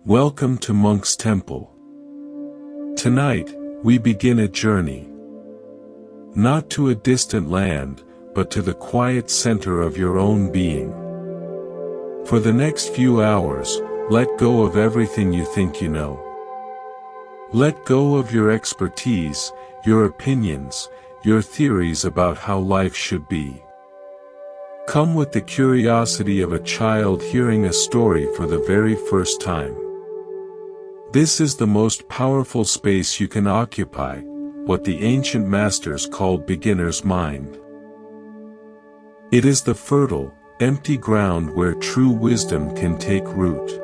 Welcome to Monk's Temple. Tonight, we begin a journey. Not to a distant land, but to the quiet center of your own being. For the next few hours, let go of everything you think you know. Let go of your expertise, your opinions, your theories about how life should be. Come with the curiosity of a child hearing a story for the very first time. This is the most powerful space you can occupy, what the ancient masters called beginner's mind. It is the fertile, empty ground where true wisdom can take root.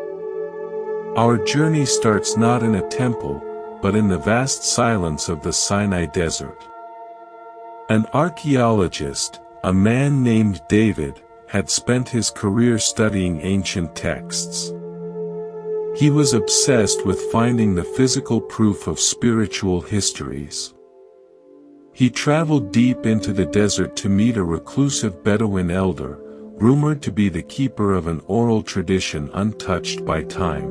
Our journey starts not in a temple, but in the vast silence of the Sinai desert. An archaeologist, a man named David, had spent his career studying ancient texts. He was obsessed with finding the physical proof of spiritual histories. He traveled deep into the desert to meet a reclusive Bedouin elder, rumored to be the keeper of an oral tradition untouched by time.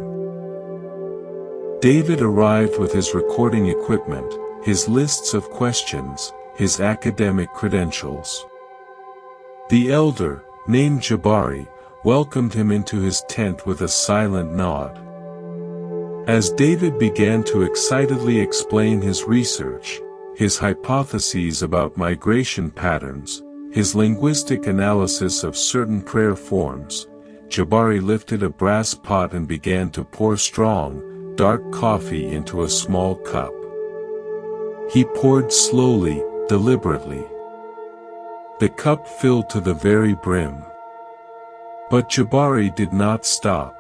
David arrived with his recording equipment, his lists of questions, his academic credentials. The elder, named Jabari, welcomed him into his tent with a silent nod. As David began to excitedly explain his research, his hypotheses about migration patterns, his linguistic analysis of certain prayer forms, Jabari lifted a brass pot and began to pour strong, dark coffee into a small cup. He poured slowly, deliberately. The cup filled to the very brim. But Jabari did not stop.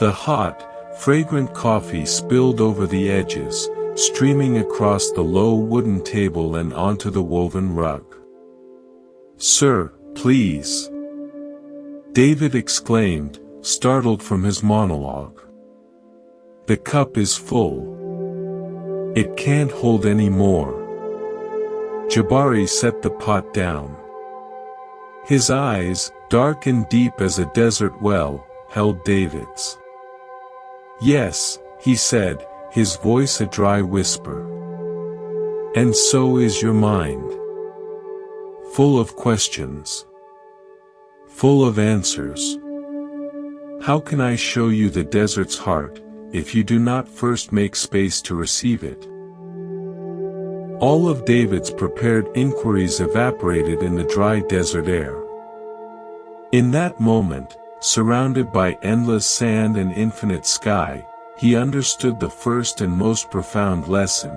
The hot, fragrant coffee spilled over the edges, streaming across the low wooden table and onto the woven rug. "Sir, please," David exclaimed, startled from his monologue. "The cup is full. It can't hold any more." Jabari set the pot down. His eyes, dark and deep as a desert well, held David's. "Yes," he said, his voice a dry whisper. "And so is your mind. Full of questions. Full of answers. How can I show you the desert's heart, if you do not first make space to receive it?" All of David's prepared inquiries evaporated in the dry desert air. In that moment, surrounded by endless sand and infinite sky, he understood the first and most profound lesson: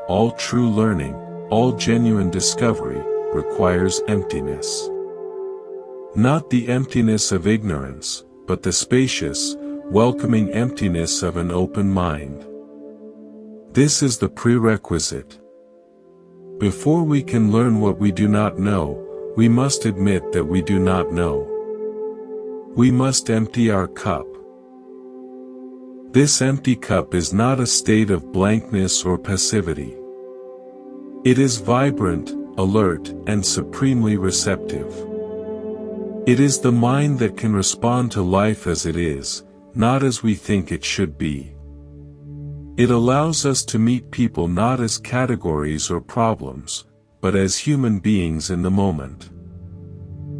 all true learning, all genuine discovery, requires emptiness. Not the emptiness of ignorance, but the spacious, welcoming emptiness of an open mind. This is the prerequisite. Before we can learn what we do not know, we must admit that we do not know. We must empty our cup. This empty cup is not a state of blankness or passivity. It is vibrant, alert, and supremely receptive. It is the mind that can respond to life as it is, not as we think it should be. It allows us to meet people not as categories or problems, but as human beings in the moment.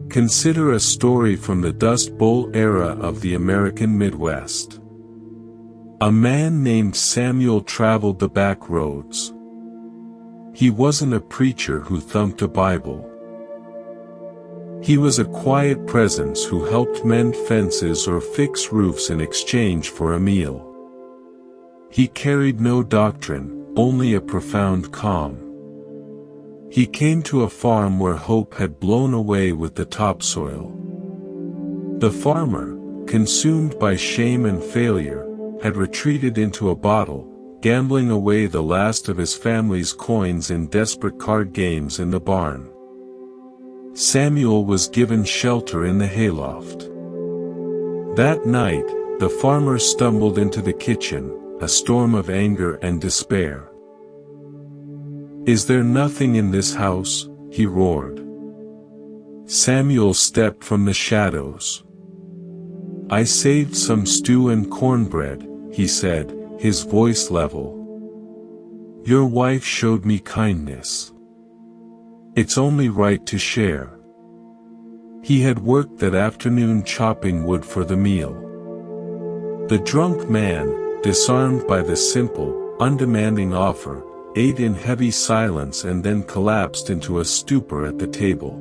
Consider a story from the Dust Bowl era of the American Midwest. A man named Samuel traveled the back roads. He wasn't a preacher who thumped a Bible. He was a quiet presence who helped mend fences or fix roofs in exchange for a meal. He carried no doctrine, only a profound calm. He came to a farm where hope had blown away with the topsoil. The farmer, consumed by shame and failure, had retreated into a bottle, gambling away the last of his family's coins in desperate card games in the barn. Samuel was given shelter in the hayloft. That night, the farmer stumbled into the kitchen, a storm of anger and despair. "Is there nothing in this house?" he roared. Samuel stepped from the shadows. "I saved some stew and cornbread," he said, his voice level. "Your wife showed me kindness. It's only right to share." He had worked that afternoon chopping wood for the meal. The drunk man, disarmed by the simple, undemanding offer, ate in heavy silence and then collapsed into a stupor at the table.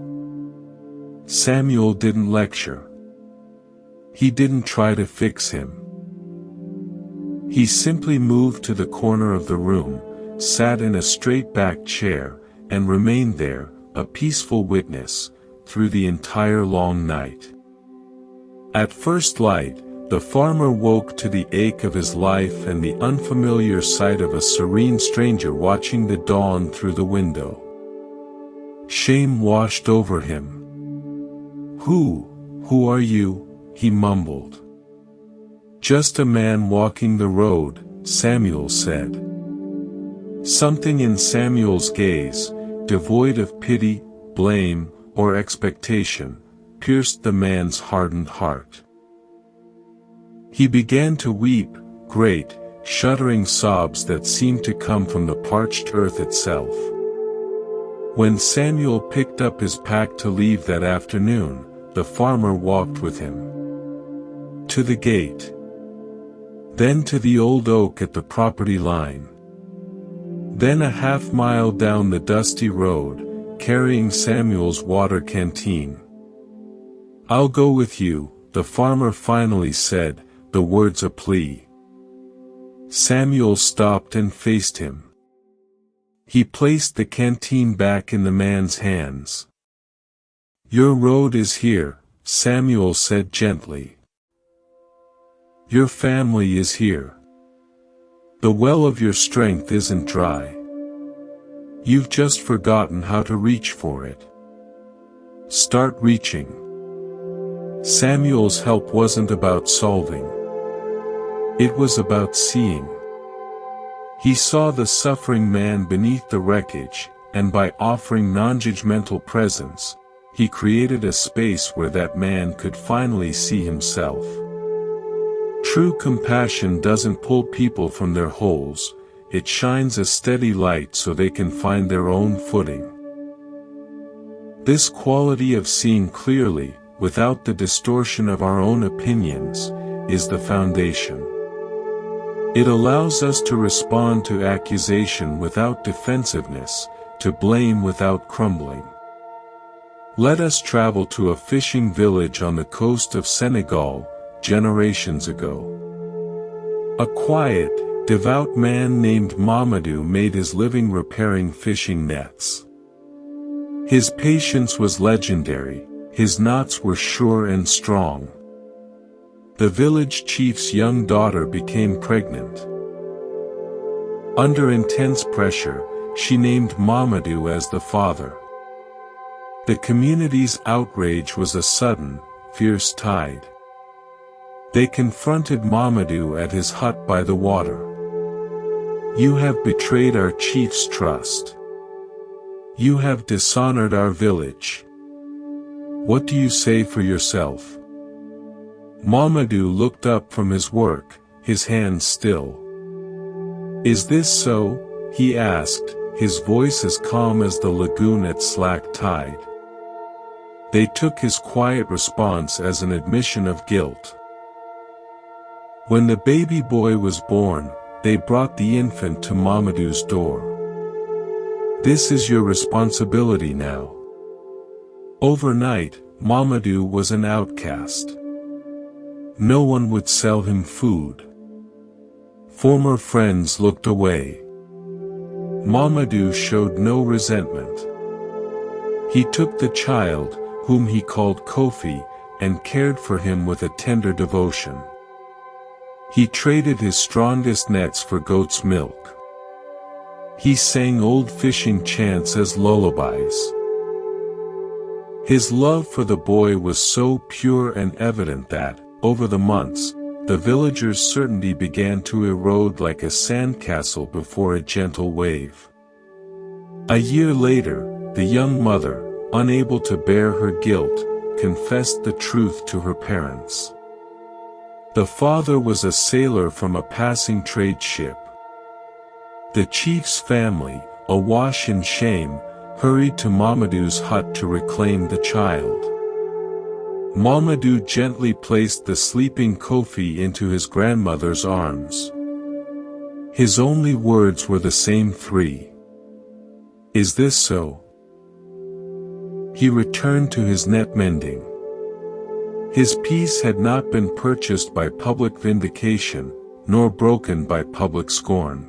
Samuel didn't lecture. He didn't try to fix him. He simply moved to the corner of the room, sat in a straight-backed chair, and remained there, a peaceful witness, through the entire long night. At first light, the farmer woke to the ache of his life and the unfamiliar sight of a serene stranger watching the dawn through the window. Shame washed over him. Who are you?" he mumbled. "Just a man walking the road," Samuel said. Something in Samuel's gaze, devoid of pity, blame, or expectation, pierced the man's hardened heart. He began to weep, great, shuddering sobs that seemed to come from the parched earth itself. When Samuel picked up his pack to leave that afternoon, the farmer walked with him to the gate, then to the old oak at the property line, then a half-mile down the dusty road, carrying Samuel's water canteen. "I'll go with you," the farmer finally said, the words a plea. Samuel stopped and faced him. He placed the canteen back in the man's hands. "Your road is here," Samuel said gently. "Your family is here. The well of your strength isn't dry. You've just forgotten how to reach for it. Start reaching." Samuel's help wasn't about solving. It was about seeing. He saw the suffering man beneath the wreckage, and by offering non-judgmental presence, he created a space where that man could finally see himself. True compassion doesn't pull people from their holes, it shines a steady light so they can find their own footing. This quality of seeing clearly, without the distortion of our own opinions, is the foundation. It allows us to respond to accusation without defensiveness, to blame without crumbling. Let us travel to a fishing village on the coast of Senegal, generations ago. A quiet, devout man named Mamadou made his living repairing fishing nets. His patience was legendary, his knots were sure and strong. The village chief's young daughter became pregnant. Under intense pressure, she named Mamadou as the father. The community's outrage was a sudden, fierce tide. They confronted Mamadou at his hut by the water. "You have betrayed our chief's trust. You have dishonored our village. What do you say for yourself?" Mamadou looked up from his work, his hands still. "Is this so?" he asked, his voice as calm as the lagoon at slack tide. They took his quiet response as an admission of guilt. When the baby boy was born, they brought the infant to Mamadou's door. "This is your responsibility now." Overnight, Mamadou was an outcast. No one would sell him food. Former friends looked away. Mamadou showed no resentment. He took the child, whom he called Kofi, and cared for him with a tender devotion. He traded his strongest nets for goat's milk. He sang old fishing chants as lullabies. His love for the boy was so pure and evident that, over the months, the villagers' certainty began to erode like a sandcastle before a gentle wave. A year later, the young mother, unable to bear her guilt, confessed the truth to her parents. The father was a sailor from a passing trade ship. The chief's family, awash in shame, hurried to Mamadou's hut to reclaim the child. Mamadou gently placed the sleeping Kofi into his grandmother's arms. His only words were the same three. "Is this so?" He returned to his net mending. His peace had not been purchased by public vindication, nor broken by public scorn.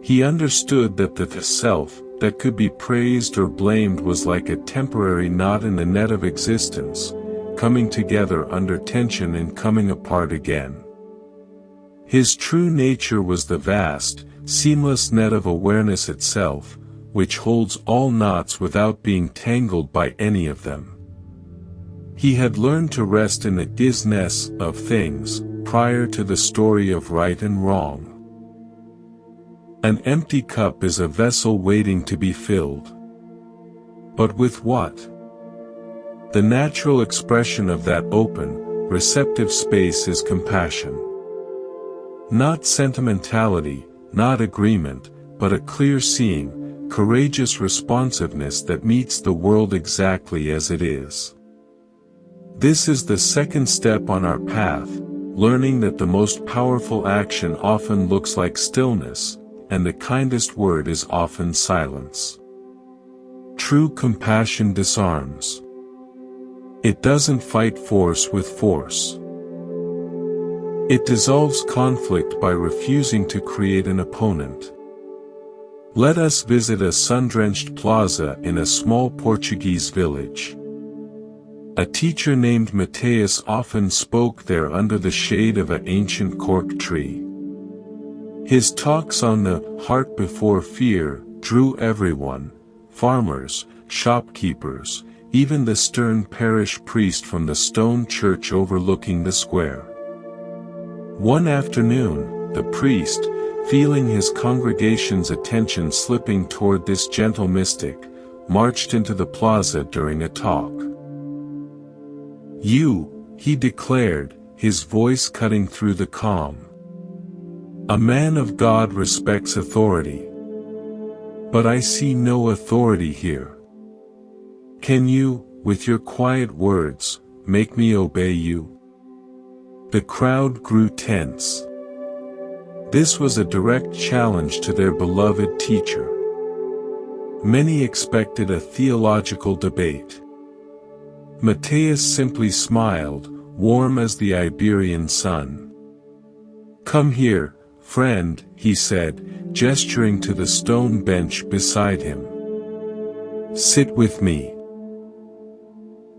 He understood that the self, that could be praised or blamed, was like a temporary knot in the net of existence, coming together under tension and coming apart again. His true nature was the vast, seamless net of awareness itself, which holds all knots without being tangled by any of them. He had learned to rest in the isness of things, prior to the story of right and wrong. An empty cup is a vessel waiting to be filled. But with what? The natural expression of that open, receptive space is compassion. Not sentimentality, not agreement, but a clear seeing, courageous responsiveness that meets the world exactly as it is. This is the second step on our path, learning that the most powerful action often looks like stillness, and the kindest word is often silence. True compassion disarms. It doesn't fight force with force. It dissolves conflict by refusing to create an opponent. Let us visit a sun-drenched plaza in a small Portuguese village. A teacher named Mateus often spoke there under the shade of an ancient cork tree. His talks on the heart before fear drew everyone, farmers, shopkeepers, even the stern parish priest from the stone church overlooking the square. One afternoon, the priest, feeling his congregation's attention slipping toward this gentle mystic, marched into the plaza during a talk. "You," he declared, his voice cutting through the calm. "A man of God respects authority. But I see no authority here. Can you, with your quiet words, make me obey you?" The crowd grew tense. This was a direct challenge to their beloved teacher. Many expected a theological debate. Mateus simply smiled, warm as the Iberian sun. "Come here, friend," he said, gesturing to the stone bench beside him. "Sit with me."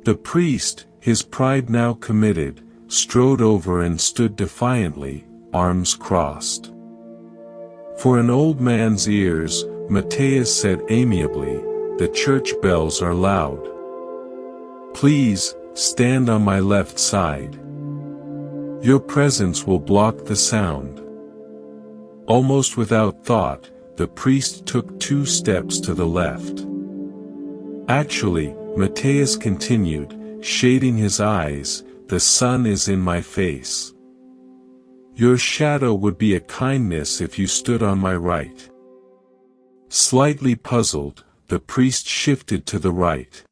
The priest, his pride now committed, strode over and stood defiantly, arms crossed. For an old man's ears, Mateus said amiably, "The church bells are loud. Please, stand on my left side. Your presence will block the sound." Almost without thought, the priest took 2 steps to the left. "Actually," Mateus continued, shading his eyes, "the sun is in my face. Your shadow would be a kindness if you stood on my right." Slightly puzzled, the priest shifted to the right.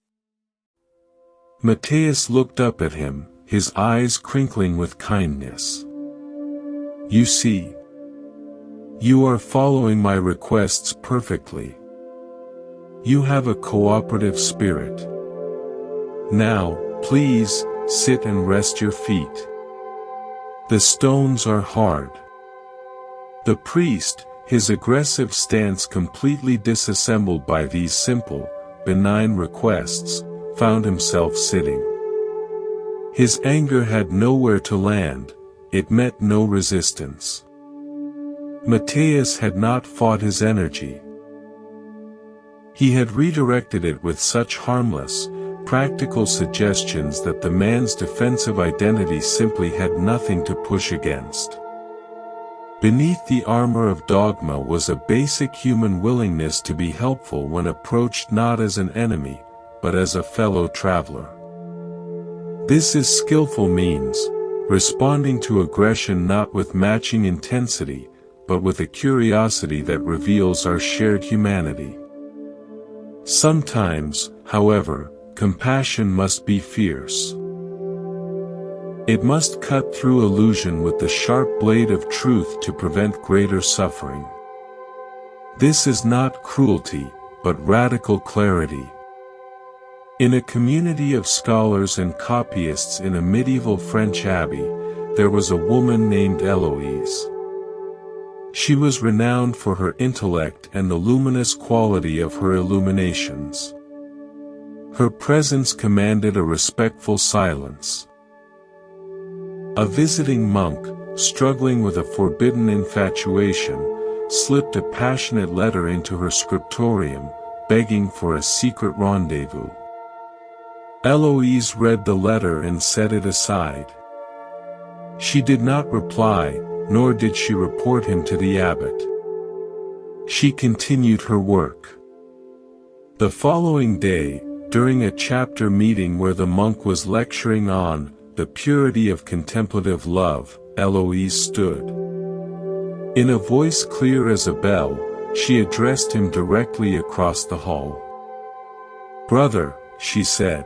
Mateus looked up at him, his eyes crinkling with kindness. "You see, you are following my requests perfectly. You have a cooperative spirit. Now, please, sit and rest your feet. The stones are hard." The priest, his aggressive stance completely disassembled by these simple, benign requests, found himself sitting. His anger had nowhere to land, it met no resistance. Mateus had not fought his energy. He had redirected it with such harmless, practical suggestions that the man's defensive identity simply had nothing to push against. Beneath the armor of dogma was a basic human willingness to be helpful when approached not as an enemy, but as a fellow traveler. This is skillful means, responding to aggression not with matching intensity, but with a curiosity that reveals our shared humanity. Sometimes, however, compassion must be fierce. It must cut through illusion with the sharp blade of truth to prevent greater suffering. This is not cruelty, but radical clarity. In a community of scholars and copyists in a medieval French abbey, there was a woman named Eloise. She was renowned for her intellect and the luminous quality of her illuminations. Her presence commanded a respectful silence. A visiting monk, struggling with a forbidden infatuation, slipped a passionate letter into her scriptorium, begging for a secret rendezvous. Eloise read the letter and set it aside. She did not reply, nor did she report him to the abbot. She continued her work. The following day, during a chapter meeting where the monk was lecturing on the purity of contemplative love, Eloise stood. In a voice clear as a bell, she addressed him directly across the hall. "Brother," she said,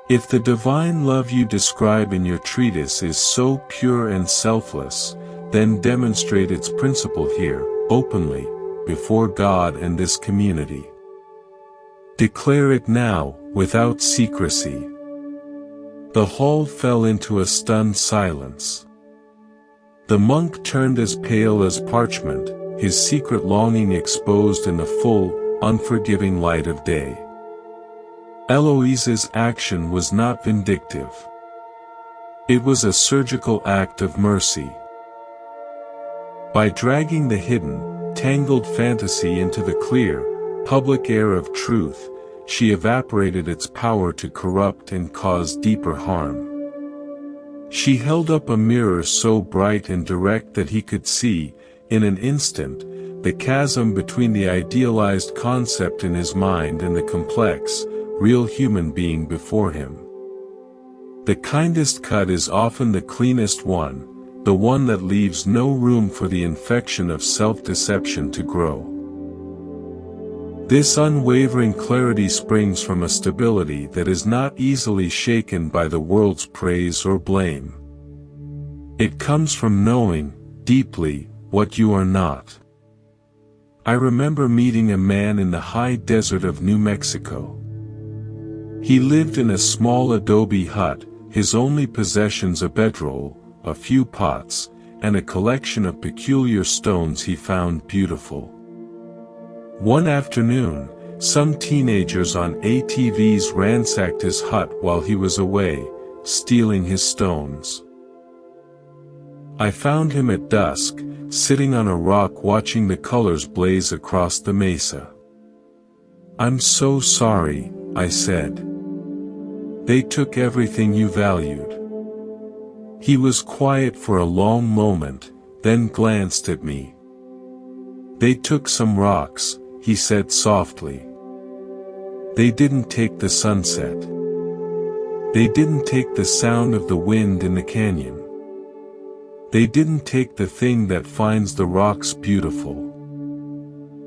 "if the divine love you describe in your treatise is so pure and selfless, then demonstrate its principle here, openly, before God and this community. Declare it now, without secrecy." The hall fell into a stunned silence. The monk turned as pale as parchment, his secret longing exposed in the full, unforgiving light of day. Eloise's action was not vindictive. It was a surgical act of mercy. By dragging the hidden, tangled fantasy into the clear, public air of truth, she evaporated its power to corrupt and cause deeper harm. She held up a mirror so bright and direct that he could see, in an instant, the chasm between the idealized concept in his mind and the complex, real human being before him. The kindest cut is often the cleanest one, the one that leaves no room for the infection of self-deception to grow. This unwavering clarity springs from a stability that is not easily shaken by the world's praise or blame. It comes from knowing, deeply, what you are not. I remember meeting a man in the high desert of New Mexico. He lived in a small adobe hut, his only possessions a bedroll, a few pots, and a collection of peculiar stones he found beautiful. One afternoon, some teenagers on ATVs ransacked his hut while he was away, stealing his stones. I found him at dusk, sitting on a rock watching the colors blaze across the mesa. "I'm so sorry," I said. "They took everything you valued." He was quiet for a long moment, then glanced at me. "They took some rocks," he said softly. "They didn't take the sunset. They didn't take the sound of the wind in the canyon. They didn't take the thing that finds the rocks beautiful."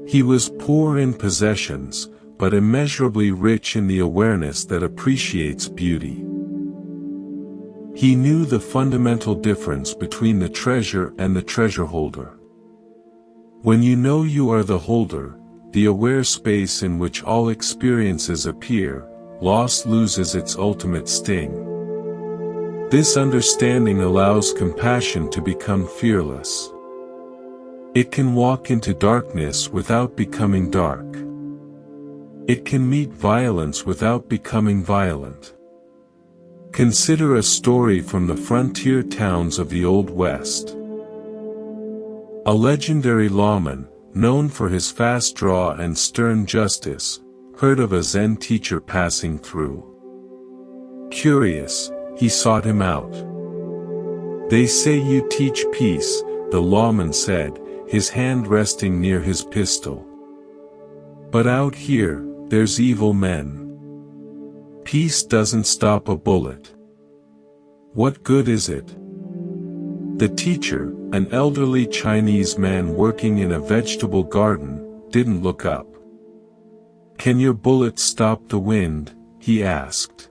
He was poor in possessions, but immeasurably rich in the awareness that appreciates beauty. He knew the fundamental difference between the treasure and the treasure holder. When you know you are the holder, the aware space in which all experiences appear, loss loses its ultimate sting. This understanding allows compassion to become fearless. It can walk into darkness without becoming dark. It can meet violence without becoming violent. Consider a story from the frontier towns of the Old West. A legendary lawman, known for his fast draw and stern justice, heard of a Zen teacher passing through. Curious, he sought him out. "They say you teach peace," the lawman said, his hand resting near his pistol. "But out here, there's evil men. Peace doesn't stop a bullet. What good is it? The teacher, an elderly Chinese man working in a vegetable garden, didn't look up. Can your bullet stop the wind? He asked.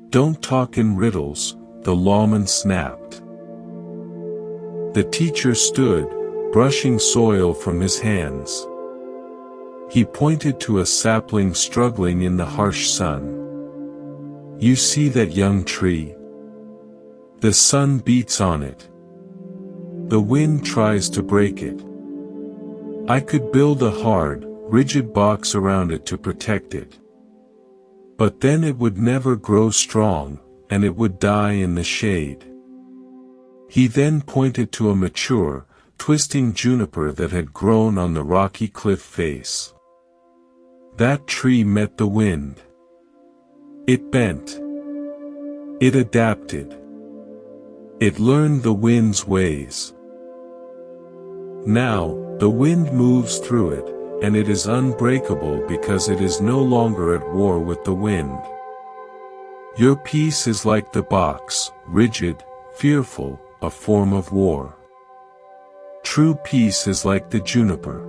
Don't talk in riddles, the lawman snapped. The teacher stood, brushing soil from his hands. He pointed to a sapling struggling in the harsh sun. You see that young tree? The sun beats on it. The wind tries to break it. I could build a hard, rigid box around it to protect it. But then it would never grow strong, and it would die in the shade. He then pointed to a mature, twisting juniper that had grown on the rocky cliff face. That tree met the wind. It bent. It adapted. It learned the wind's ways. Now, the wind moves through it, and it is unbreakable because it is no longer at war with the wind. Your peace is like the box, rigid, fearful, a form of war. True peace is like the juniper.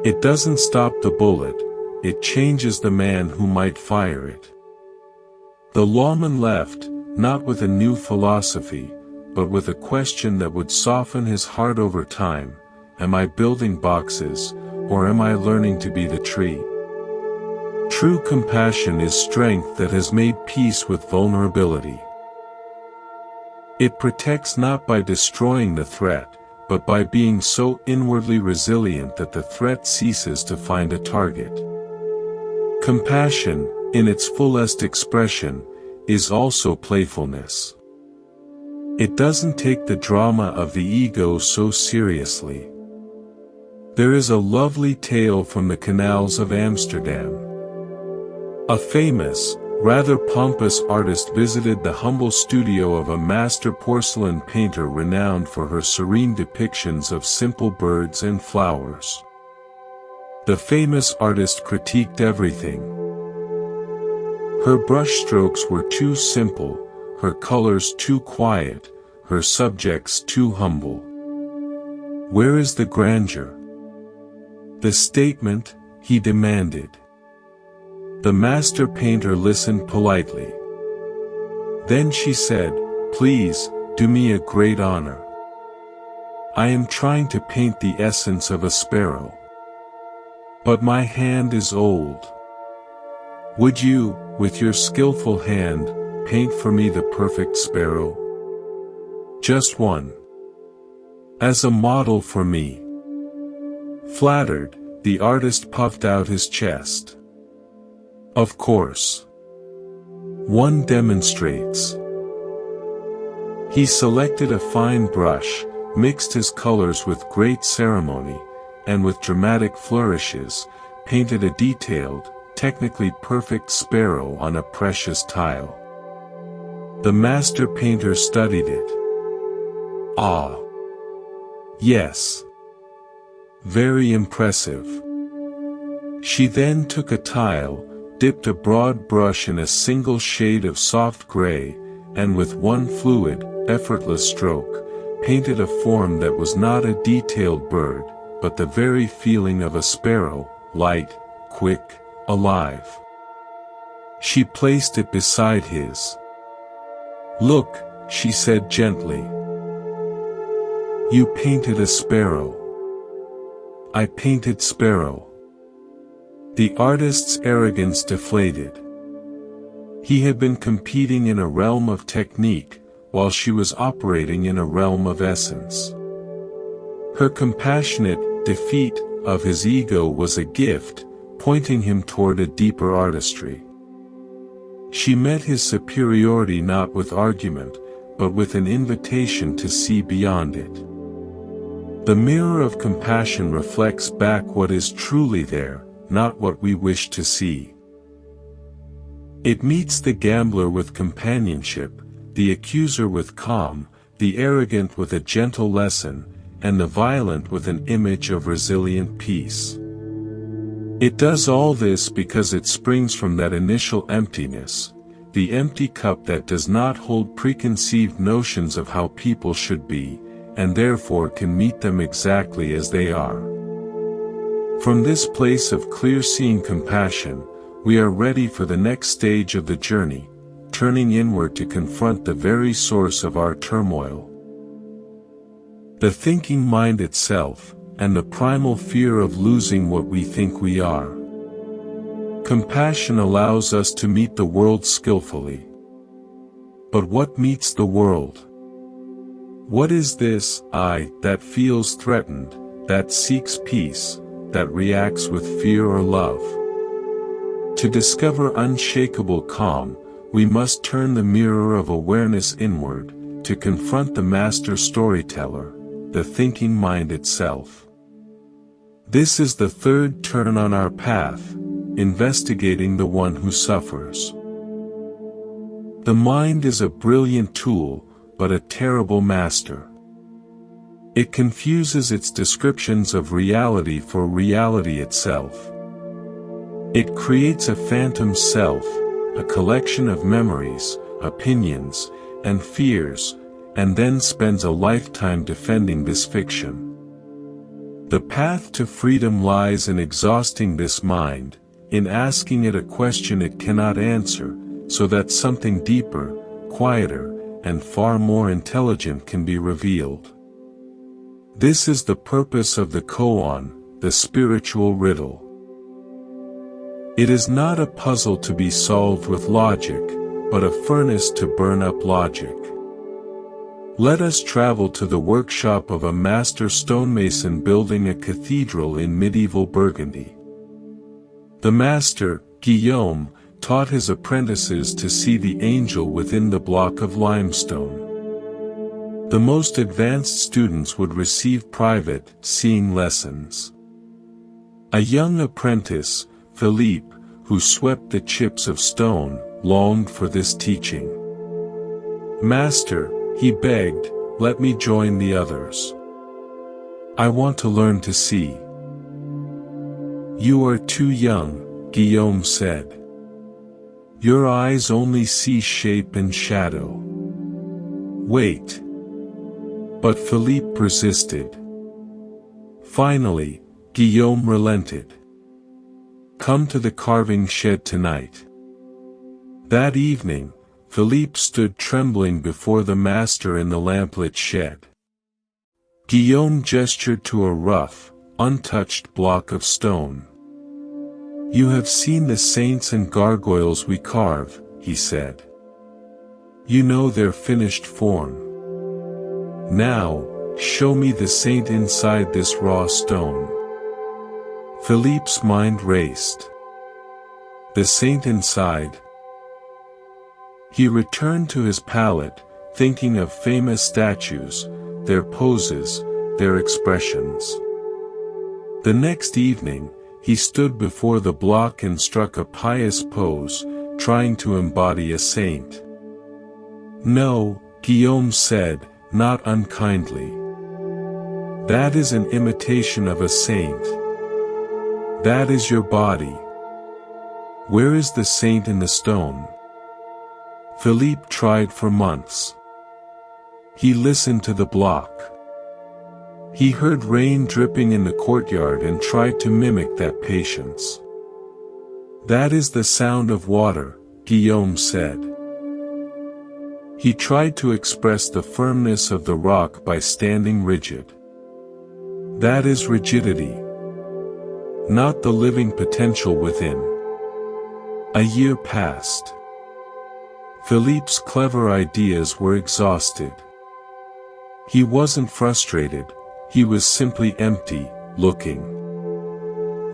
It doesn't stop the bullet, it changes the man who might fire it. The lawman left, not with a new philosophy, but with a question that would soften his heart over time. Am I building boxes, or am I learning to be the tree? True compassion is strength that has made peace with vulnerability. It protects not by destroying the threat, but by being so inwardly resilient that the threat ceases to find a target. Compassion, in its fullest expression, is also playfulness. It doesn't take the drama of the ego so seriously. There is a lovely tale from the canals of Amsterdam. A famous, rather pompous artist visited the humble studio of a master porcelain painter renowned for her serene depictions of simple birds and flowers. The famous artist critiqued everything. Her brushstrokes were too simple, her colors too quiet, her subjects too humble. Where is the grandeur? The statement, he demanded. The master painter listened politely. Then she said, please, do me a great honor. I am trying to paint the essence of a sparrow. But my hand is old. Would you, with your skillful hand, paint for me the perfect sparrow? Just one. As a model for me. Flattered, the artist puffed out his chest. Of course. One demonstrates. He selected a fine brush, mixed his colors with great ceremony, and with dramatic flourishes, painted a detailed, technically perfect sparrow on a precious tile. The master painter studied it. Ah. Yes. Very impressive. She then took a tile, dipped a broad brush in a single shade of soft gray, and with one fluid, effortless stroke, painted a form that was not a detailed bird, but the very feeling of a sparrow, light, quick, alive. She placed it beside his. Look, she said gently. You painted a sparrow. I painted sparrow. The artist's arrogance deflated. He had been competing in a realm of technique, while she was operating in a realm of essence. Her compassionate defeat of his ego was a gift, pointing him toward a deeper artistry. She met his superiority not with argument, but with an invitation to see beyond it. The mirror of compassion reflects back what is truly there, not what we wish to see. It meets the gambler with companionship, the accuser with calm, the arrogant with a gentle lesson, and the violent with an image of resilient peace. It does all this because it springs from that initial emptiness, the empty cup that does not hold preconceived notions of how people should be, and therefore can meet them exactly as they are. From this place of clear-seeing compassion, we are ready for the next stage of the journey, turning inward to confront the very source of our turmoil. The thinking mind itself, and the primal fear of losing what we think we are. Compassion allows us to meet the world skillfully. But what meets the world? What is this I that feels threatened, that seeks peace, that reacts with fear or love? To discover unshakable calm, we must turn the mirror of awareness inward, to confront the master storyteller, the thinking mind itself. This is the third turn on our path, investigating the one who suffers. The mind is a brilliant tool, but a terrible master. It confuses its descriptions of reality for reality itself. It creates a phantom self, a collection of memories, opinions, and fears, and then spends a lifetime defending this fiction. The path to freedom lies in exhausting this mind, in asking it a question it cannot answer, so that something deeper, quieter, and far more intelligent can be revealed. This is the purpose of the koan, the spiritual riddle. It is not a puzzle to be solved with logic, but a furnace to burn up logic. Let us travel to the workshop of a master stonemason building a cathedral in medieval Burgundy. The master, Guillaume, taught his apprentices to see the angel within the block of limestone. The most advanced students would receive private, seeing lessons. A young apprentice, Philippe, who swept the chips of stone, longed for this teaching. "Master," he begged, "let me join the others. I want to learn to see." "You are too young," Guillaume said. "Your eyes only see shape and shadow. Wait." But Philippe persisted. Finally, Guillaume relented. "Come to the carving shed tonight." That evening, Philippe stood trembling before the master in the lamplit shed. Guillaume gestured to a rough, untouched block of stone. "You have seen the saints and gargoyles we carve," he said. "You know their finished form. Now, show me the saint inside this raw stone." Philippe's mind raced. The saint inside? He returned to his palette, thinking of famous statues, their poses, their expressions. The next evening, he stood before the block and struck a pious pose, trying to embody a saint. "No," Guillaume said, not unkindly. "That is an imitation of a saint. That is your body. Where is the saint in the stone?" Philippe tried for months. He listened to the block. He heard rain dripping in the courtyard and tried to mimic that patience. "That is the sound of water," Guillaume said. He tried to express the firmness of the rock by standing rigid. "That is rigidity. Not the living potential within." A year passed. Philippe's clever ideas were exhausted. He wasn't frustrated, he was simply empty, looking.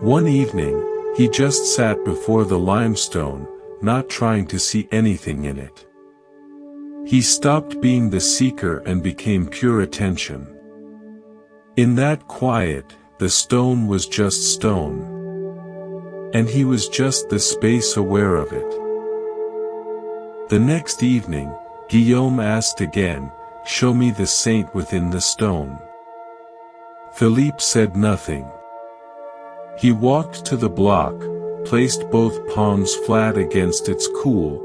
One evening, he just sat before the limestone, not trying to see anything in it. He stopped being the seeker and became pure attention. In that quiet, the stone was just stone. And he was just the space aware of it. The next evening, Guillaume asked again, "Show me the saint within the stone." Philippe said nothing. He walked to the block, placed both palms flat against its cool,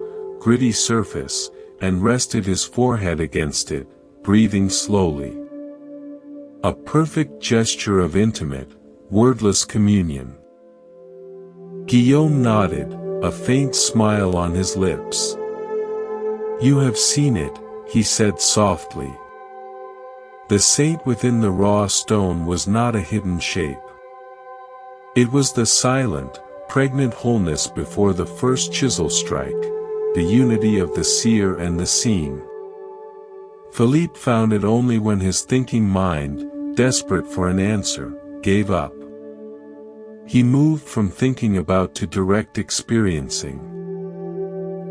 gritty surface, and rested his forehead against it, breathing slowly. A perfect gesture of intimate, wordless communion. Guillaume nodded, a faint smile on his lips. "You have seen it," he said softly. The saint within the raw stone was not a hidden shape. It was the silent, pregnant wholeness before the first chisel strike, the unity of the seer and the seen. Philippe found it only when his thinking mind, desperate for an answer, gave up. He moved from thinking about to direct experiencing.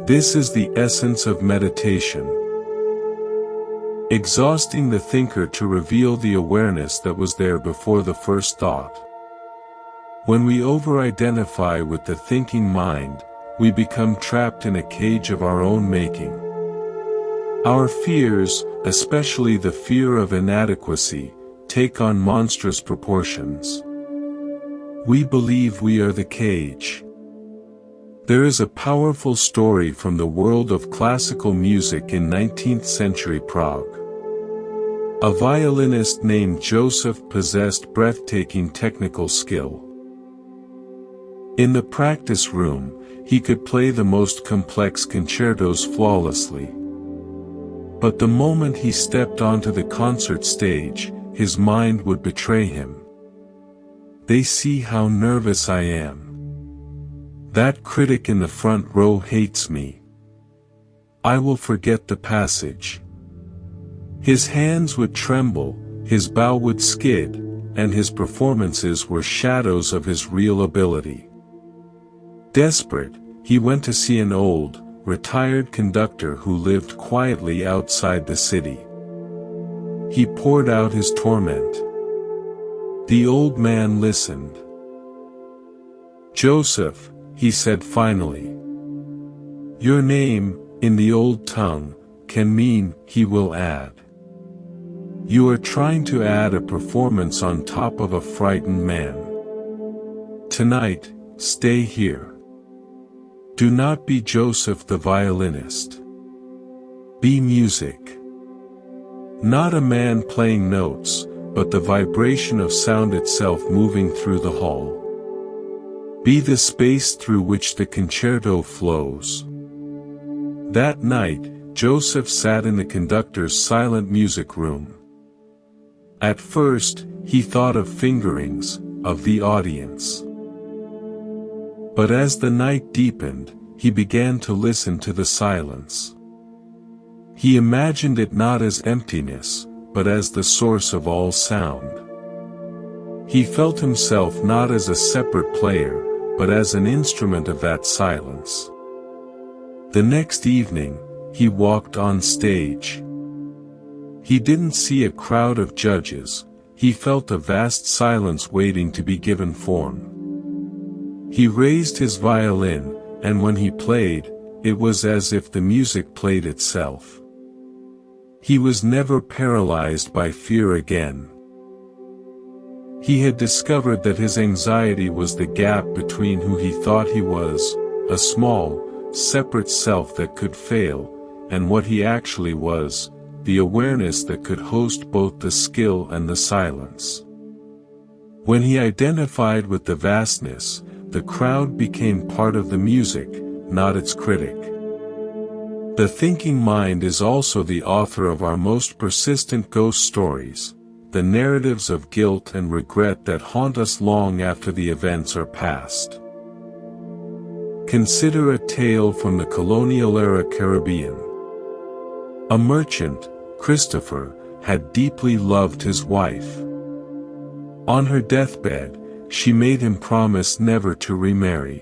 This is the essence of meditation. Exhausting the thinker to reveal the awareness that was there before the first thought. When we over-identify with the thinking mind, we become trapped in a cage of our own making. Our fears, especially the fear of inadequacy, take on monstrous proportions. We believe we are the cage. There is a powerful story from the world of classical music in 19th century Prague. A violinist named Joseph possessed breathtaking technical skill. In the practice room, he could play the most complex concertos flawlessly. But the moment he stepped onto the concert stage, his mind would betray him. "They see how nervous I am. That critic in the front row hates me. I will forget the passage." His hands would tremble, his bow would skid, and his performances were shadows of his real ability. Desperate, he went to see an old, retired conductor who lived quietly outside the city. He poured out his torment. The old man listened. "Joseph," he said finally. "Your name, in the old tongue, can mean, he will add. You are trying to add a performance on top of a frightened man. Tonight, stay here. Do not be Joseph the violinist. Be music. Not a man playing notes, but the vibration of sound itself moving through the hall. Be the space through which the concerto flows." That night, Joseph sat in the conductor's silent music room. At first, he thought of fingerings, of the audience. But as the night deepened, he began to listen to the silence. He imagined it not as emptiness, but as the source of all sound. He felt himself not as a separate player, but as an instrument of that silence. The next evening, he walked on stage. He didn't see a crowd of judges, he felt a vast silence waiting to be given form. He raised his violin, and when he played, it was as if the music played itself. He was never paralyzed by fear again. He had discovered that his anxiety was the gap between who he thought he was, a small, separate self that could fail, and what he actually was, the awareness that could host both the skill and the silence. When he identified with the vastness, the crowd became part of the music, not its critic. The thinking mind is also the author of our most persistent ghost stories, the narratives of guilt and regret that haunt us long after the events are past. Consider a tale from the colonial-era Caribbean. A merchant, Christopher, had deeply loved his wife. On her deathbed, she made him promise never to remarry.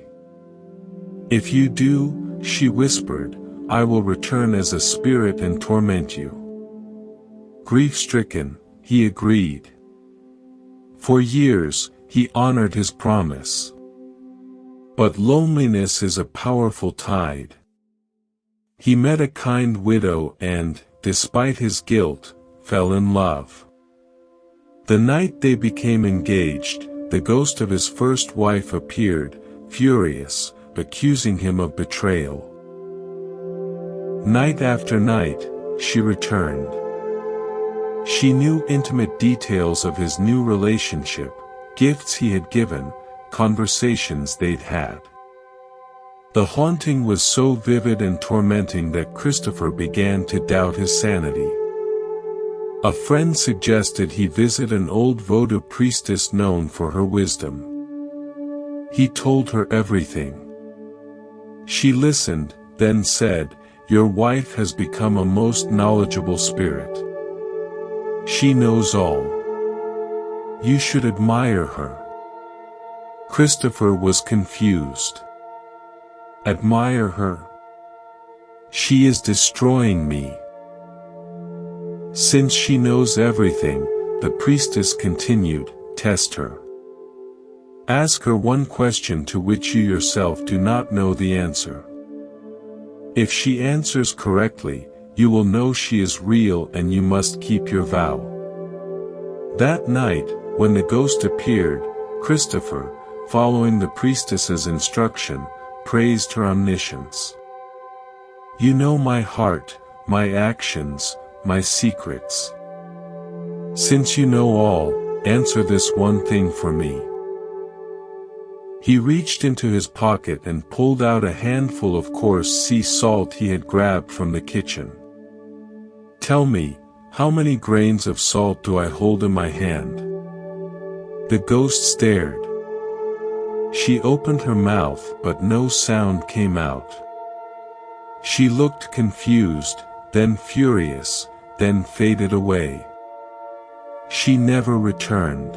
"If you do," she whispered, "I will return as a spirit and torment you." Grief-stricken, he agreed. For years, he honored his promise. But loneliness is a powerful tide. He met a kind widow and, despite his guilt, fell in love. The night they became engaged, the ghost of his first wife appeared, furious, accusing him of betrayal. Night after night, she returned. She knew intimate details of his new relationship, gifts he had given, conversations they'd had. The haunting was so vivid and tormenting that Christopher began to doubt his sanity. A friend suggested he visit an old Vodou priestess known for her wisdom. He told her everything. She listened, then said, "Your wife has become a most knowledgeable spirit. She knows all. You should admire her." Christopher was confused. Admire her? She is destroying me. Since she knows everything, the priestess continued, test her. Ask her one question to which you yourself do not know the answer. If she answers correctly, you will know she is real and you must keep your vow. That night, when the ghost appeared, Christopher, following the priestess's instruction, praised her omniscience. You know my heart, my actions, my secrets. Since you know all, answer this one thing for me. He reached into his pocket and pulled out a handful of coarse sea salt he had grabbed from the kitchen. Tell me, how many grains of salt do I hold in my hand? The ghost stared. She opened her mouth but no sound came out. She looked confused, then furious, then faded away. She never returned.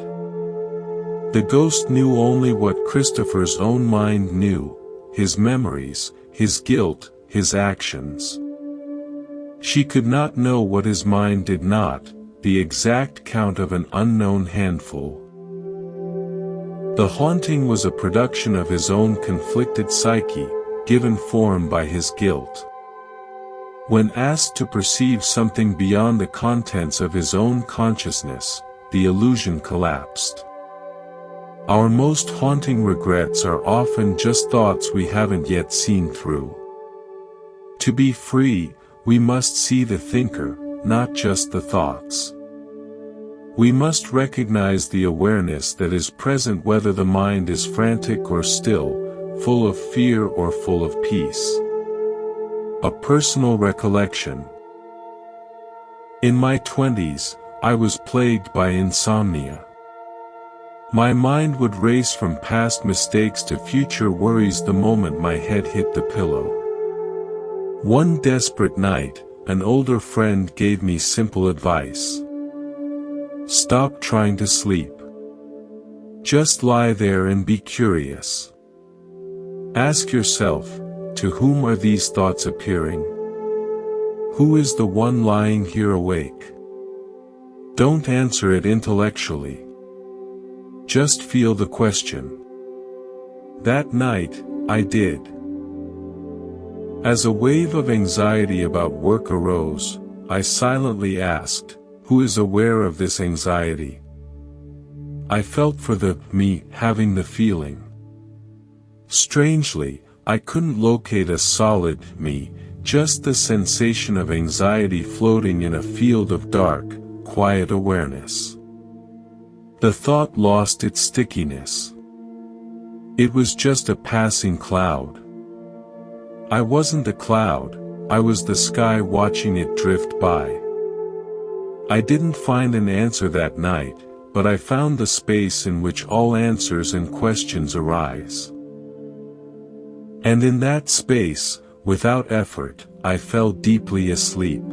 The ghost knew only what Christopher's own mind knew, his memories, his guilt, his actions. She could not know what his mind did not, the exact count of an unknown handful. The haunting was a production of his own conflicted psyche, given form by his guilt. When asked to perceive something beyond the contents of his own consciousness, the illusion collapsed. Our most haunting regrets are often just thoughts we haven't yet seen through. To be free, we must see the thinker, not just the thoughts. We must recognize the awareness that is present whether the mind is frantic or still, full of fear or full of peace. A personal recollection. In my 20s, I was plagued by insomnia. My mind would race from past mistakes to future worries the moment my head hit the pillow. One desperate night, an older friend gave me simple advice. Stop trying to sleep. Just lie there and be curious. Ask yourself, to whom are these thoughts appearing? Who is the one lying here awake? Don't answer it intellectually. Just feel the question. That night, I did. As a wave of anxiety about work arose, I silently asked, who is aware of this anxiety? I felt for the me having the feeling. Strangely, I couldn't locate a solid me, just the sensation of anxiety floating in a field of dark, quiet awareness. The thought lost its stickiness. It was just a passing cloud. I wasn't the cloud, I was the sky watching it drift by. I didn't find an answer that night, but I found the space in which all answers and questions arise. And in that space, without effort, I fell deeply asleep.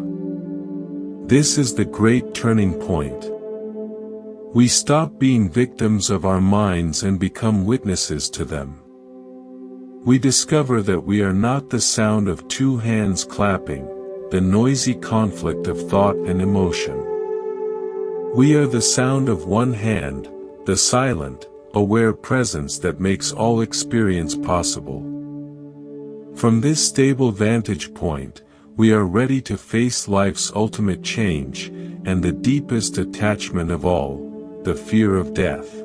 This is the great turning point. We stop being victims of our minds and become witnesses to them. We discover that we are not the sound of two hands clapping, the noisy conflict of thought and emotion. We are the sound of one hand, the silent, aware presence that makes all experience possible. From this stable vantage point, we are ready to face life's ultimate change, and the deepest attachment of all, the fear of death.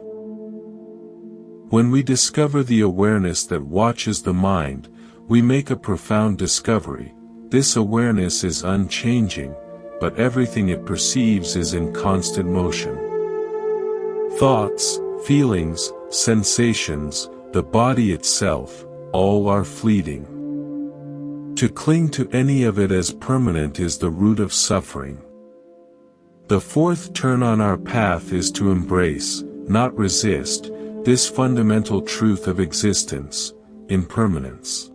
When we discover the awareness that watches the mind, we make a profound discovery. this awareness is unchanging, but everything it perceives is in constant motion. Thoughts, feelings, sensations, the body itself, all are fleeting. To cling to any of it as permanent is the root of suffering. The fourth turn on our path is to embrace, not resist, this fundamental truth of existence, impermanence.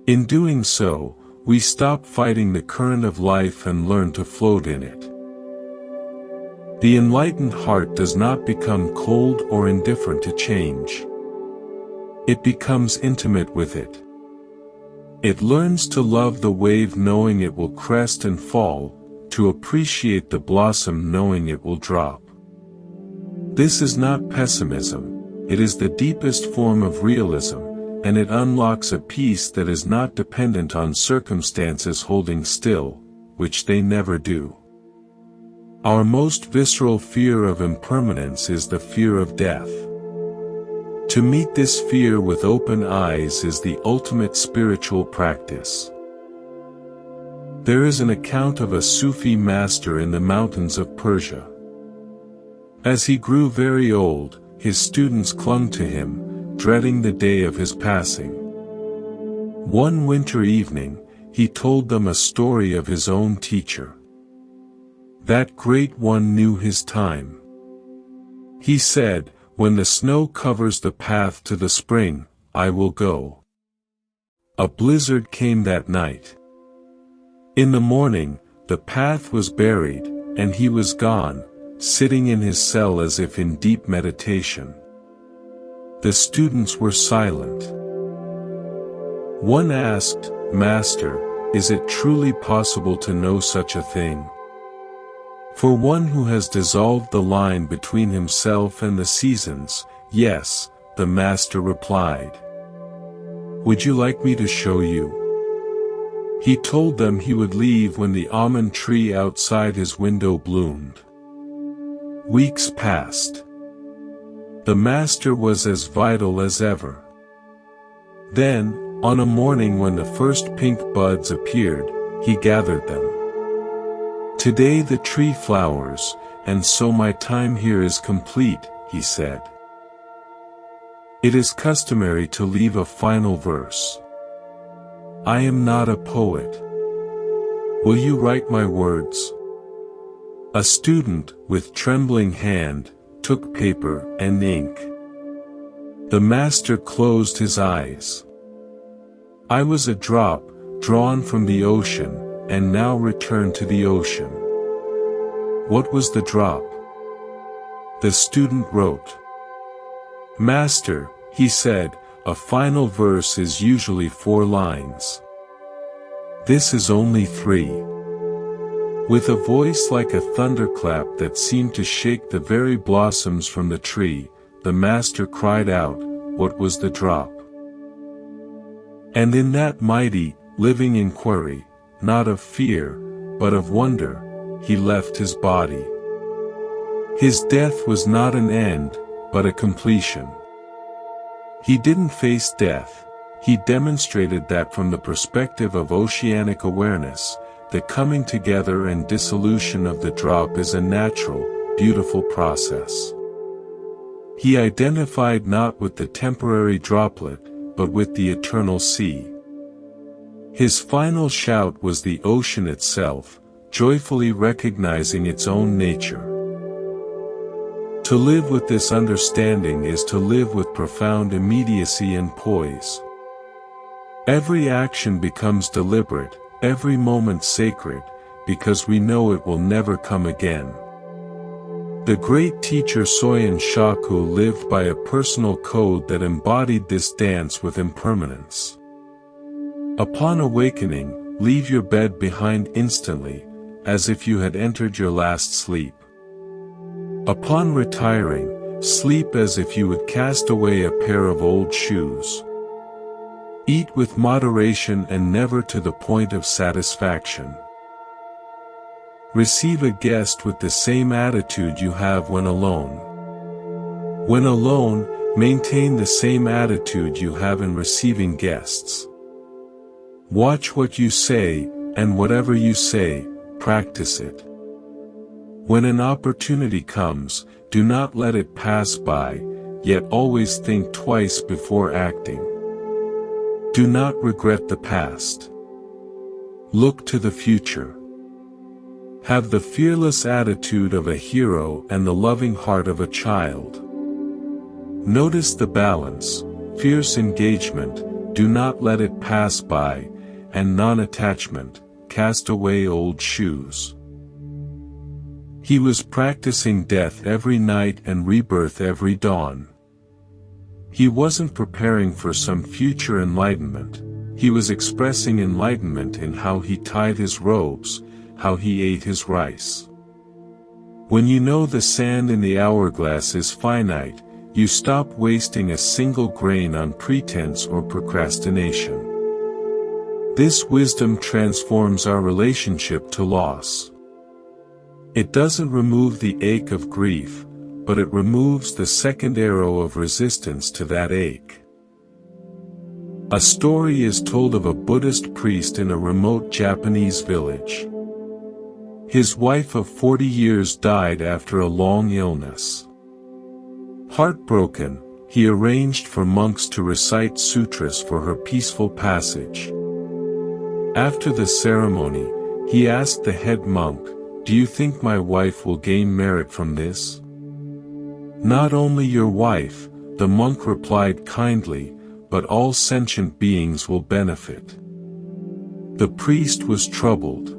In doing so, we stop fighting the current of life and learn to float in it. The enlightened heart does not become cold or indifferent to change. It becomes intimate with it. It learns to love the wave knowing it will crest and fall, to appreciate the blossom knowing it will drop. This is not pessimism, it is the deepest form of realism, and it unlocks a peace that is not dependent on circumstances holding still, which they never do. Our most visceral fear of impermanence is the fear of death. To meet this fear with open eyes is the ultimate spiritual practice. There is an account of a Sufi master in the mountains of Persia. As he grew very old, his students clung to him, dreading the day of his passing. One winter evening, he told them a story of his own teacher. That great one knew his time. He said, "When the snow covers the path to the spring, I will go." A blizzard came that night. In the morning, the path was buried, and he was gone, sitting in his cell as if in deep meditation. The students were silent. One asked, "Master, is it truly possible to know such a thing?" For one who has dissolved the line between himself and the seasons, yes, the master replied. Would you like me to show you? He told them he would leave when the almond tree outside his window bloomed. Weeks passed. The master was as vital as ever. Then, on a morning when the first pink buds appeared, he gathered them. Today the tree flowers, and so my time here is complete, he said. It is customary to leave a final verse. I am not a poet. Will you write my words? A student, with trembling hand, took paper and ink. The master closed his eyes. I was a drop, drawn from the ocean, and now return to the ocean. What was the drop? The student wrote. Master, he said, a final verse is usually 4 lines. This is only 3. With a voice like a thunderclap that seemed to shake the very blossoms from the tree, the master cried out, what was the drop? And in that mighty, living inquiry, not of fear, but of wonder, he left his body. His death was not an end, but a completion. He didn't face death, he demonstrated that from the perspective of oceanic awareness, the coming together and dissolution of the drop is a natural, beautiful process. He identified not with the temporary droplet, but with the eternal sea. His final shout was the ocean itself, joyfully recognizing its own nature. To live with this understanding is to live with profound immediacy and poise. Every action becomes deliberate, every moment sacred, because we know it will never come again. The great teacher Soyen Shaku lived by a personal code that embodied this dance with impermanence. Upon awakening, leave your bed behind instantly, as if you had entered your last sleep. Upon retiring, sleep as if you would cast away a pair of old shoes. Eat with moderation and never to the point of satisfaction. Receive a guest with the same attitude you have when alone. When alone, maintain the same attitude you have in receiving guests. Watch what you say, and whatever you say, practice it. When an opportunity comes, do not let it pass by, yet always think twice before acting. Do not regret the past. Look to the future. Have the fearless attitude of a hero and the loving heart of a child. Notice the balance, fierce engagement, do not let it pass by, and non-attachment, cast away old shoes. He was practicing death every night and rebirth every dawn. He wasn't preparing for some future enlightenment, he was expressing enlightenment in how he tied his robes, how he ate his rice. When you know the sand in the hourglass is finite, you stop wasting a single grain on pretense or procrastination. This wisdom transforms our relationship to loss. It doesn't remove the ache of grief, but it removes the second arrow of resistance to that ache. A story is told of a Buddhist priest in a remote Japanese village. His wife of 40 years died after a long illness. Heartbroken, he arranged for monks to recite sutras for her peaceful passage. After the ceremony, he asked the head monk, "Do you think my wife will gain merit from this?" "Not only your wife," the monk replied kindly, "but all sentient beings will benefit." The priest was troubled.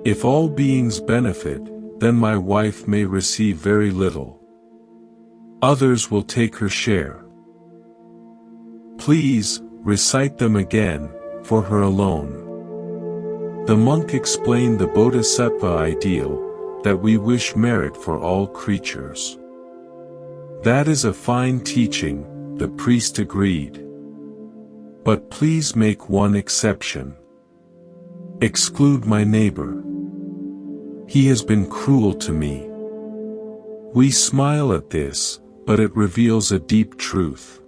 "If all beings benefit, then my wife may receive very little. Others will take her share. Please, recite them again, for her alone." The monk explained the bodhisattva ideal, that we wish merit for all creatures. "That is a fine teaching," the priest agreed. "But please make one exception. Exclude my neighbor. He has been cruel to me." We smile at this, but it reveals a deep truth.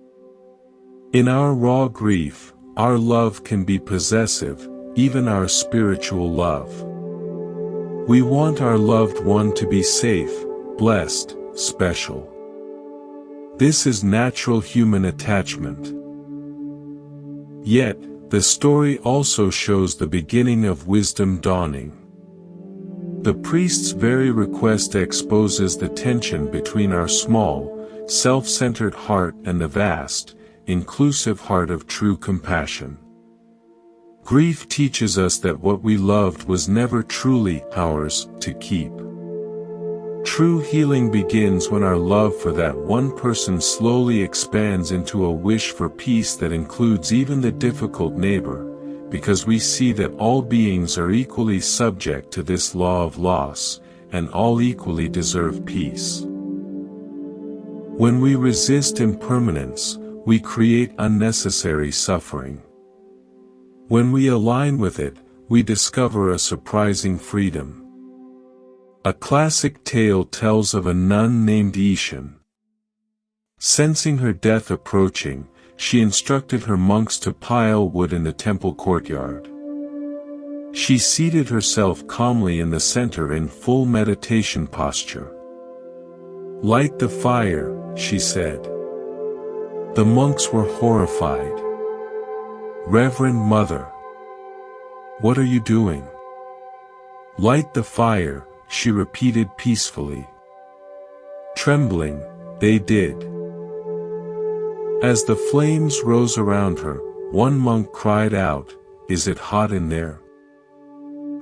In our raw grief, our love can be possessive, even our spiritual love. We want our loved one to be safe, blessed, special. This is natural human attachment. Yet, the story also shows the beginning of wisdom dawning. The priest's very request exposes the tension between our small, self-centered heart and the vast, inclusive heart of true compassion. Grief teaches us that what we loved was never truly ours to keep. True healing begins when our love for that one person slowly expands into a wish for peace that includes even the difficult neighbor, because we see that all beings are equally subject to this law of loss, and all equally deserve peace. When we resist impermanence, we create unnecessary suffering. When we align with it, we discover a surprising freedom. A classic tale tells of a nun named Ishan. Sensing her death approaching, she instructed her monks to pile wood in the temple courtyard. She seated herself calmly in the center in full meditation posture. "Light the fire," she said. The monks were horrified. "Reverend Mother, what are you doing?" "Light the fire," she repeated peacefully. Trembling, they did. As the flames rose around her, one monk cried out, "Is it hot in there?"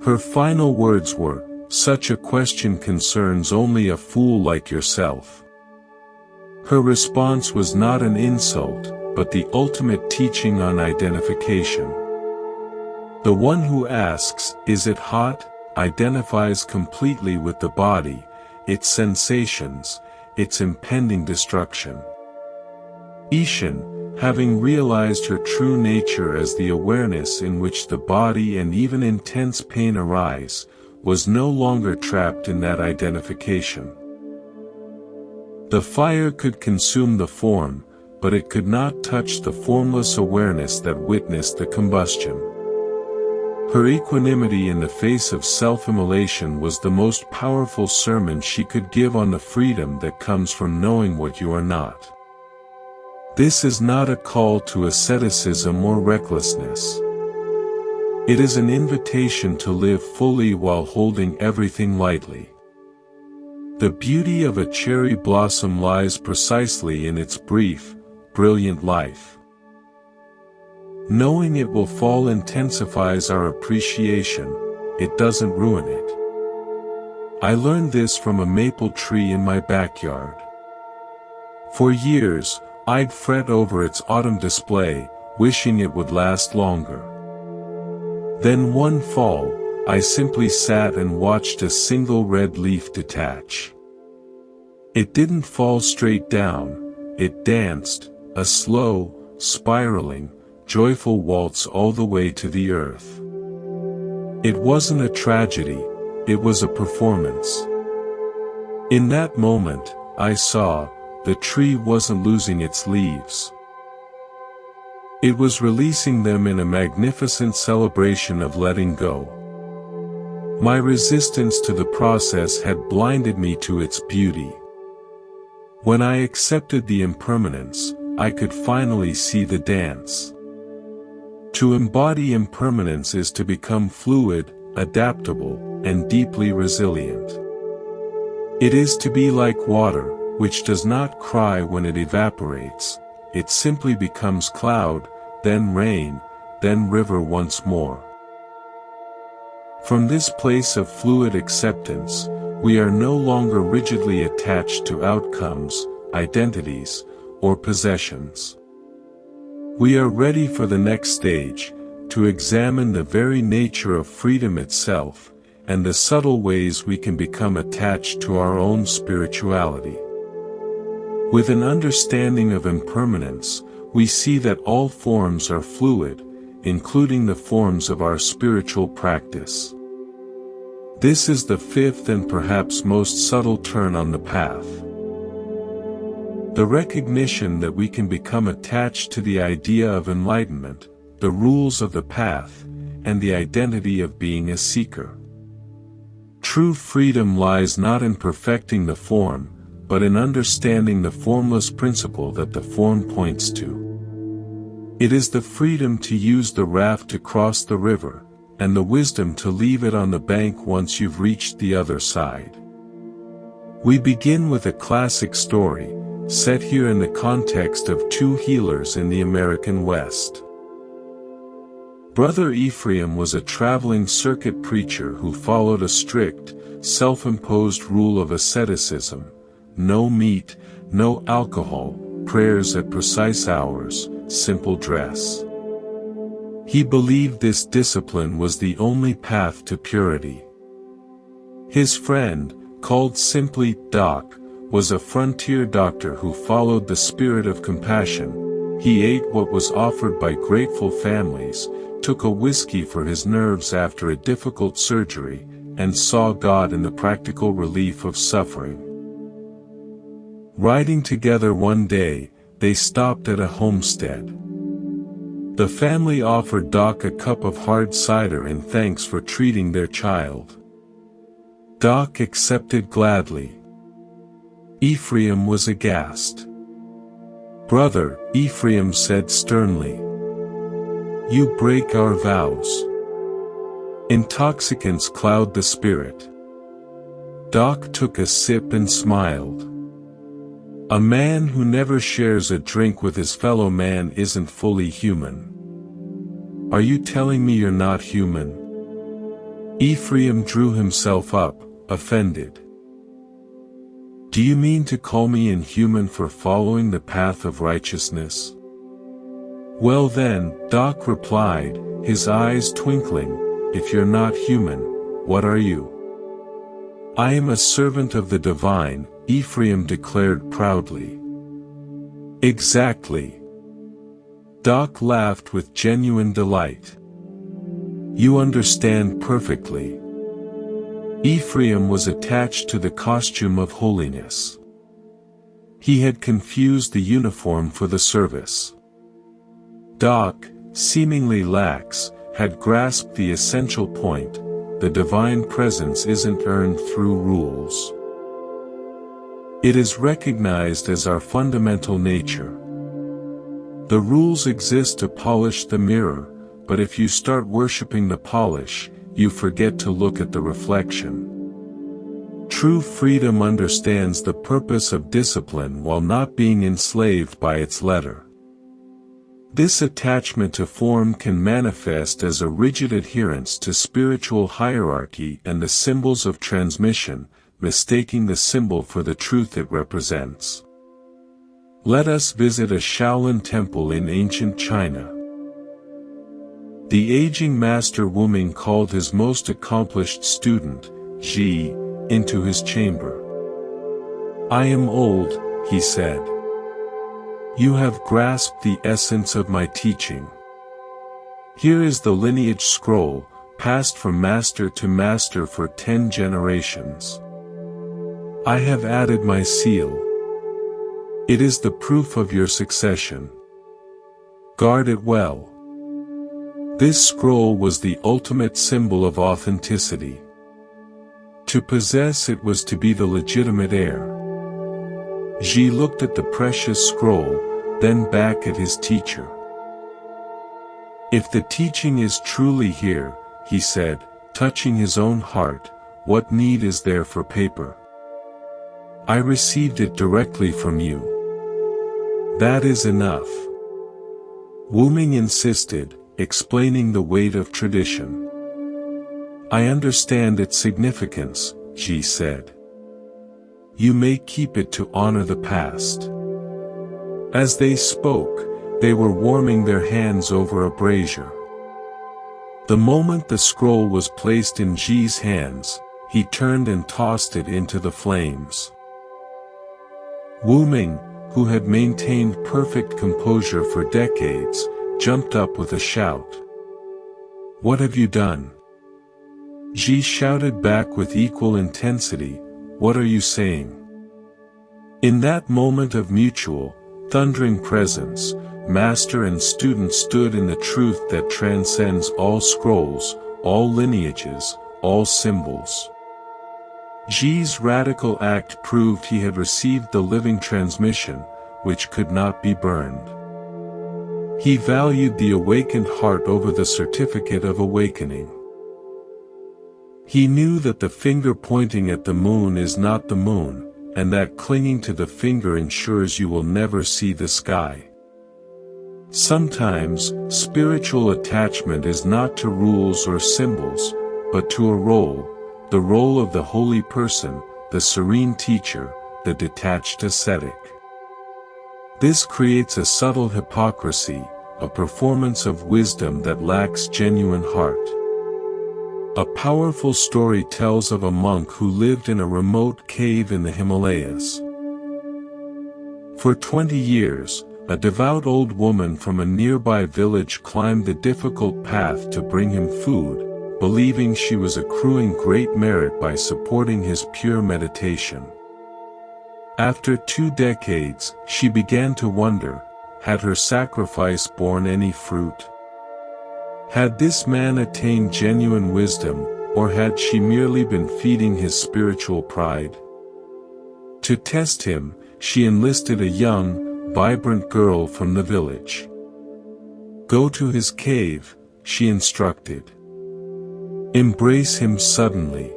Her final words were, "Such a question concerns only a fool like yourself." Her response was not an insult, but the ultimate teaching on identification. The one who asks, "Is it hot?" identifies completely with the body, its sensations, its impending destruction. Ishan, having realized her true nature as the awareness in which the body and even intense pain arise, was no longer trapped in that identification. The fire could consume the form, but it could not touch the formless awareness that witnessed the combustion. Her equanimity in the face of self-immolation was the most powerful sermon she could give on the freedom that comes from knowing what you are not. This is not a call to asceticism or recklessness. It is an invitation to live fully while holding everything lightly. The beauty of a cherry blossom lies precisely in its brief, brilliant life. Knowing it will fall intensifies our appreciation, it doesn't ruin it. I learned this from a maple tree in my backyard. For years, I'd fret over its autumn display, wishing it would last longer. Then one fall, I simply sat and watched a single red leaf detach. It didn't fall straight down, it danced, a slow, spiraling, joyful waltz all the way to the earth. It wasn't a tragedy, it was a performance. In that moment, I saw, the tree wasn't losing its leaves. It was releasing them in a magnificent celebration of letting go. My resistance to the process had blinded me to its beauty. When I accepted the impermanence, I could finally see the dance. To embody impermanence is to become fluid, adaptable, and deeply resilient. It is to be like water, which does not cry when it evaporates, it simply becomes cloud, then rain, then river once more. From this place of fluid acceptance, we are no longer rigidly attached to outcomes, identities, or possessions. We are ready for the next stage, to examine the very nature of freedom itself, and the subtle ways we can become attached to our own spirituality. With an understanding of impermanence, we see that all forms are fluid, including the forms of our spiritual practice. This is the fifth and perhaps most subtle turn on the path. The recognition that we can become attached to the idea of enlightenment, the rules of the path, and the identity of being a seeker. True freedom lies not in perfecting the form, but in understanding the formless principle that the form points to. It is the freedom to use the raft to cross the river, and the wisdom to leave it on the bank once you've reached the other side. We begin with a classic story, set here in the context of two healers in the American West. Brother Ephraim was a traveling circuit preacher who followed a strict, self-imposed rule of asceticism: no meat, no alcohol, prayers at precise hours, simple dress. He believed this discipline was the only path to purity. His friend, called simply Doc, was a frontier doctor who followed the spirit of compassion. He ate what was offered by grateful families, took a whiskey for his nerves after a difficult surgery, and saw God in the practical relief of suffering. Riding together one day, they stopped at a homestead. The family offered Doc a cup of hard cider in thanks for treating their child. Doc accepted gladly. Ephraim was aghast. "Brother," Ephraim said sternly, "you break our vows. Intoxicants cloud the spirit." Doc took a sip and smiled. "A man who never shares a drink with his fellow man isn't fully human." "Are you telling me you're not human?" Ephraim drew himself up, offended. "Do you mean to call me inhuman for following the path of righteousness?" "Well then," Doc replied, his eyes twinkling, "if you're not human, what are you?" "I am a servant of the divine," Ephraim declared proudly. "Exactly." Doc laughed with genuine delight. "You understand perfectly." Ephraim was attached to the costume of holiness. He had confused the uniform for the service. Doc, seemingly lax, had grasped the essential point: the divine presence isn't earned through rules. It is recognized as our fundamental nature. The rules exist to polish the mirror, but if you start worshipping the polish, you forget to look at the reflection. True freedom understands the purpose of discipline while not being enslaved by its letter. This attachment to form can manifest as a rigid adherence to spiritual hierarchy and the symbols of transmission, mistaking the symbol for the truth it represents. Let us visit a Shaolin temple in ancient China. The aging master Wuming called his most accomplished student, Ji, into his chamber. "I am old," he said. "You have grasped the essence of my teaching. Here is the lineage scroll, passed from master to master for 10 generations. I have added my seal. It is the proof of your succession. Guard it well." This scroll was the ultimate symbol of authenticity. To possess it was to be the legitimate heir. Ji looked at the precious scroll, then back at his teacher. "If the teaching is truly here," he said, touching his own heart, "what need is there for paper? I received it directly from you. That is enough." Wuming insisted, explaining the weight of tradition. "I understand its significance," Ji said. "You may keep it to honor the past." As they spoke, they were warming their hands over a brazier. The moment the scroll was placed in Ji's hands, he turned and tossed it into the flames. Wuming, who had maintained perfect composure for decades, jumped up with a shout. "What have you done?" Ji shouted back with equal intensity, "What are you saying?" In that moment of mutual, thundering presence, master and student stood in the truth that transcends all scrolls, all lineages, all symbols. Ji's radical act proved he had received the living transmission, which could not be burned. He valued the awakened heart over the certificate of awakening. He knew that the finger pointing at the moon is not the moon, and that clinging to the finger ensures you will never see the sky. Sometimes, spiritual attachment is not to rules or symbols, but to a role, the role of the holy person, the serene teacher, the detached ascetic. This creates a subtle hypocrisy, a performance of wisdom that lacks genuine heart. A powerful story tells of a monk who lived in a remote cave in the Himalayas. For 20 years, a devout old woman from a nearby village climbed the difficult path to bring him food, believing she was accruing great merit by supporting his pure meditation. After 2 decades, she began to wonder, had her sacrifice borne any fruit? Had this man attained genuine wisdom, or had she merely been feeding his spiritual pride? To test him, she enlisted a young, vibrant girl from the village. "Go to his cave," she instructed. "Embrace him suddenly.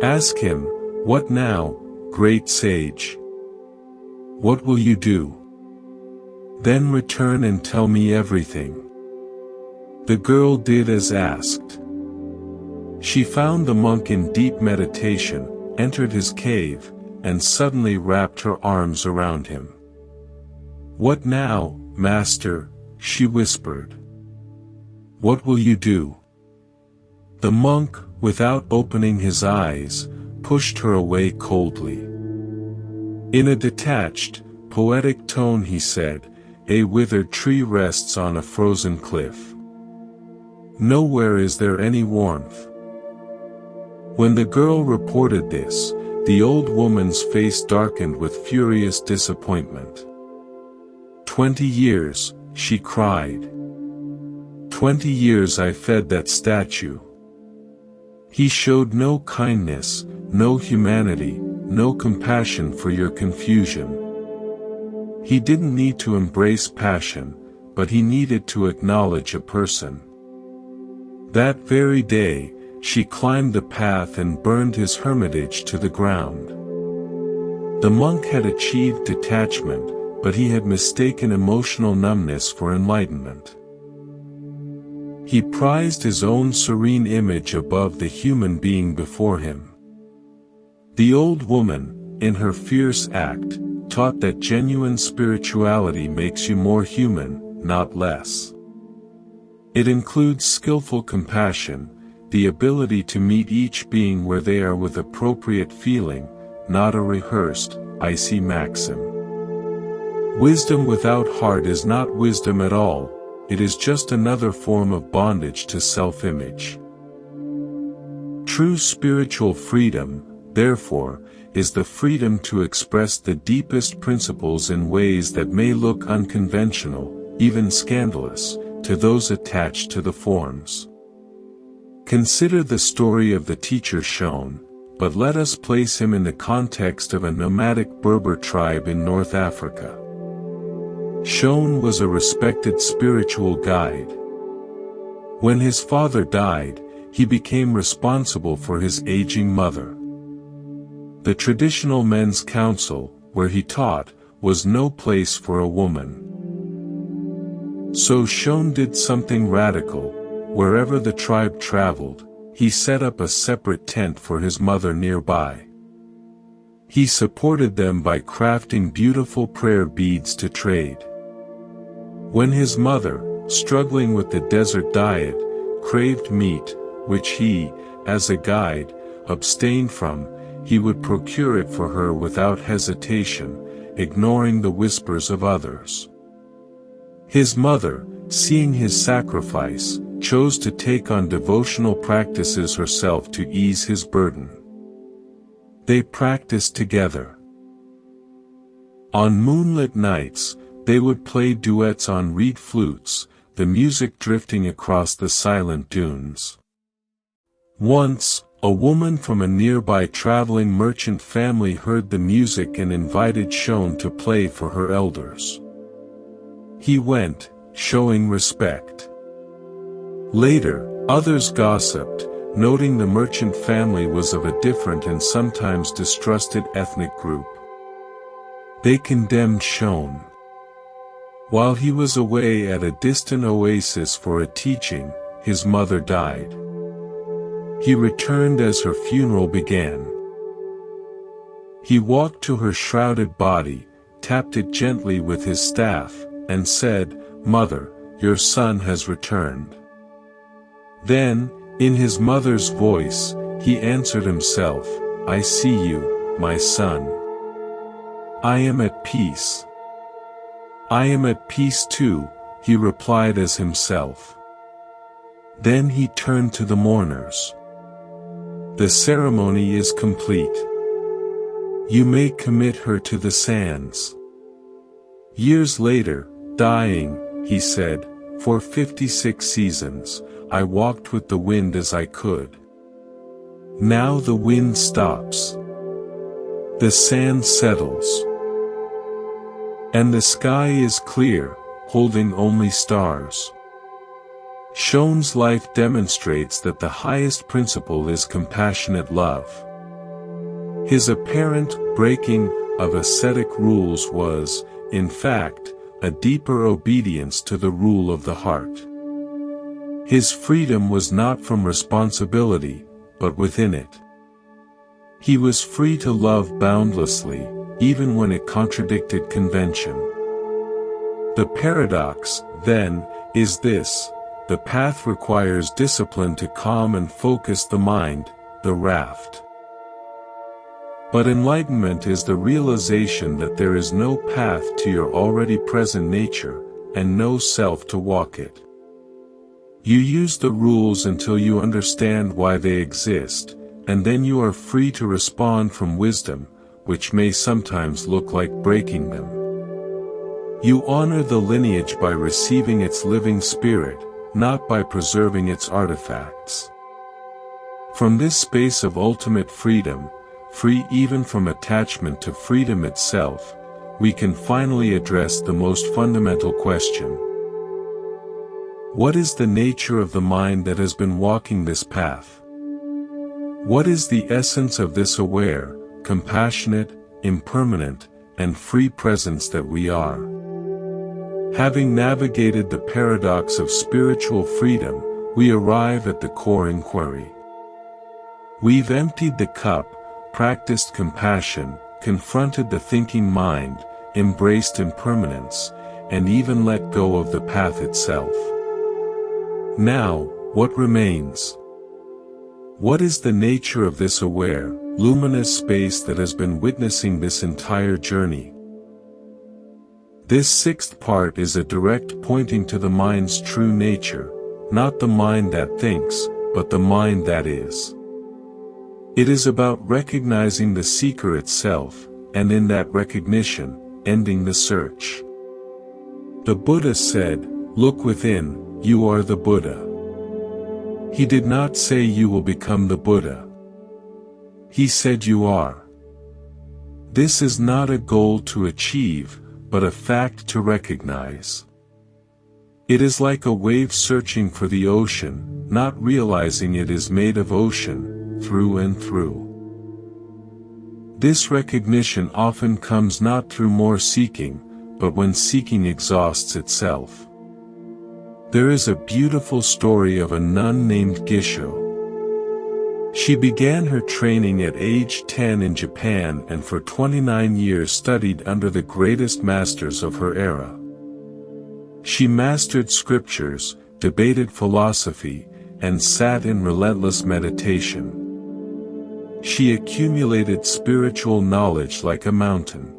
Ask him, 'What now, great sage? What will you do? Then return and tell me everything.'" The girl did as asked. She found the monk in deep meditation, entered his cave, and suddenly wrapped her arms around him. "What now, master?" she whispered. "What will you do?" The monk, without opening his eyes, pushed her away coldly. In a detached, poetic tone he said, "A withered tree rests on a frozen cliff. Nowhere is there any warmth." When the girl reported this, the old woman's face darkened with furious disappointment. 20 years, she cried. 20 years I fed that statue. He showed no kindness, no humanity, no compassion for your confusion. He didn't need to embrace passion, but he needed to acknowledge a person. That very day, she climbed the path and burned his hermitage to the ground. The monk had achieved detachment, but he had mistaken emotional numbness for enlightenment. He prized his own serene image above the human being before him. The old woman, in her fierce act, taught that genuine spirituality makes you more human, not less. It includes skillful compassion, the ability to meet each being where they are with appropriate feeling, not a rehearsed, icy maxim. Wisdom without heart is not wisdom at all, it is just another form of bondage to self-image. True spiritual freedom, therefore, is the freedom to express the deepest principles in ways that may look unconventional, even scandalous, to those attached to the forms. Consider the story of the teacher Shone, but let us place him in the context of a nomadic Berber tribe in North Africa. Shone was a respected spiritual guide. When his father died, he became responsible for his aging mother. The traditional men's council, where he taught, was no place for a woman. So Shone did something radical. Wherever the tribe traveled, he set up a separate tent for his mother nearby. He supported them by crafting beautiful prayer beads to trade. When his mother, struggling with the desert diet, craved meat, which he, as a guide, abstained from, he would procure it for her without hesitation, ignoring the whispers of others. His mother, seeing his sacrifice, chose to take on devotional practices herself to ease his burden. They practiced together. On moonlit nights, they would play duets on reed flutes, the music drifting across the silent dunes. Once, a woman from a nearby traveling merchant family heard the music and invited Shone to play for her elders. He went, showing respect. Later, others gossiped, noting the merchant family was of a different and sometimes distrusted ethnic group. They condemned Shone. While he was away at a distant oasis for a teaching, his mother died. He returned as her funeral began. He walked to her shrouded body, tapped it gently with his staff, and said, "Mother, your son has returned." Then, in his mother's voice, he answered himself, "I see you, my son. I am at peace." "I am at peace too," he replied as himself. Then he turned to the mourners. "The ceremony is complete. You may commit her to the sands." Years later, dying, he said, "For 56 seasons, I walked with the wind as I could. Now the wind stops. The sand settles. And the sky is clear, holding only stars." Shone's life demonstrates that the highest principle is compassionate love. His apparent breaking of ascetic rules was, in fact, a deeper obedience to the rule of the heart. His freedom was not from responsibility, but within it. He was free to love boundlessly, even when it contradicted convention. The paradox, then, is this: the path requires discipline to calm and focus the mind, the raft. But enlightenment is the realization that there is no path to your already present nature, and no self to walk it. You use the rules until you understand why they exist, and then you are free to respond from wisdom, which may sometimes look like breaking them. You honor the lineage by receiving its living spirit, not by preserving its artifacts. From this space of ultimate freedom, free even from attachment to freedom itself, we can finally address the most fundamental question. What is the nature of the mind that has been walking this path? What is the essence of this aware, compassionate, impermanent, and free presence that we are? Having navigated the paradox of spiritual freedom, we arrive at the core inquiry. We've emptied the cup, practiced compassion, confronted the thinking mind, embraced impermanence, and even let go of the path itself. Now, what remains? What is the nature of this aware, luminous space that has been witnessing this entire journey? This sixth part is a direct pointing to the mind's true nature, not the mind that thinks, but the mind that is. It is about recognizing the seeker itself, and in that recognition, ending the search. The Buddha said, "Look within, you are the Buddha." He did not say you will become the Buddha. He said you are. This is not a goal to achieve, but a fact to recognize. It is like a wave searching for the ocean, not realizing it is made of ocean, through and through. This recognition often comes not through more seeking, but when seeking exhausts itself. There is a beautiful story of a nun named Gisho. She began her training at age 10 in Japan and for 29 years studied under the greatest masters of her era. She mastered scriptures, debated philosophy, and sat in relentless meditation. She accumulated spiritual knowledge like a mountain.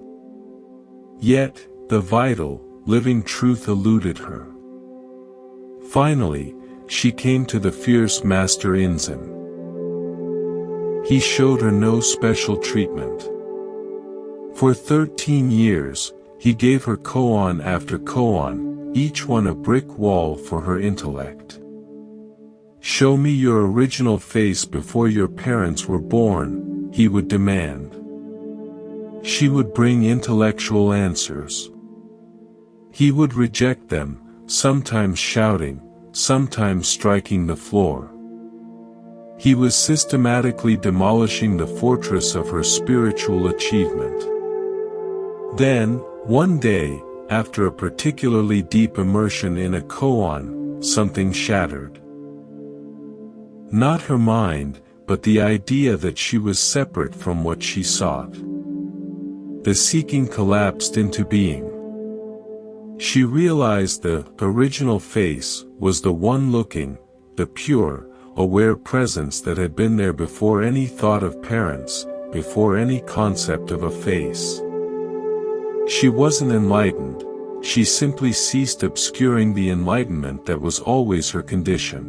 Yet, the vital, living truth eluded her. Finally, she came to the fierce master Inzen. He showed her no special treatment. For 13 years, he gave her koan after koan, each one a brick wall for her intellect. "Show me your original face before your parents were born," he would demand. She would bring intellectual answers. He would reject them, sometimes shouting, sometimes striking the floor. He was systematically demolishing the fortress of her spiritual achievement. Then, one day, after a particularly deep immersion in a koan, something shattered. Not her mind, but the idea that she was separate from what she sought. The seeking collapsed into being. She realized the original face was the one looking, the pure, aware presence that had been there before any thought of parents, before any concept of a face. She wasn't enlightened, she simply ceased obscuring the enlightenment that was always her condition.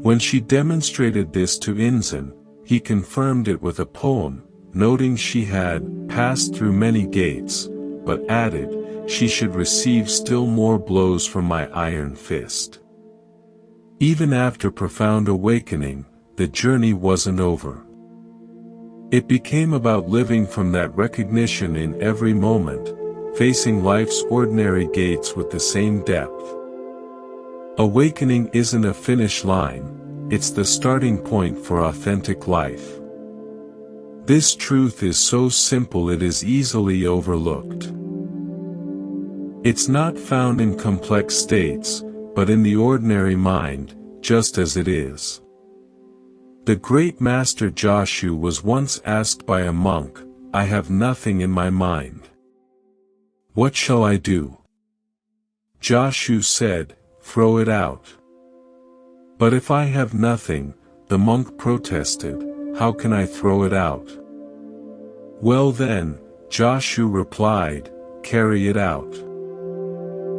When she demonstrated this to Inzen, he confirmed it with a poem, noting she had passed through many gates, but added, "She should receive still more blows from my iron fist." Even after profound awakening, the journey wasn't over. It became about living from that recognition in every moment, facing life's ordinary gates with the same depth. Awakening isn't a finish line, it's the starting point for authentic life. This truth is so simple it is easily overlooked. It's not found in complex states, but in the ordinary mind, just as it is. The great master Joshu was once asked by a monk, "I have nothing in my mind. What shall I do?" Joshu said, "Throw it out." "But if I have nothing," the monk protested, "how can I throw it out?" "Well then," Joshu replied, "carry it out."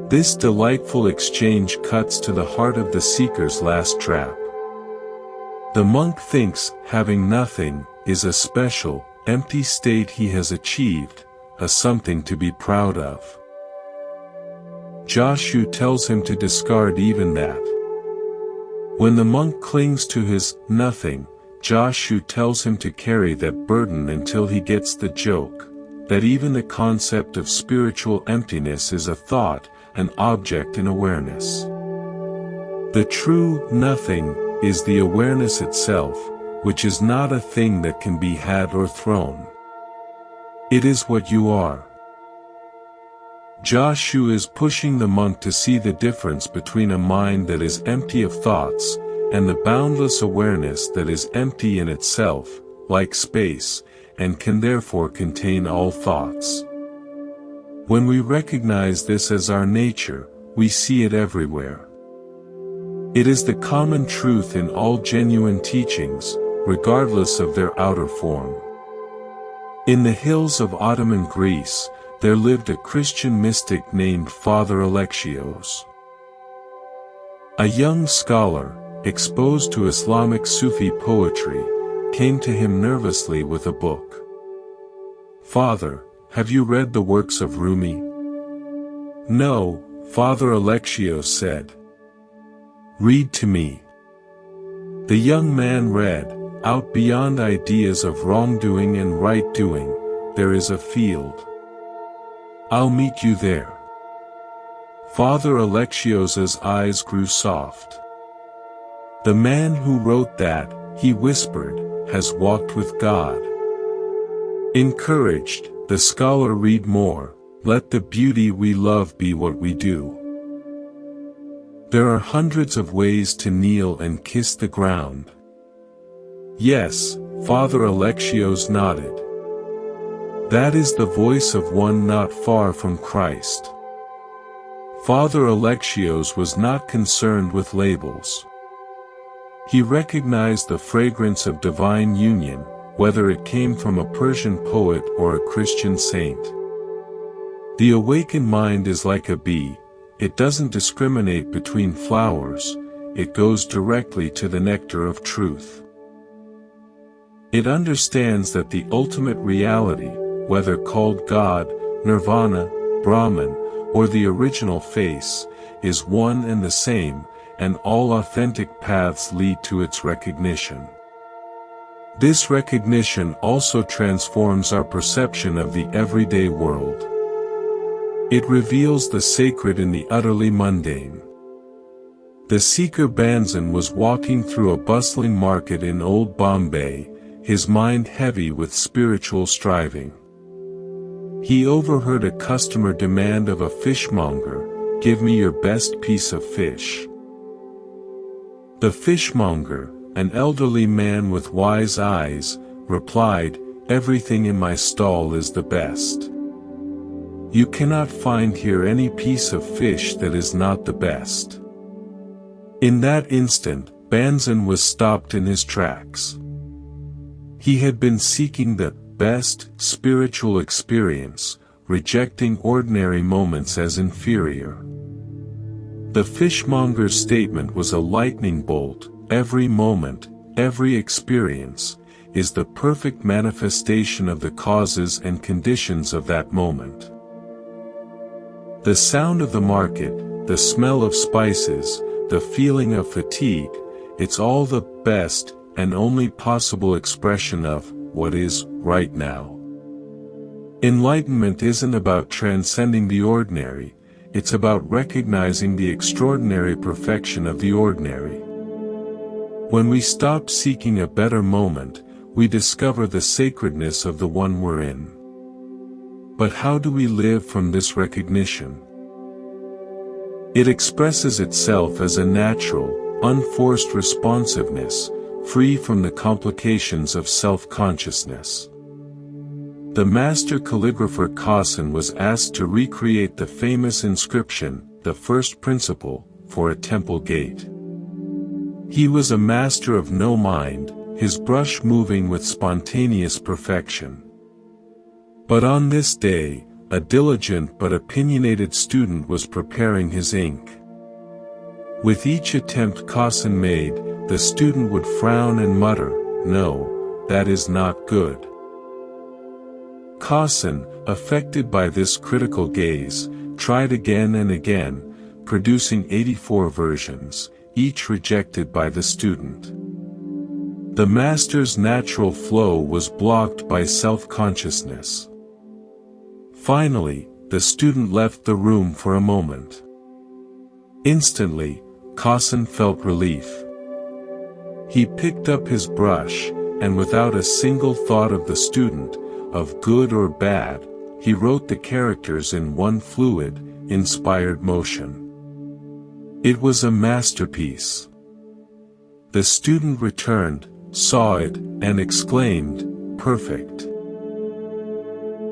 This delightful exchange cuts to the heart of the seeker's last trap. The monk thinks having nothing is a special, empty state he has achieved, a something to be proud of. Joshu tells him to discard even that. When the monk clings to his nothing, Joshu tells him to carry that burden until he gets the joke, that even the concept of spiritual emptiness is a thought, an object in awareness. The true nothing is the awareness itself, which is not a thing that can be had or thrown. It is what you are. Joshu is pushing the monk to see the difference between a mind that is empty of thoughts, and the boundless awareness that is empty in itself, like space, and can therefore contain all thoughts. When we recognize this as our nature, we see it everywhere. It is the common truth in all genuine teachings, regardless of their outer form. In the hills of Ottoman Greece, there lived a Christian mystic named Father Alexios. A young scholar, exposed to Islamic Sufi poetry, came to him nervously with a book. "Father, have you read the works of Rumi?" "No," Father Alexios said. "Read to me." The young man read, "Out beyond ideas of wrongdoing and right-doing, there is a field. I'll meet you there." Father Alexios's eyes grew soft. "The man who wrote that," he whispered, "has walked with God." Encouraged, the scholar read more, "Let the beauty we love be what we do. There are hundreds of ways to kneel and kiss the ground." "Yes," Father Alexios nodded. "That is the voice of one not far from Christ." Father Alexios was not concerned with labels. He recognized the fragrance of divine union, whether it came from a Persian poet or a Christian saint. The awakened mind is like a bee, it doesn't discriminate between flowers, it goes directly to the nectar of truth. It understands that the ultimate reality, whether called God, Nirvana, Brahman, or the original face, is one and the same, and all authentic paths lead to its recognition. This recognition also transforms our perception of the everyday world. It reveals the sacred in the utterly mundane. The seeker Banzan was walking through a bustling market in Old Bombay, his mind heavy with spiritual striving. He overheard a customer demand of a fishmonger, "Give me your best piece of fish." The fishmonger, an elderly man with wise eyes, replied, "Everything in my stall is the best. You cannot find here any piece of fish that is not the best." In that instant, Banzan was stopped in his tracks. He had been seeking the best spiritual experience, rejecting ordinary moments as inferior. The fishmonger's statement was a lightning bolt. Every moment, every experience, is the perfect manifestation of the causes and conditions of that moment. The sound of the market, the smell of spices, the feeling of fatigue, it's all the best and only possible expression of what is right now. Enlightenment isn't about transcending the ordinary, it's about recognizing the extraordinary perfection of the ordinary. When we stop seeking a better moment, we discover the sacredness of the one we're in. But how do we live from this recognition? It expresses itself as a natural, unforced responsiveness, free from the complications of self-consciousness. The master calligrapher Qasim was asked to recreate the famous inscription, "The First Principle," for a temple gate. He was a master of no mind, his brush moving with spontaneous perfection. But on this day, a diligent but opinionated student was preparing his ink. With each attempt Qasim made, the student would frown and mutter, "No, that is not good." Kassen, affected by this critical gaze, tried again and again, producing 84 versions, each rejected by the student. The master's natural flow was blocked by self-consciousness. Finally, the student left the room for a moment. Instantly, Kassen felt relief. He picked up his brush, and without a single thought of the student, of good or bad, he wrote the characters in one fluid, inspired motion. It was a masterpiece. The student returned, saw it, and exclaimed, "Perfect."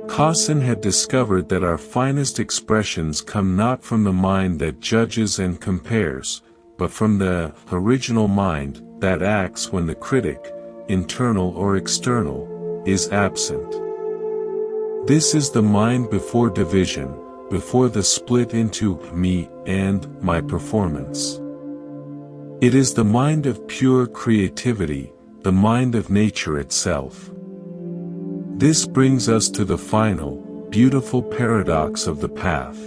Kassen had discovered that our finest expressions come not from the mind that judges and compares, but from the original mind that acts when the critic, internal or external, is absent. This is the mind before division, before the split into me and my performance. It is the mind of pure creativity, the mind of nature itself. This brings us to the final, beautiful paradox of the path.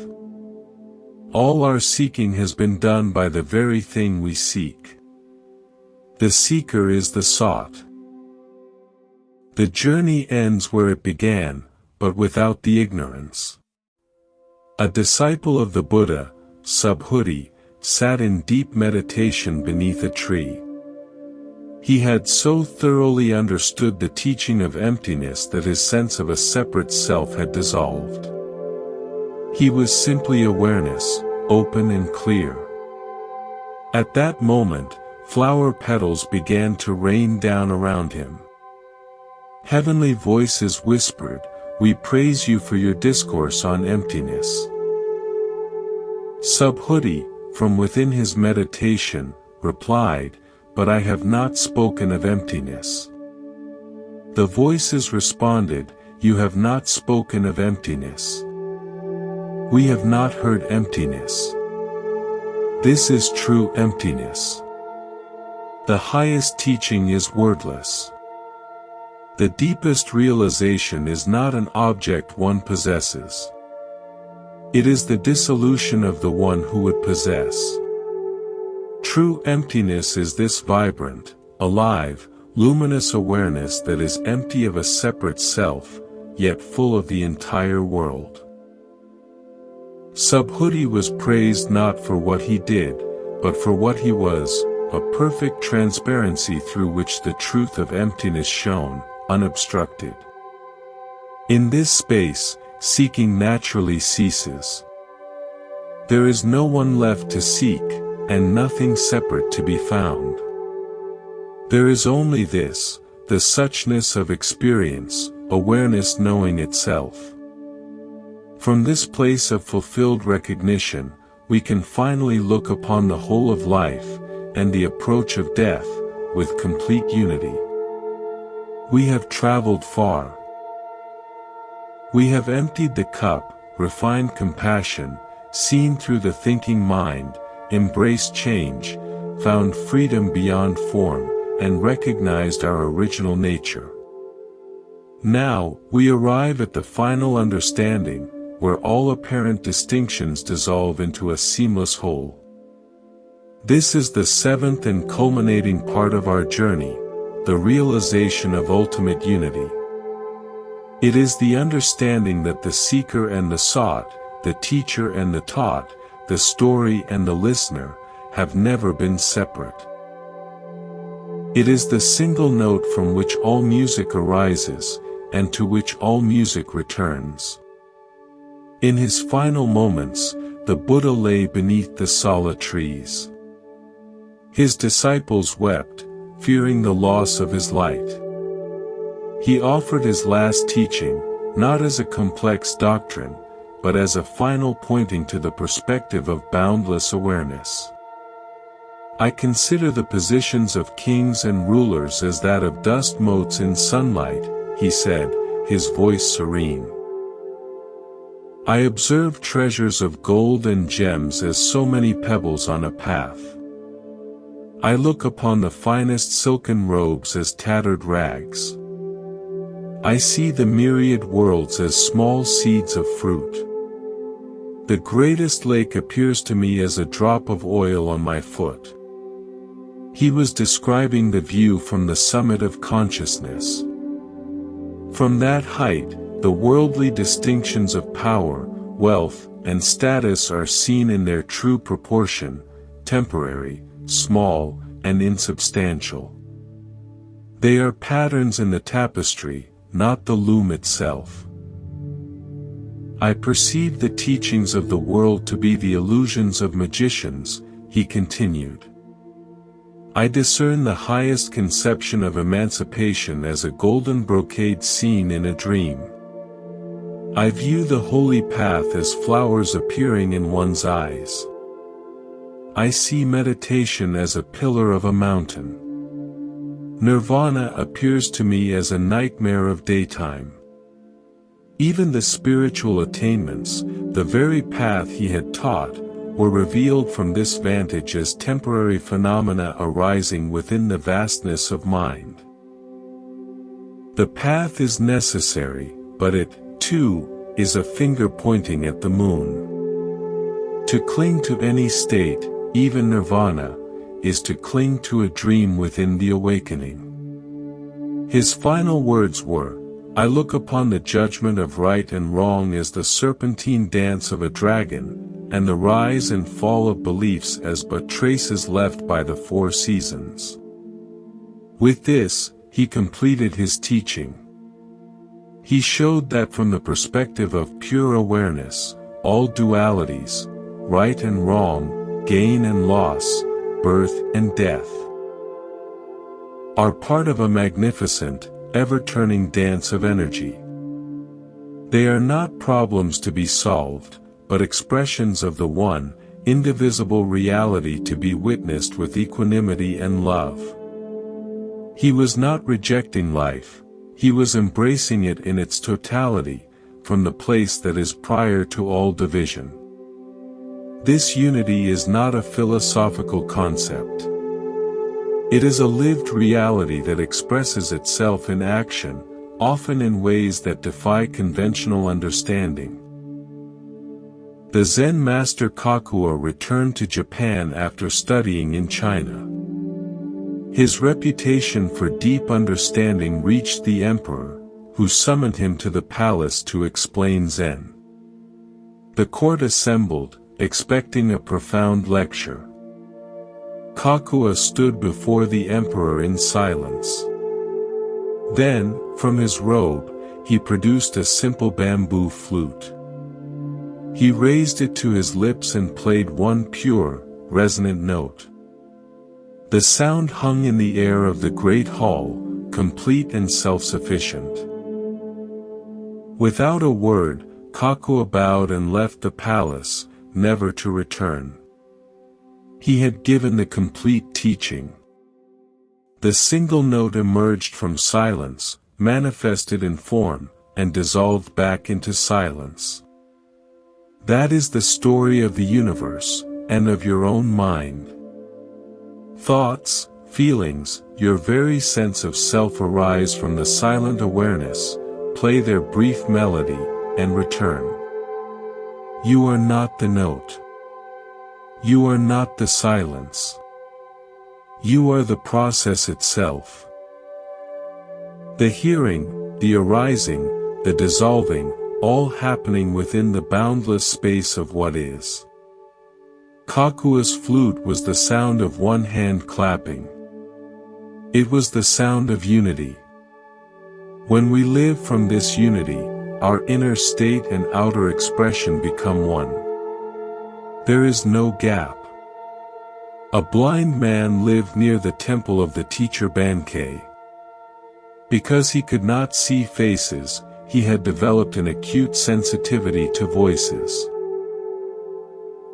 All our seeking has been done by the very thing we seek. The seeker is the sought. The journey ends where it began, but without the ignorance. A disciple of the Buddha, Subhuti, sat in deep meditation beneath a tree. He had so thoroughly understood the teaching of emptiness that his sense of a separate self had dissolved. He was simply awareness, open and clear. At that moment, flower petals began to rain down around him. Heavenly voices whispered, "We praise you for your discourse on emptiness." Subhuti, from within his meditation, replied, "But I have not spoken of emptiness." The voices responded, "You have not spoken of emptiness. We have not heard emptiness. This is true emptiness. The highest teaching is wordless. The deepest realization is not an object one possesses. It is the dissolution of the one who would possess. True emptiness is this vibrant, alive, luminous awareness that is empty of a separate self, yet full of the entire world." Subhuti was praised not for what he did, but for what he was, a perfect transparency through which the truth of emptiness shone, unobstructed. In this space, seeking naturally ceases. There is no one left to seek, and nothing separate to be found. There is only this, the suchness of experience, awareness knowing itself. From this place of fulfilled recognition, we can finally look upon the whole of life, and the approach of death, with complete unity. We have traveled far. We have emptied the cup, refined compassion, seen through the thinking mind, embraced change, found freedom beyond form, and recognized our original nature. Now, we arrive at the final understanding, where all apparent distinctions dissolve into a seamless whole. This is the seventh and culminating part of our journey, the realization of ultimate unity. It is the understanding that the seeker and the sought, the teacher and the taught, the story and the listener, have never been separate. It is the single note from which all music arises, and to which all music returns. In his final moments, the Buddha lay beneath the Sala trees. His disciples wept, fearing the loss of his light. He offered his last teaching, not as a complex doctrine, but as a final pointing to the perspective of boundless awareness. I consider the positions of kings and rulers as that of dust motes in sunlight, he said, his voice serene. I observe treasures of gold and gems as so many pebbles on a path. I look upon the finest silken robes as tattered rags. I see the myriad worlds as small seeds of fruit. The greatest lake appears to me as a drop of oil on my foot. He was describing the view from the summit of consciousness. From that height, the worldly distinctions of power, wealth, and status are seen in their true proportion, temporary, small, and insubstantial. They are patterns in the tapestry, not the loom itself. I perceive the teachings of the world to be the illusions of magicians, he continued. I discern the highest conception of emancipation as a golden brocade scene in a dream. I view the holy path as flowers appearing in one's eyes. I see meditation as a pillar of a mountain. Nirvana appears to me as a nightmare of daytime. Even the spiritual attainments, the very path he had taught, were revealed from this vantage as temporary phenomena arising within the vastness of mind. The path is necessary, but it, too, is a finger pointing at the moon. To cling to any state, even nirvana, is to cling to a dream within the awakening. His final words were, I look upon the judgment of right and wrong as the serpentine dance of a dragon, and the rise and fall of beliefs as but traces left by the four seasons. With this, he completed his teaching. He showed that from the perspective of pure awareness, all dualities, right and wrong, gain and loss, birth and death, are part of a magnificent, ever-turning dance of energy. They are not problems to be solved, but expressions of the one, indivisible reality to be witnessed with equanimity and love. He was not rejecting life, he was embracing it in its totality, from the place that is prior to all division. This unity is not a philosophical concept. It is a lived reality that expresses itself in action, often in ways that defy conventional understanding. The Zen master Kakuo returned to Japan after studying in China. His reputation for deep understanding reached the emperor, who summoned him to the palace to explain Zen. The court assembled, expecting a profound lecture. Kakuo stood before the emperor in silence. Then, from his robe, he produced a simple bamboo flute. He raised it to his lips and played one pure, resonant note. The sound hung in the air of the great hall, complete and self-sufficient. Without a word, Kakuo bowed and left the palace, never to return. He had given the complete teaching. The single note emerged from silence, manifested in form, and dissolved back into silence. That is the story of the universe, and of your own mind. Thoughts, feelings, your very sense of self arise from the silent awareness, play their brief melody, and return. You are not the note. You are not the silence. You are the process itself. The hearing, the arising, the dissolving, all happening within the boundless space of what is. Kakuo's flute was the sound of one hand clapping. It was the sound of unity. When we live from this unity, our inner state and outer expression become one. There is no gap. A blind man lived near the temple of the teacher Bankei. Because he could not see faces, he had developed an acute sensitivity to voices.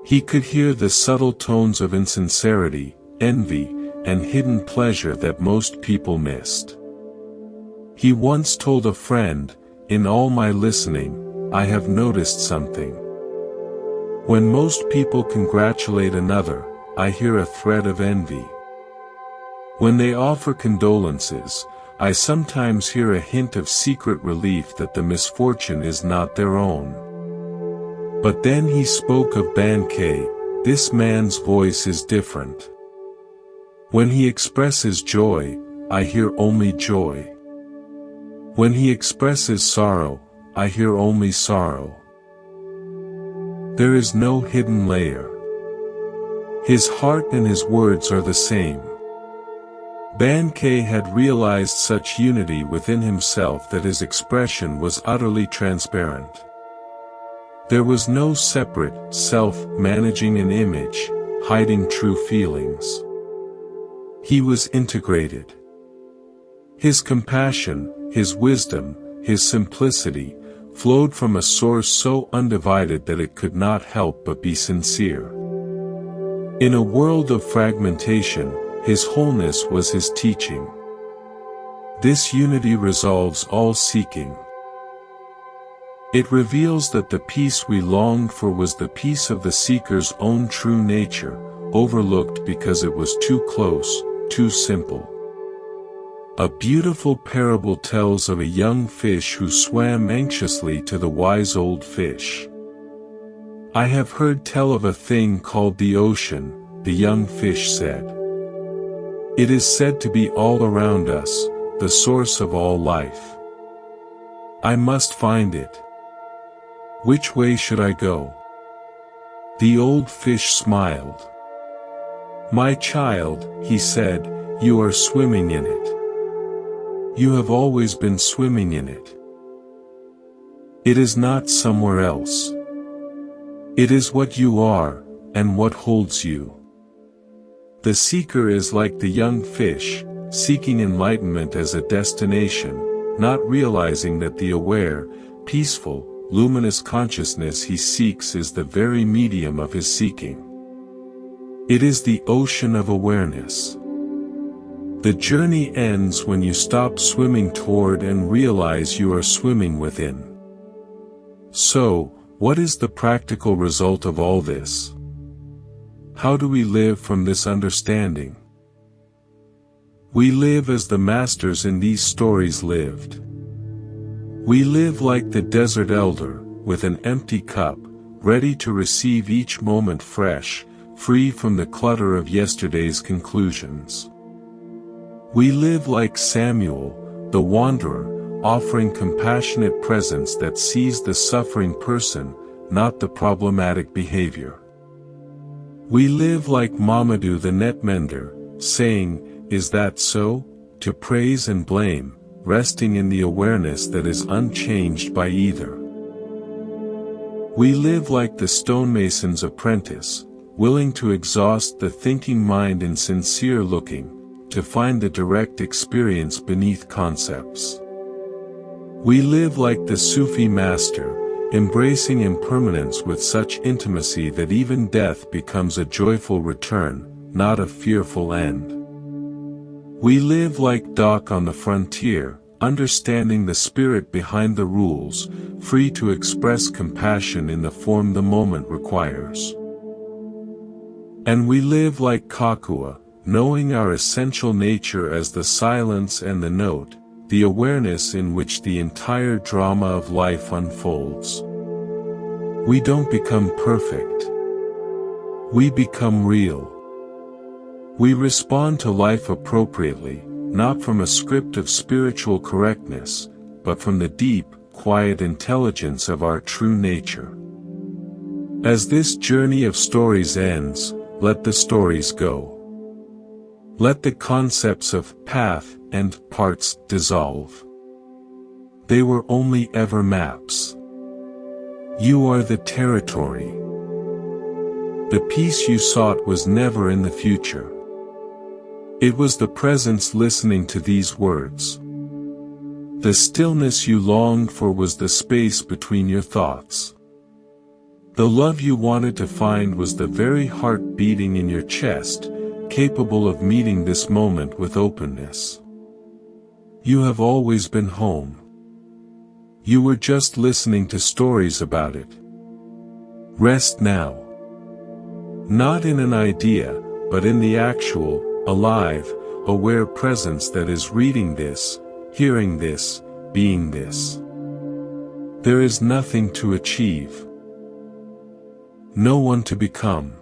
He could hear the subtle tones of insincerity, envy, and hidden pleasure that most people missed. He once told a friend, "In all my listening, I have noticed something. When most people congratulate another, I hear a thread of envy. When they offer condolences, I sometimes hear a hint of secret relief that the misfortune is not their own. But then he spoke of Bankei. This man's voice is different. When he expresses joy, I hear only joy. When he expresses sorrow, I hear only sorrow. There is no hidden layer. His heart and his words are the same. Bankei had realized such unity within himself that his expression was utterly transparent. There was no separate self managing an image, hiding true feelings. He was integrated. His compassion, his wisdom, his simplicity, flowed from a source so undivided that it could not help but be sincere. In a world of fragmentation, his wholeness was his teaching. This unity resolves all seeking. It reveals that the peace we longed for was the peace of the seeker's own true nature, overlooked because it was too close, too simple. A beautiful parable tells of a young fish who swam anxiously to the wise old fish. "I have heard tell of a thing called the ocean," the young fish said. "It is said to be all around us, the source of all life. I must find it. Which way should I go?" The old fish smiled. "My child," he said, "you are swimming in it. You have always been swimming in it. It is not somewhere else. It is what you are, and what holds you." The seeker is like the young fish, seeking enlightenment as a destination, not realizing that the aware, peaceful, luminous consciousness he seeks is the very medium of his seeking. It is the ocean of awareness. The journey ends when you stop swimming toward and realize you are swimming within. So, what is the practical result of all this? How do we live from this understanding? We live as the masters in these stories lived. We live like the desert elder, with an empty cup, ready to receive each moment fresh, free from the clutter of yesterday's conclusions. We live like Samuel, the wanderer, offering compassionate presence that sees the suffering person, not the problematic behavior. We live like Mamadou the net-mender, saying, "Is that so?" to praise and blame, resting in the awareness that is unchanged by either. We live like the stonemason's apprentice, willing to exhaust the thinking mind in sincere looking, to find the direct experience beneath concepts. We live like the Sufi master, embracing impermanence with such intimacy that even death becomes a joyful return, not a fearful end. We live like Doc on the frontier, understanding the spirit behind the rules, free to express compassion in the form the moment requires. And we live like Kakua, knowing our essential nature as the silence and the note, the awareness in which the entire drama of life unfolds. We don't become perfect. We become real. We respond to life appropriately, not from a script of spiritual correctness, but from the deep, quiet intelligence of our true nature. As this journey of stories ends, let the stories go. Let the concepts of path and parts dissolve. They were only ever maps. You are the territory. The peace you sought was never in the future. It was the presence listening to these words. The stillness you longed for was the space between your thoughts. The love you wanted to find was the very heart beating in your chest, capable of meeting this moment with openness. You have always been home. You were just listening to stories about it. Rest now. Not in an idea, but in the actual, alive, aware presence that is reading this, hearing this, being this. There is nothing to achieve. No one to become.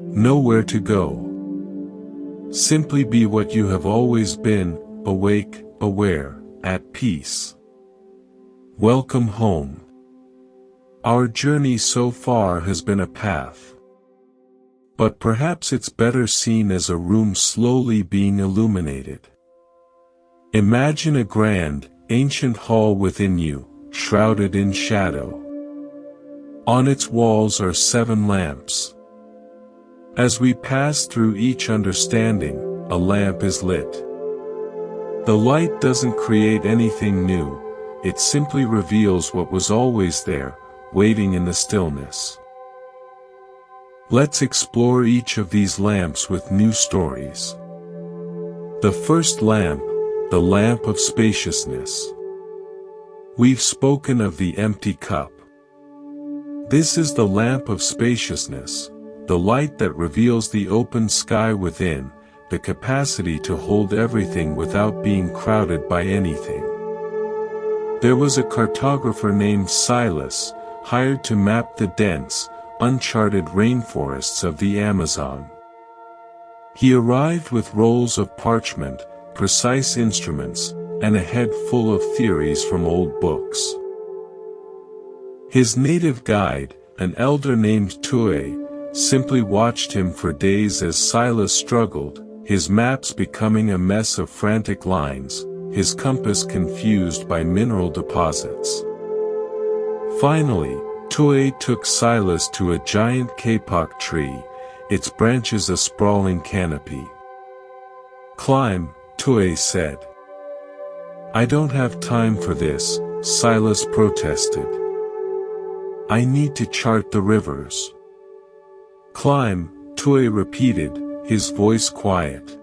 Nowhere to go. Simply be what you have always been, awake, aware, at peace. Welcome home. Our journey so far has been a path. But perhaps it's better seen as a room slowly being illuminated. Imagine a grand, ancient hall within you, shrouded in shadow. On its walls are 7 lamps. As we pass through each understanding, a lamp is lit. The light doesn't create anything new, it simply reveals what was always there, waiting in the stillness. Let's explore each of these lamps with new stories. The first lamp, the Lamp of Spaciousness. We've spoken of the empty cup. This is the Lamp of Spaciousness, the light that reveals the open sky within, the capacity to hold everything without being crowded by anything. There was a cartographer named Silas, hired to map the dense, uncharted rainforests of the Amazon. He arrived with rolls of parchment, precise instruments, and a head full of theories from old books. His native guide, an elder named Tué, simply watched him for days as Silas struggled, his maps becoming a mess of frantic lines, his compass confused by mineral deposits. Finally, Tué took Silas to a giant kapok tree, its branches a sprawling canopy. "Climb," Tué said. "I don't have time for this," Silas protested. "I need to chart the rivers." "Climb," Tué repeated, his voice quiet.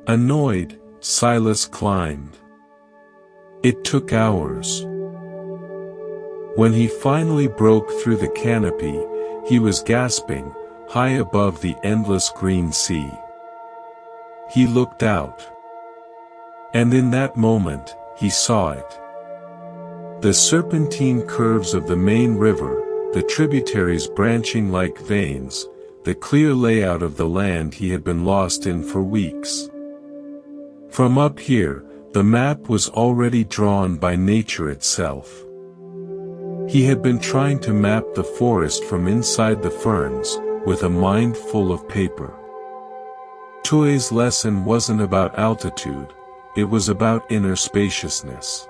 Annoyed, Silas climbed. It took hours. When he finally broke through the canopy, he was gasping, high above the endless green sea. He looked out. And in that moment, he saw it. The serpentine curves of the main river, the tributaries branching like veins, the clear layout of the land he had been lost in for weeks. From up here, the map was already drawn by nature itself. He had been trying to map the forest from inside the ferns, with a mind full of paper. Tué's lesson wasn't about altitude, it was about inner spaciousness.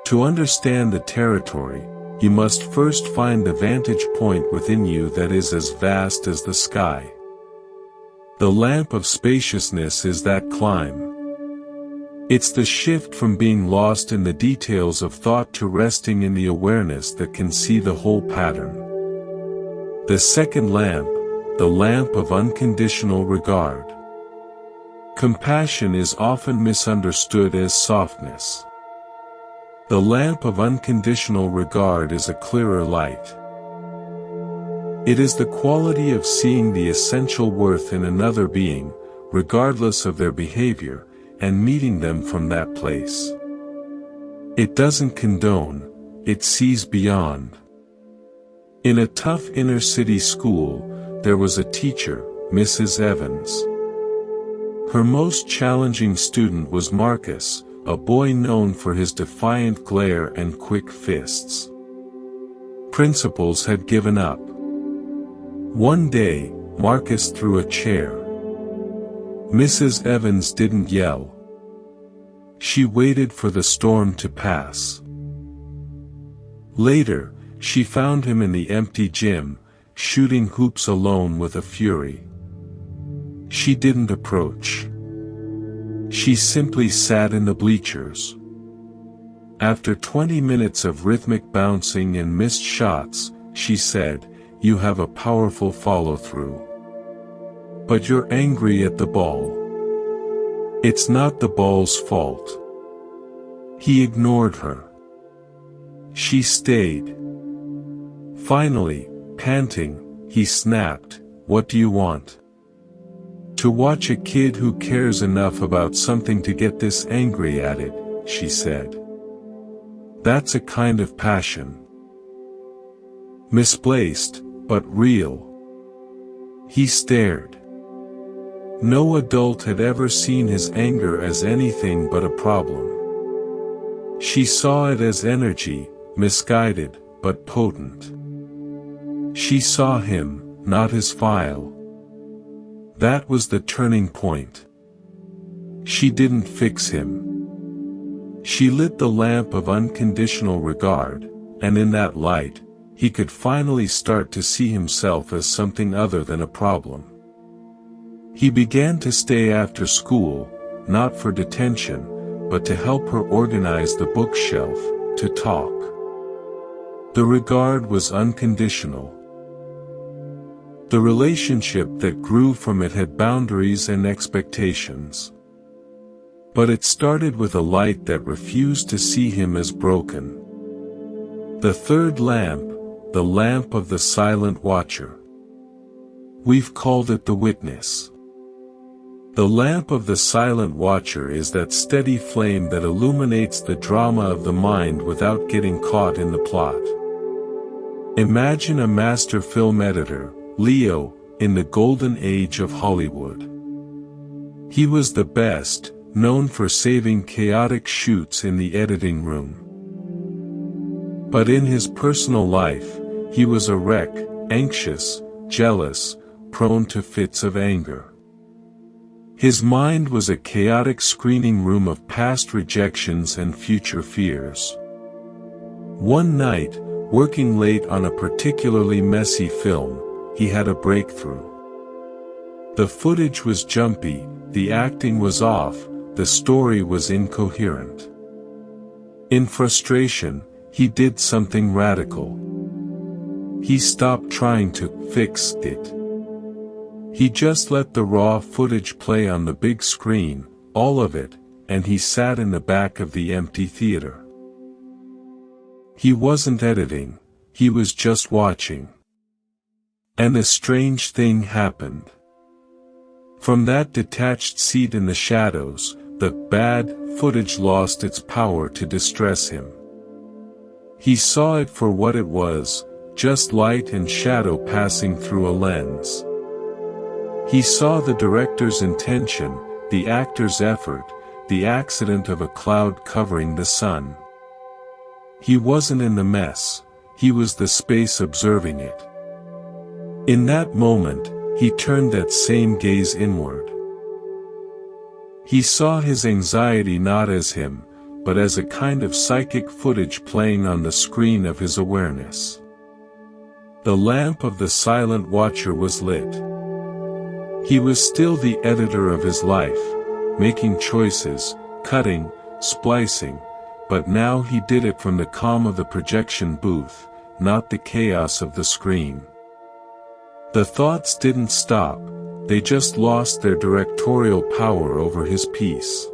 To understand the territory, you must first find the vantage point within you that is as vast as the sky. The Lamp of Spaciousness is that climb. It's the shift from being lost in the details of thought to resting in the awareness that can see the whole pattern. The second lamp, the Lamp of Unconditional Regard. Compassion is often misunderstood as softness. The Lamp of Unconditional Regard is a clearer light. It is the quality of seeing the essential worth in another being, regardless of their behavior, and meeting them from that place. It doesn't condone, it sees beyond. In a tough inner-city school, there was a teacher, Mrs. Evans. Her most challenging student was Marcus, a boy known for his defiant glare and quick fists. Principals had given up. One day, Marcus threw a chair. Mrs. Evans didn't yell. She waited for the storm to pass. Later, she found him in the empty gym, shooting hoops alone with a fury. She didn't approach. She simply sat in the bleachers. After 20 minutes of rhythmic bouncing and missed shots, she said, "You have a powerful follow-through. But you're angry at the ball. It's not the ball's fault." He ignored her. She stayed. Finally, panting, he snapped, "What do you want?" To watch a kid who cares enough about something to get this angry at it, she said. That's a kind of passion. Misplaced, but real. He stared. No adult had ever seen his anger as anything but a problem. She saw it as energy, misguided, but potent. She saw him, not his file. That was the turning point. She didn't fix him. She lit the lamp of unconditional regard, and in that light, he could finally start to see himself as something other than a problem. He began to stay after school, not for detention, but to help her organize the bookshelf, to talk. The regard was unconditional. The relationship that grew from it had boundaries and expectations. But it started with a light that refused to see him as broken. The third lamp, the lamp of the silent watcher. We've called it the witness. The lamp of the silent watcher is that steady flame that illuminates the drama of the mind without getting caught in the plot. Imagine a master film editor, Leo, in the golden age of Hollywood. He was the best, known for saving chaotic shoots in the editing room. But in his personal life, he was a wreck, anxious, jealous, prone to fits of anger. His mind was a chaotic screening room of past rejections and future fears. One night, working late on a particularly messy film, he had a breakthrough. The footage was jumpy, the acting was off, the story was incoherent. In frustration, he did something radical. He stopped trying to fix it. He just let the raw footage play on the big screen, all of it, and he sat in the back of the empty theater. He wasn't editing, he was just watching. And a strange thing happened. From that detached seat in the shadows, the bad footage lost its power to distress him. He saw it for what it was, just light and shadow passing through a lens. He saw the director's intention, the actor's effort, the accident of a cloud covering the sun. He wasn't in the mess, he was the space observing it. In that moment, he turned that same gaze inward. He saw his anxiety not as him, but as a kind of psychic footage playing on the screen of his awareness. The lamp of the silent watcher was lit. He was still the editor of his life, making choices, cutting, splicing, but now he did it from the calm of the projection booth, not the chaos of the screen. The thoughts didn't stop, they just lost their directorial power over his piece.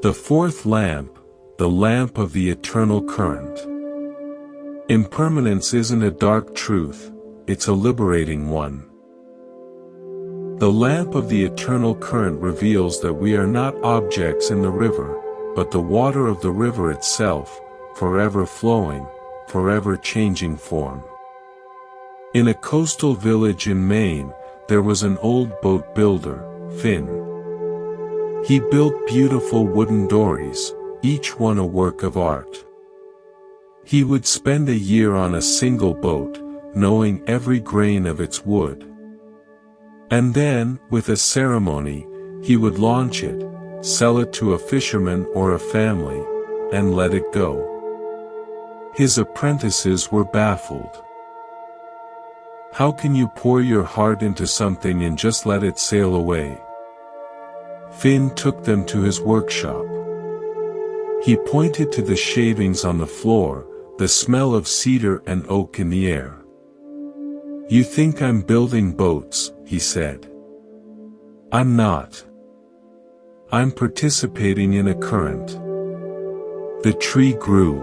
The fourth lamp, the lamp of the eternal current. Impermanence isn't a dark truth, it's a liberating one. The lamp of the eternal current reveals that we are not objects in the river, but the water of the river itself, forever flowing, forever changing form. In a coastal village in Maine, there was an old boat builder, Finn. He built beautiful wooden dories, each one a work of art. He would spend a year on a single boat, knowing every grain of its wood. And then, with a ceremony, he would launch it, sell it to a fisherman or a family, and let it go. His apprentices were baffled. How can you pour your heart into something and just let it sail away? Finn took them to his workshop. He pointed to the shavings on the floor, the smell of cedar and oak in the air. You think I'm building boats, he said. I'm not. I'm participating in a current. The tree grew.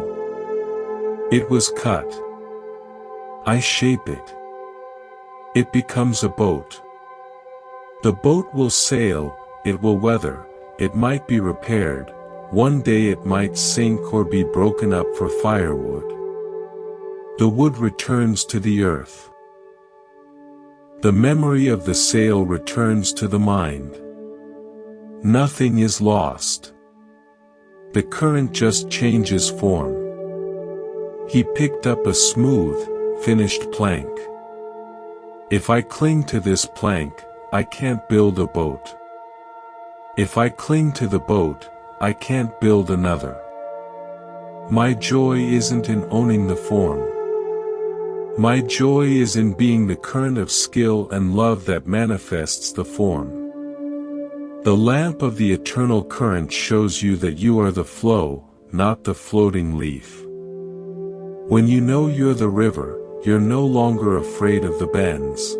It was cut. I shape it. It becomes a boat. The boat will sail, it will weather, it might be repaired, one day it might sink or be broken up for firewood. The wood returns to the earth. The memory of the sail returns to the mind. Nothing is lost. The current just changes form. He picked up a smooth, finished plank. If I cling to this plank, I can't build a boat. If I cling to the boat, I can't build another. My joy isn't in owning the form. My joy is in being the current of skill and love that manifests the form. The lamp of the eternal current shows you that you are the flow, not the floating leaf. When you know you're the river, you're no longer afraid of the bends.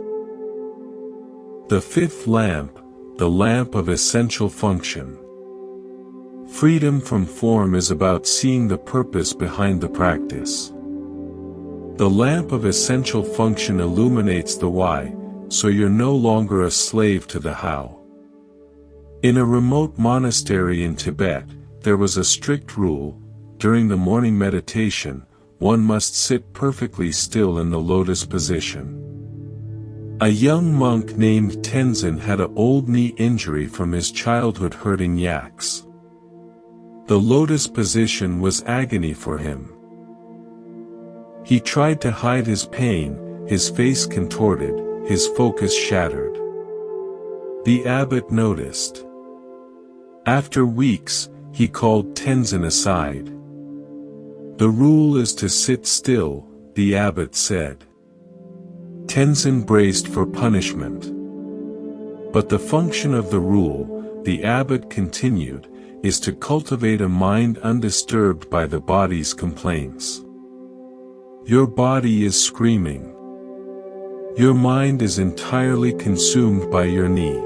The fifth lamp, the lamp of essential function. Freedom from form is about seeing the purpose behind the practice. The lamp of essential function illuminates the why, so you're no longer a slave to the how. In a remote monastery in Tibet, there was a strict rule: during the morning meditation, one must sit perfectly still in the lotus position. A young monk named Tenzin had an old knee injury from his childhood herding yaks. The lotus position was agony for him. He tried to hide his pain, his face contorted, his focus shattered. The abbot noticed. After weeks, he called Tenzin aside. The rule is to sit still, the abbot said. Tenzin braced for punishment. But the function of the rule, the abbot continued, is to cultivate a mind undisturbed by the body's complaints. Your body is screaming. Your mind is entirely consumed by your knee.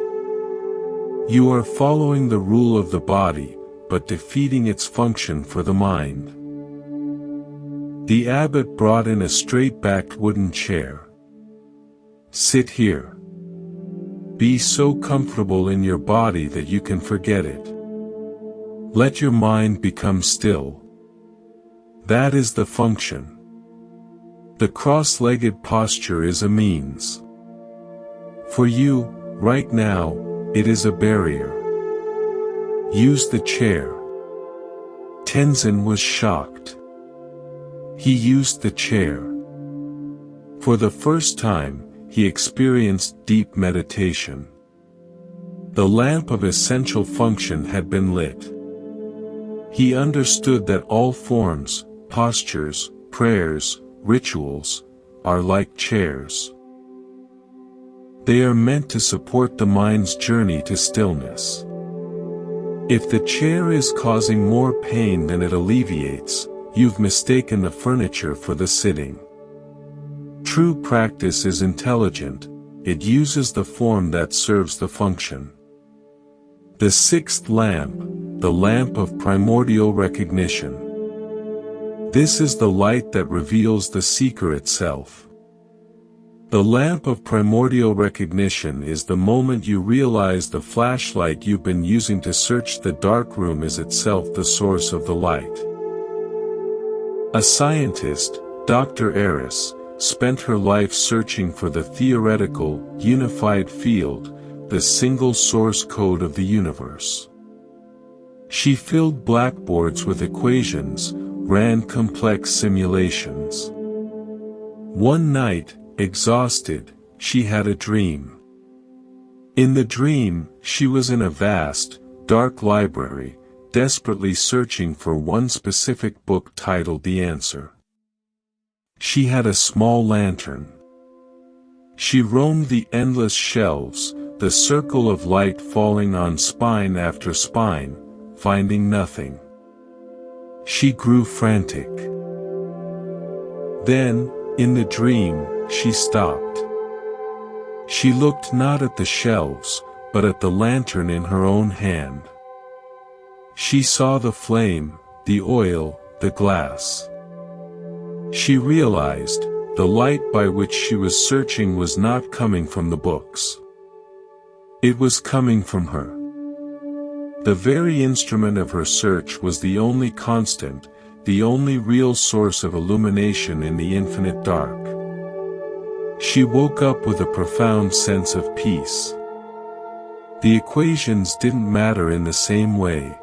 You are following the rule of the body, but defeating its function for the mind. The abbot brought in a straight-backed wooden chair. Sit here. Be so comfortable in your body that you can forget it. Let your mind become still. That is the function. The cross-legged posture is a means. For you, right now, it is a barrier. Use the chair. Tenzin was shocked. He used the chair. For the first time, he experienced deep meditation. The lamp of essential function had been lit. He understood that all forms, postures, prayers, rituals, are like chairs. They are meant to support the mind's journey to stillness. If the chair is causing more pain than it alleviates, you've mistaken the furniture for the sitting. True practice is intelligent, it uses the form that serves the function. The sixth lamp, the lamp of primordial recognition. This is the light that reveals the seeker itself. The lamp of primordial recognition is the moment you realize the flashlight you've been using to search the dark room is itself the source of the light. A scientist, Dr. Eris, spent her life searching for the theoretical, unified field, the single source code of the universe. She filled blackboards with equations, ran complex simulations. One night, exhausted, she had a dream. In the dream, she was in a vast, dark library, desperately searching for one specific book titled The Answer. She had a small lantern. She roamed the endless shelves, the circle of light falling on spine after spine, finding nothing. She grew frantic. Then, in the dream, she stopped. She looked not at the shelves, but at the lantern in her own hand. She saw the flame, the oil, the glass. She realized, the light by which she was searching was not coming from the books. It was coming from her. The very instrument of her search was the only constant, the only real source of illumination in the infinite dark. She woke up with a profound sense of peace. The equations didn't matter in the same way.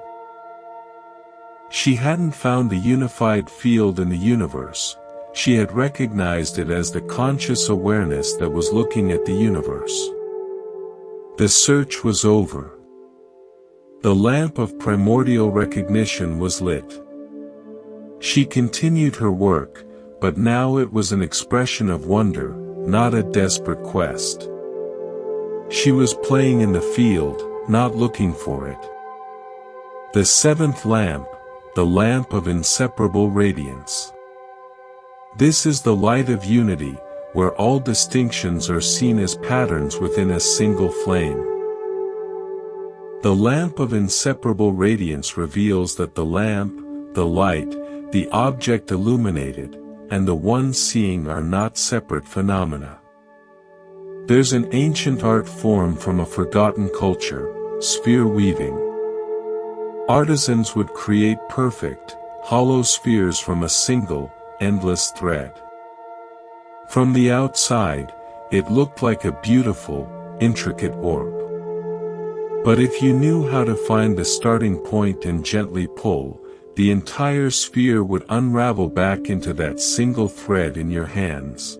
She hadn't found the unified field in the universe, she had recognized it as the conscious awareness that was looking at the universe. The search was over. The lamp of primordial recognition was lit. She continued her work, but now it was an expression of wonder, not a desperate quest. She was playing in the field, not looking for it. The seventh lamp, the lamp of inseparable radiance. This is the light of unity, where all distinctions are seen as patterns within a single flame. The lamp of inseparable radiance reveals that the lamp, the light, the object illuminated, and the one seeing are not separate phenomena. There's an ancient art form from a forgotten culture, sphere weaving. Artisans would create perfect, hollow spheres from a single, endless thread. From the outside, it looked like a beautiful, intricate orb. But if you knew how to find the starting point and gently pull, the entire sphere would unravel back into that single thread in your hands.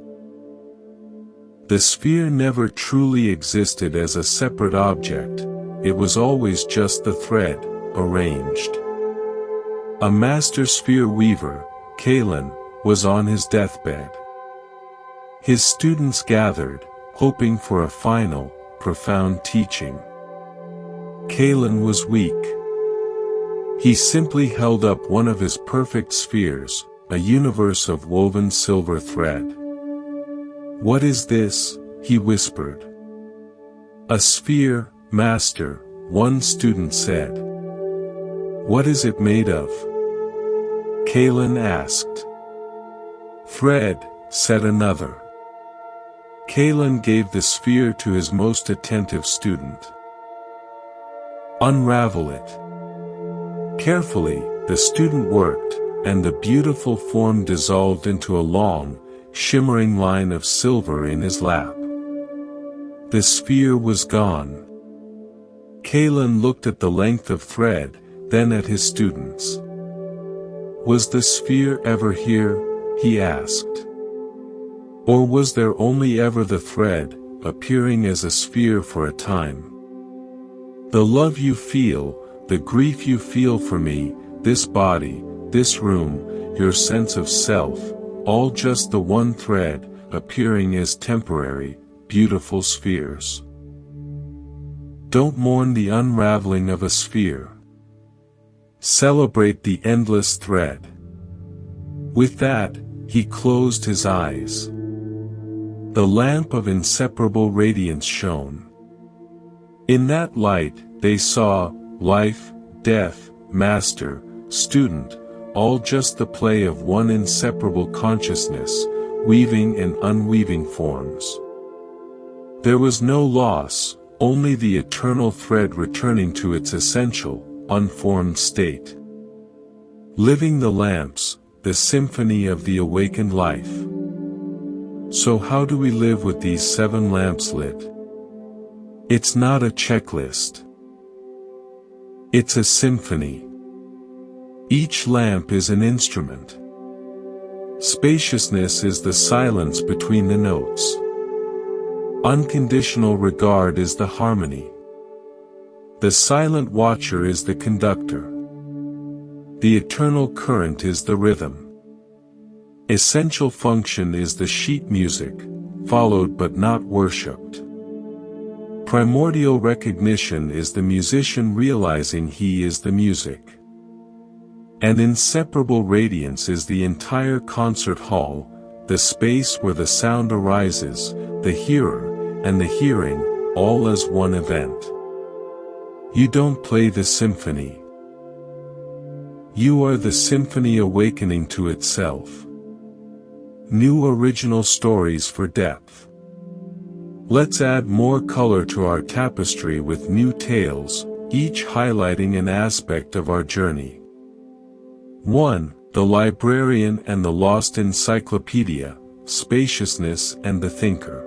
The sphere never truly existed as a separate object, it was always just the thread, arranged. A master sphere weaver, Kalen, was on his deathbed. His students gathered, hoping for a final, profound teaching. Kalen was weak. He simply held up one of his perfect spheres, a universe of woven silver thread. "What is this?" he whispered. "A sphere, master," one student said. "What is it made of?" Kalen asked. "Thread," said another. Kalen gave the sphere to his most attentive student. "Unravel it." Carefully, the student worked, and the beautiful form dissolved into a long, shimmering line of silver in his lap. The sphere was gone. Kalen looked at the length of thread, then at his students. "Was the sphere ever here?" he asked. "Or was there only ever the thread, appearing as a sphere for a time? The love you feel, the grief you feel for me, this body, this room, your sense of self, all just the one thread, appearing as temporary, beautiful spheres. Don't mourn the unraveling of a sphere. Celebrate the endless thread." With that, he closed his eyes. The lamp of inseparable radiance shone. In that light, they saw life, death, master, student, all just the play of one inseparable consciousness, weaving and unweaving forms. There was no loss, only the eternal thread returning to its essential, unformed state. Living the lamps, the symphony of the awakened life. So how do we live with these 7 lamps lit? It's not a checklist. It's a symphony. Each lamp is an instrument. Spaciousness is the silence between the notes. Unconditional regard is the harmony. The silent watcher is the conductor. The eternal current is the rhythm. Essential function is the sheet music, followed but not worshipped. Primordial recognition is the musician realizing he is the music. And inseparable radiance is the entire concert hall, the space where the sound arises, the hearer, and the hearing, all as one event. You don't play the symphony. You are the symphony awakening to itself. New original stories for depth. Let's add more color to our tapestry with new tales, each highlighting an aspect of our journey. 1. The Librarian and the Lost Encyclopedia, Spaciousness and the Thinker.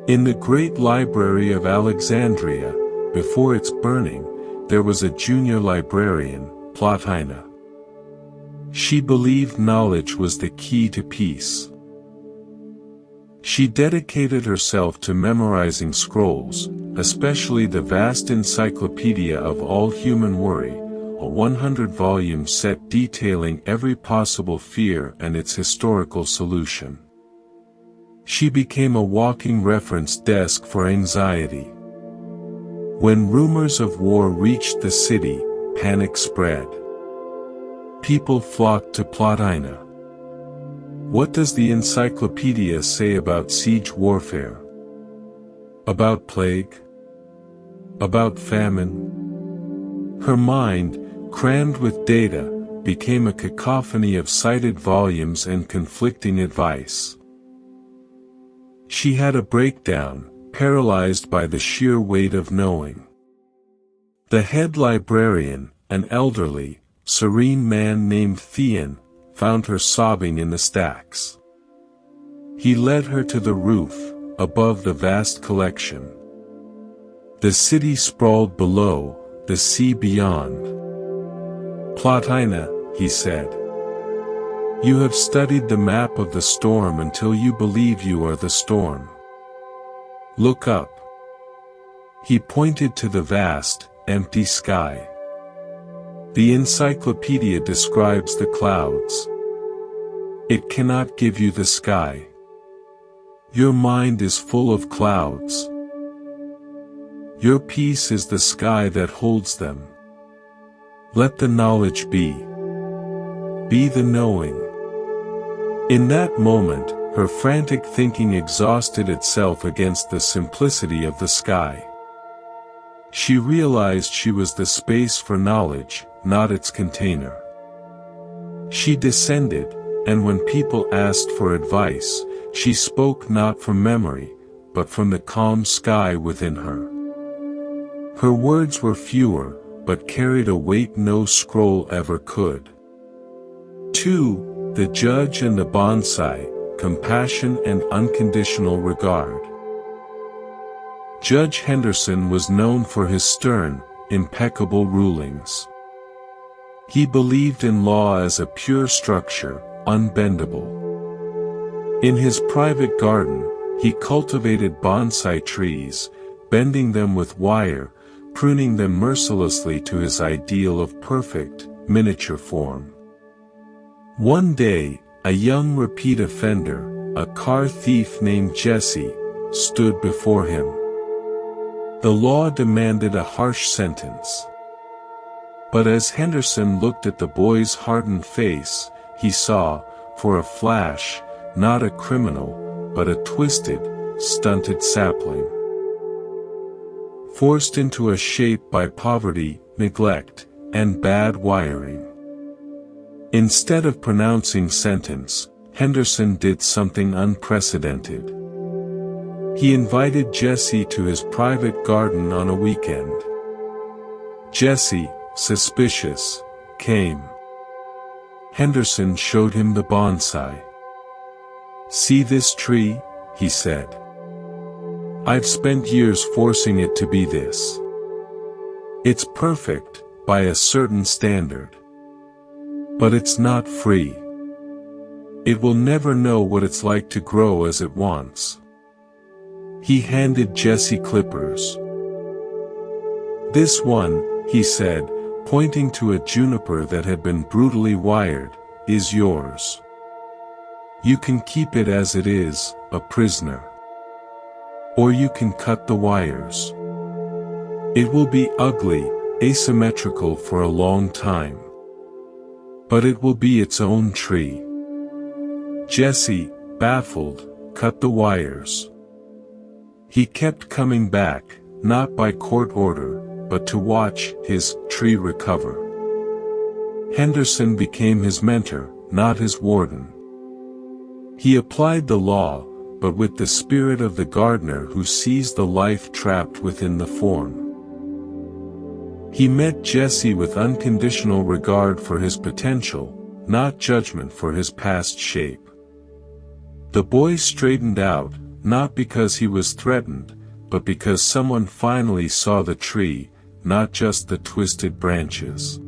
In the great library of Alexandria, before its burning, there was a junior librarian, Plotina. She believed knowledge was the key to peace. She dedicated herself to memorizing scrolls, especially the vast encyclopedia of all human worry, a 100-volume set detailing every possible fear and its historical solution. She became a walking reference desk for anxiety. When rumors of war reached the city, panic spread. People flocked to Plotina. What does the encyclopedia say about siege warfare? About plague? About famine? Her mind, crammed with data, became a cacophony of cited volumes and conflicting advice. She had a breakdown, paralyzed by the sheer weight of knowing. The head librarian, an elderly, serene man named Theon, found her sobbing in the stacks. He led her to the roof, above the vast collection. The city sprawled below, the sea beyond. Plotina, he said. You have studied the map of the storm until you believe you are the storm. Look up. He pointed to the vast, empty sky. The encyclopedia describes the clouds. It cannot give you the sky. Your mind is full of clouds. Your peace is the sky that holds them. Let the knowledge be. Be the knowing. In that moment, her frantic thinking exhausted itself against the simplicity of the sky. She realized she was the space for knowledge, not its container. She descended, and when people asked for advice, she spoke not from memory, but from the calm sky within her. Her words were fewer, but carried a weight no scroll ever could. 2. The Judge and the Bonsai, Compassion and Unconditional Regard. Judge Henderson was known for his stern, impeccable rulings. He believed in law as a pure structure, unbendable. In his private garden, he cultivated bonsai trees, bending them with wire, pruning them mercilessly to his ideal of perfect, miniature form. One day, a young repeat offender, a car thief named Jesse, stood before him. The law demanded a harsh sentence. But as Henderson looked at the boy's hardened face, he saw, for a flash, not a criminal, but a twisted, stunted sapling. Forced into a shape by poverty, neglect, and bad wiring. Instead of pronouncing sentence, Henderson did something unprecedented. He invited Jesse to his private garden on a weekend. Jesse, suspicious, came. Henderson showed him the bonsai. "See this tree?" he said. "I've spent years forcing it to be this. It's perfect, by a certain standard. But it's not free. It will never know what it's like to grow as it wants." He handed Jesse clippers. "This one," he said, pointing to a juniper that had been brutally wired, "is yours. You can keep it as it is, a prisoner. Or you can cut the wires. It will be ugly, asymmetrical for a long time. But it will be its own tree." Jesse, baffled, cut the wires. He kept coming back, not by court order, but to watch his tree recover. Henderson became his mentor, not his warden. He applied the law, but with the spirit of the gardener who sees the life trapped within the form. He met Jesse with unconditional regard for his potential, not judgment for his past shape. The boy straightened out, not because he was threatened, but because someone finally saw the tree, not just the twisted branches.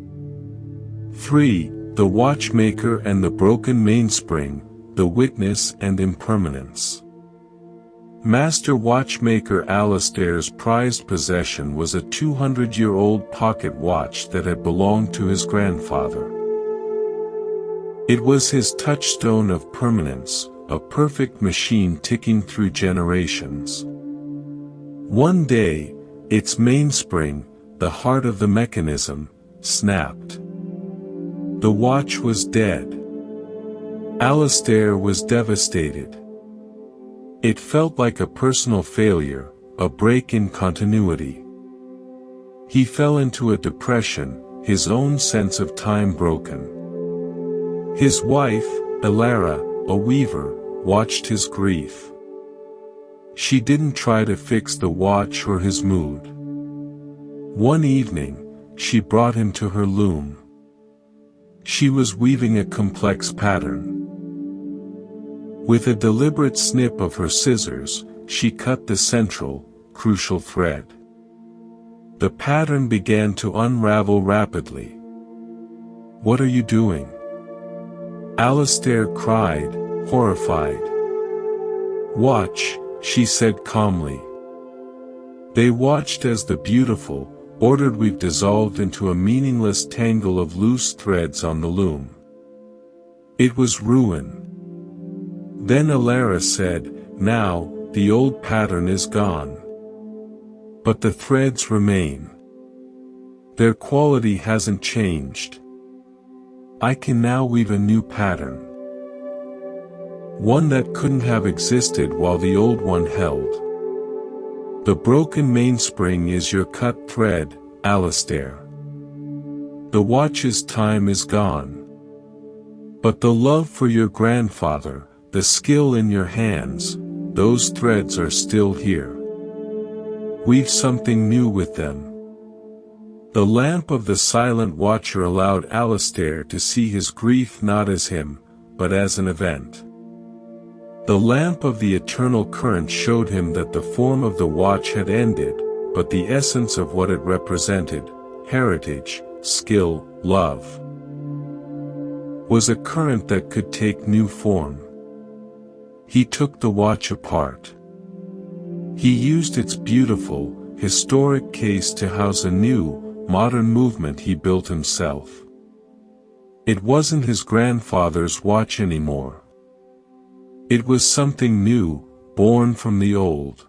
3. The watchmaker and the broken mainspring, the witness and impermanence. Master watchmaker Alastair's prized possession was a 200-year-old pocket watch that had belonged to his grandfather. It was his touchstone of permanence, a perfect machine ticking through generations. One day, its mainspring, the heart of the mechanism, snapped. The watch was dead. Alastair was devastated. It felt like a personal failure, a break in continuity. He fell into a depression, his own sense of time broken. His wife, Elara, a weaver, watched his grief. She didn't try to fix the watch or his mood. One evening, she brought him to her loom. She was weaving a complex pattern. With a deliberate snip of her scissors, she cut the central, crucial thread. The pattern began to unravel rapidly. "What are you doing?" Alastair cried, horrified. "Watch," she said calmly. They watched as the beautiful, ordered weave dissolved into a meaningless tangle of loose threads on the loom. It was ruin. Then Elara said, "Now, the old pattern is gone. But the threads remain. Their quality hasn't changed. I can now weave a new pattern. One that couldn't have existed while the old one held. The broken mainspring is your cut thread, Alastair. The watch's time is gone. But the love for your grandfather, the skill in your hands, those threads are still here. Weave something new with them." The lamp of the silent watcher allowed Alastair to see his grief not as him, but as an event. The lamp of the eternal current showed him that the form of the watch had ended, but the essence of what it represented, heritage, skill, love, was a current that could take new form. He took the watch apart. He used its beautiful, historic case to house a new, modern movement he built himself. It wasn't his grandfather's watch anymore. It was something new, born from the old.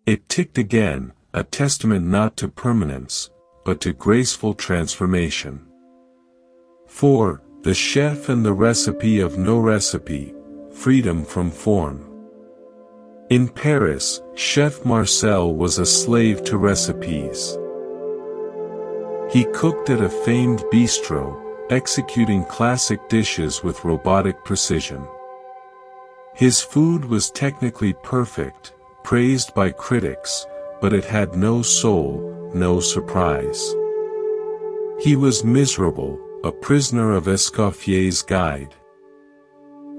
It ticked again, a testament not to permanence, but to graceful transformation. 4. The chef and the recipe of no recipe, freedom from form. In Paris, Chef Marcel was a slave to recipes. He cooked at a famed bistro, executing classic dishes with robotic precision. His food was technically perfect, praised by critics, but it had no soul, no surprise. He was miserable, a prisoner of Escoffier's guide.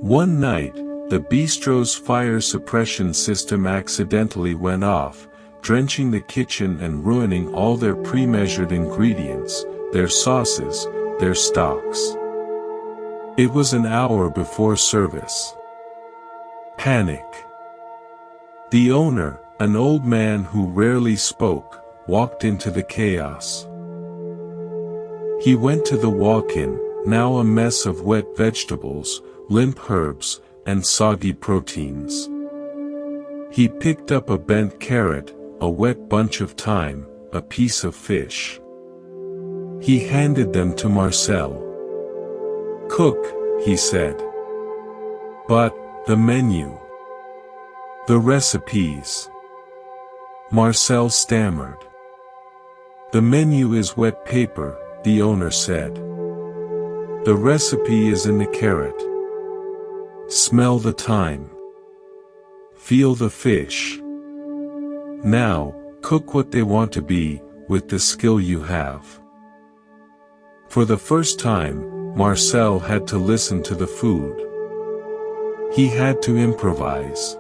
One night, the bistro's fire suppression system accidentally went off, drenching the kitchen and ruining all their pre-measured ingredients, their sauces, their stocks. It was an hour before service. Panic. The owner, an old man who rarely spoke, walked into the chaos. He went to the walk-in, now a mess of wet vegetables, limp herbs, and soggy proteins. He picked up a bent carrot, a wet bunch of thyme, a piece of fish. He handed them to Marcel. "Cook," he said. "But, the menu. The recipes." Marcel stammered. "The menu is wet paper," the owner said. "The recipe is in the carrot. Smell the thyme. feel the fish. Now, cook what they want to be, with the skill you have. For the first time, Marcel had to listen to the food. He had to improvise.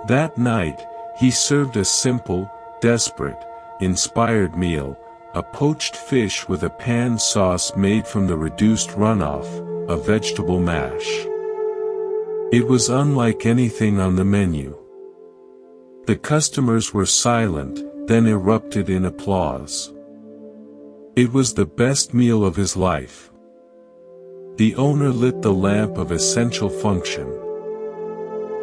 That night, he served a simple, desperate, inspired meal, a poached fish with a pan sauce made from the reduced runoff, a vegetable mash. It was unlike anything on the menu. The customers were silent, then erupted in applause. It was the best meal of his life. The owner lit the lamp of essential function.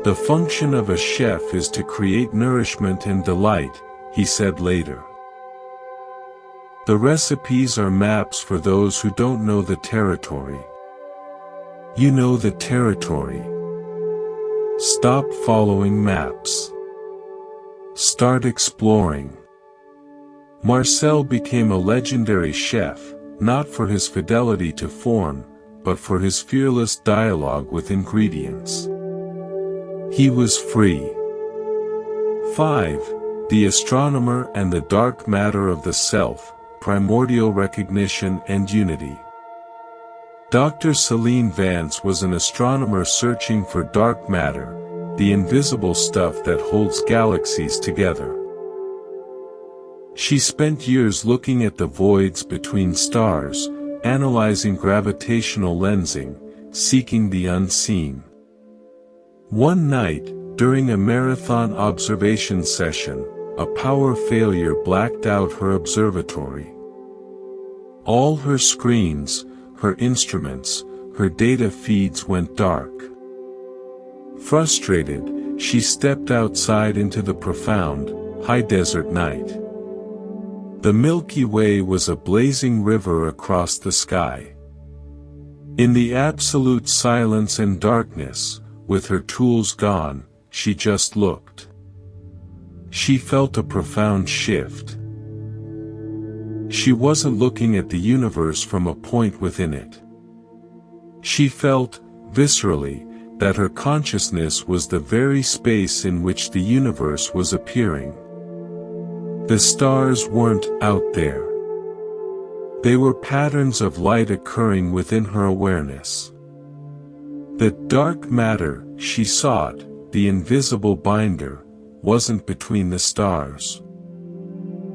The function of a chef is to create nourishment and delight, he said later. The recipes are maps for those who don't know the territory. You know the territory. Stop following maps. Start exploring. Marcel became a legendary chef, not for his fidelity to form, but for his fearless dialogue with ingredients. He was free. 5. The Astronomer and the Dark Matter of the Self, Primordial Recognition and Unity. Dr. Celine Vance was an astronomer searching for dark matter, the invisible stuff that holds galaxies together. She spent years looking at the voids between stars, analyzing gravitational lensing, seeking the unseen. One night, during a marathon observation session, a power failure blacked out her observatory. All her screens, her instruments, her data feeds went dark. Frustrated, she stepped outside into the profound, high desert night. The Milky Way was a blazing river across the sky. In the absolute silence and darkness, with her tools gone, she just looked. She felt a profound shift. She wasn't looking at the universe from a point within it. She felt, viscerally, that her consciousness was the very space in which the universe was appearing. The stars weren't out there. They were patterns of light occurring within her awareness. The dark matter she sought, the invisible binder, wasn't between the stars.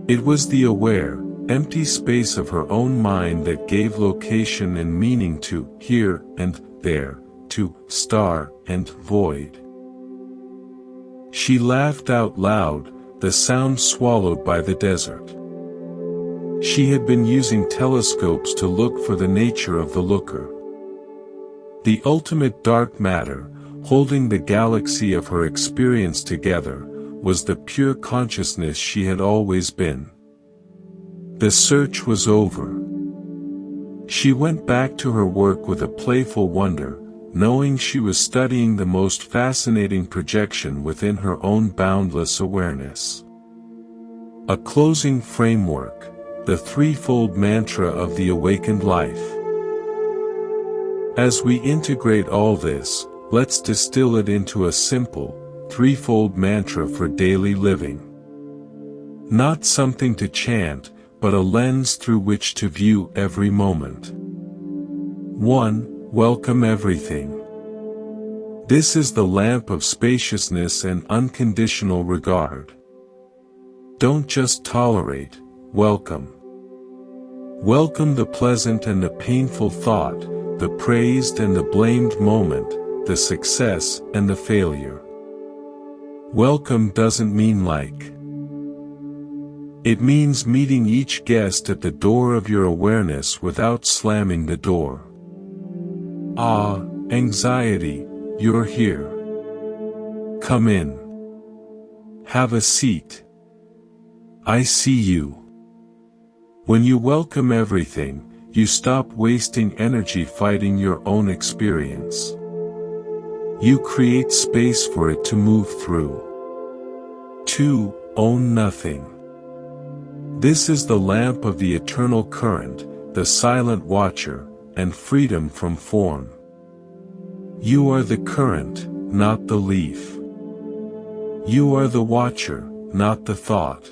It was the aware, empty space of her own mind that gave location and meaning to here and there, to star and void. She laughed out loud, the sound swallowed by the desert. She had been using telescopes to look for the nature of the looker. The ultimate dark matter, holding the galaxy of her experience together, was the pure consciousness she had always been. The search was over. She went back to her work with a playful wonder, knowing she was studying the most fascinating projection within her own boundless awareness. A closing framework, the threefold mantra of the awakened life. As we integrate all this, let's distill it into a simple, threefold mantra for daily living. Not something to chant, but a lens through which to view every moment. 1. Welcome everything. This is the lamp of spaciousness and unconditional regard. Don't just tolerate, welcome. Welcome the pleasant and the painful thought, the praised and the blamed moment, the success and the failure. Welcome doesn't mean like. It means meeting each guest at the door of your awareness without slamming the door. Ah, anxiety, you're here. Come in. Have a seat. I see you. When you welcome everything, you stop wasting energy fighting your own experience. You create space for it to move through. 2. Own nothing. This is the lamp of the eternal current, the silent watcher, and freedom from form. You are the current, not the leaf. You are the watcher, not the thought.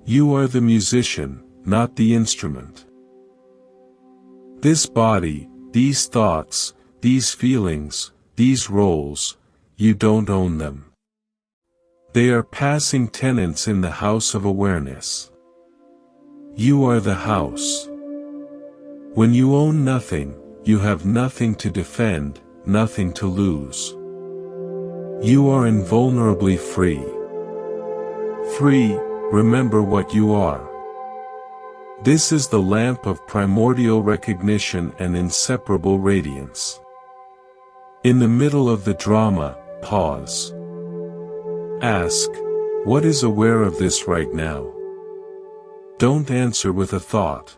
You are the musician, not the instrument. This body, these thoughts, these feelings, these roles, you don't own them. They are passing tenants in the house of awareness. You are the house. When you own nothing, you have nothing to defend, nothing to lose. You are invulnerably free. Free, remember what you are. This is the lamp of primordial recognition and inseparable radiance. In the middle of the drama, pause. Ask, what is aware of this right now? Don't answer with a thought.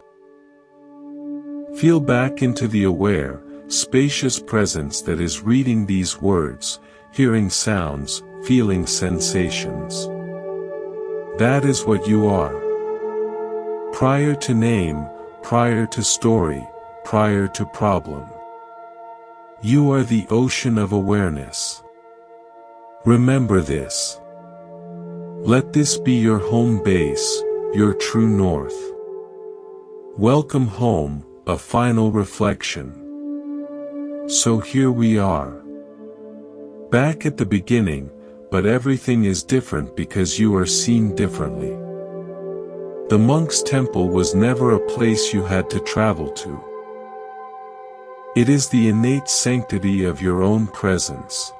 Feel back into the aware, spacious presence that is reading these words, hearing sounds, feeling sensations. That is what you are. Prior to name, prior to story, prior to problem. You are the ocean of awareness. Remember this. Let this be your home base, your true north. Welcome home, a final reflection. So here we are. Back at the beginning, but everything is different because you are seen differently. The monk's temple was never a place you had to travel to. It is the innate sanctity of your own presence.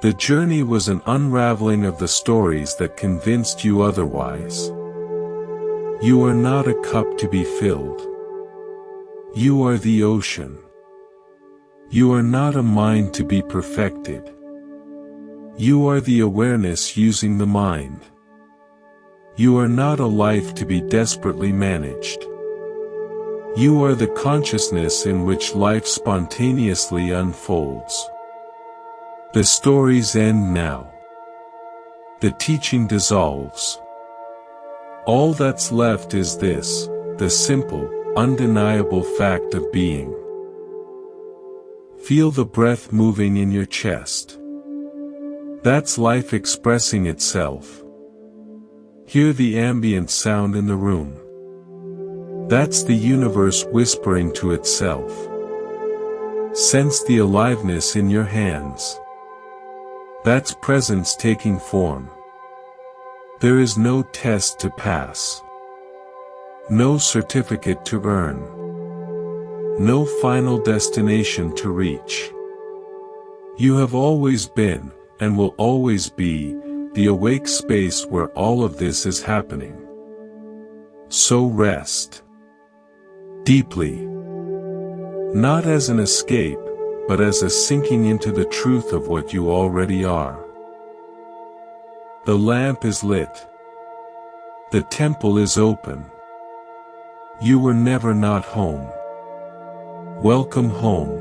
The journey was an unraveling of the stories that convinced you otherwise. You are not a cup to be filled. You are the ocean. You are not a mind to be perfected. You are the awareness using the mind. You are not a life to be desperately managed. You are the consciousness in which life spontaneously unfolds. The stories end now. The teaching dissolves. All that's left is this, the simple, undeniable fact of being. Feel the breath moving in your chest. That's life expressing itself. Hear the ambient sound in the room. That's the universe whispering to itself. Sense the aliveness in your hands. That's presence taking form. There is no test to pass. No certificate to earn. No final destination to reach. You have always been, and will always be, the awake space where all of this is happening. So rest. Deeply. Not as an escape, but as a sinking into the truth of what you already are. The lamp is lit. The temple is open. You were never not home. Welcome home.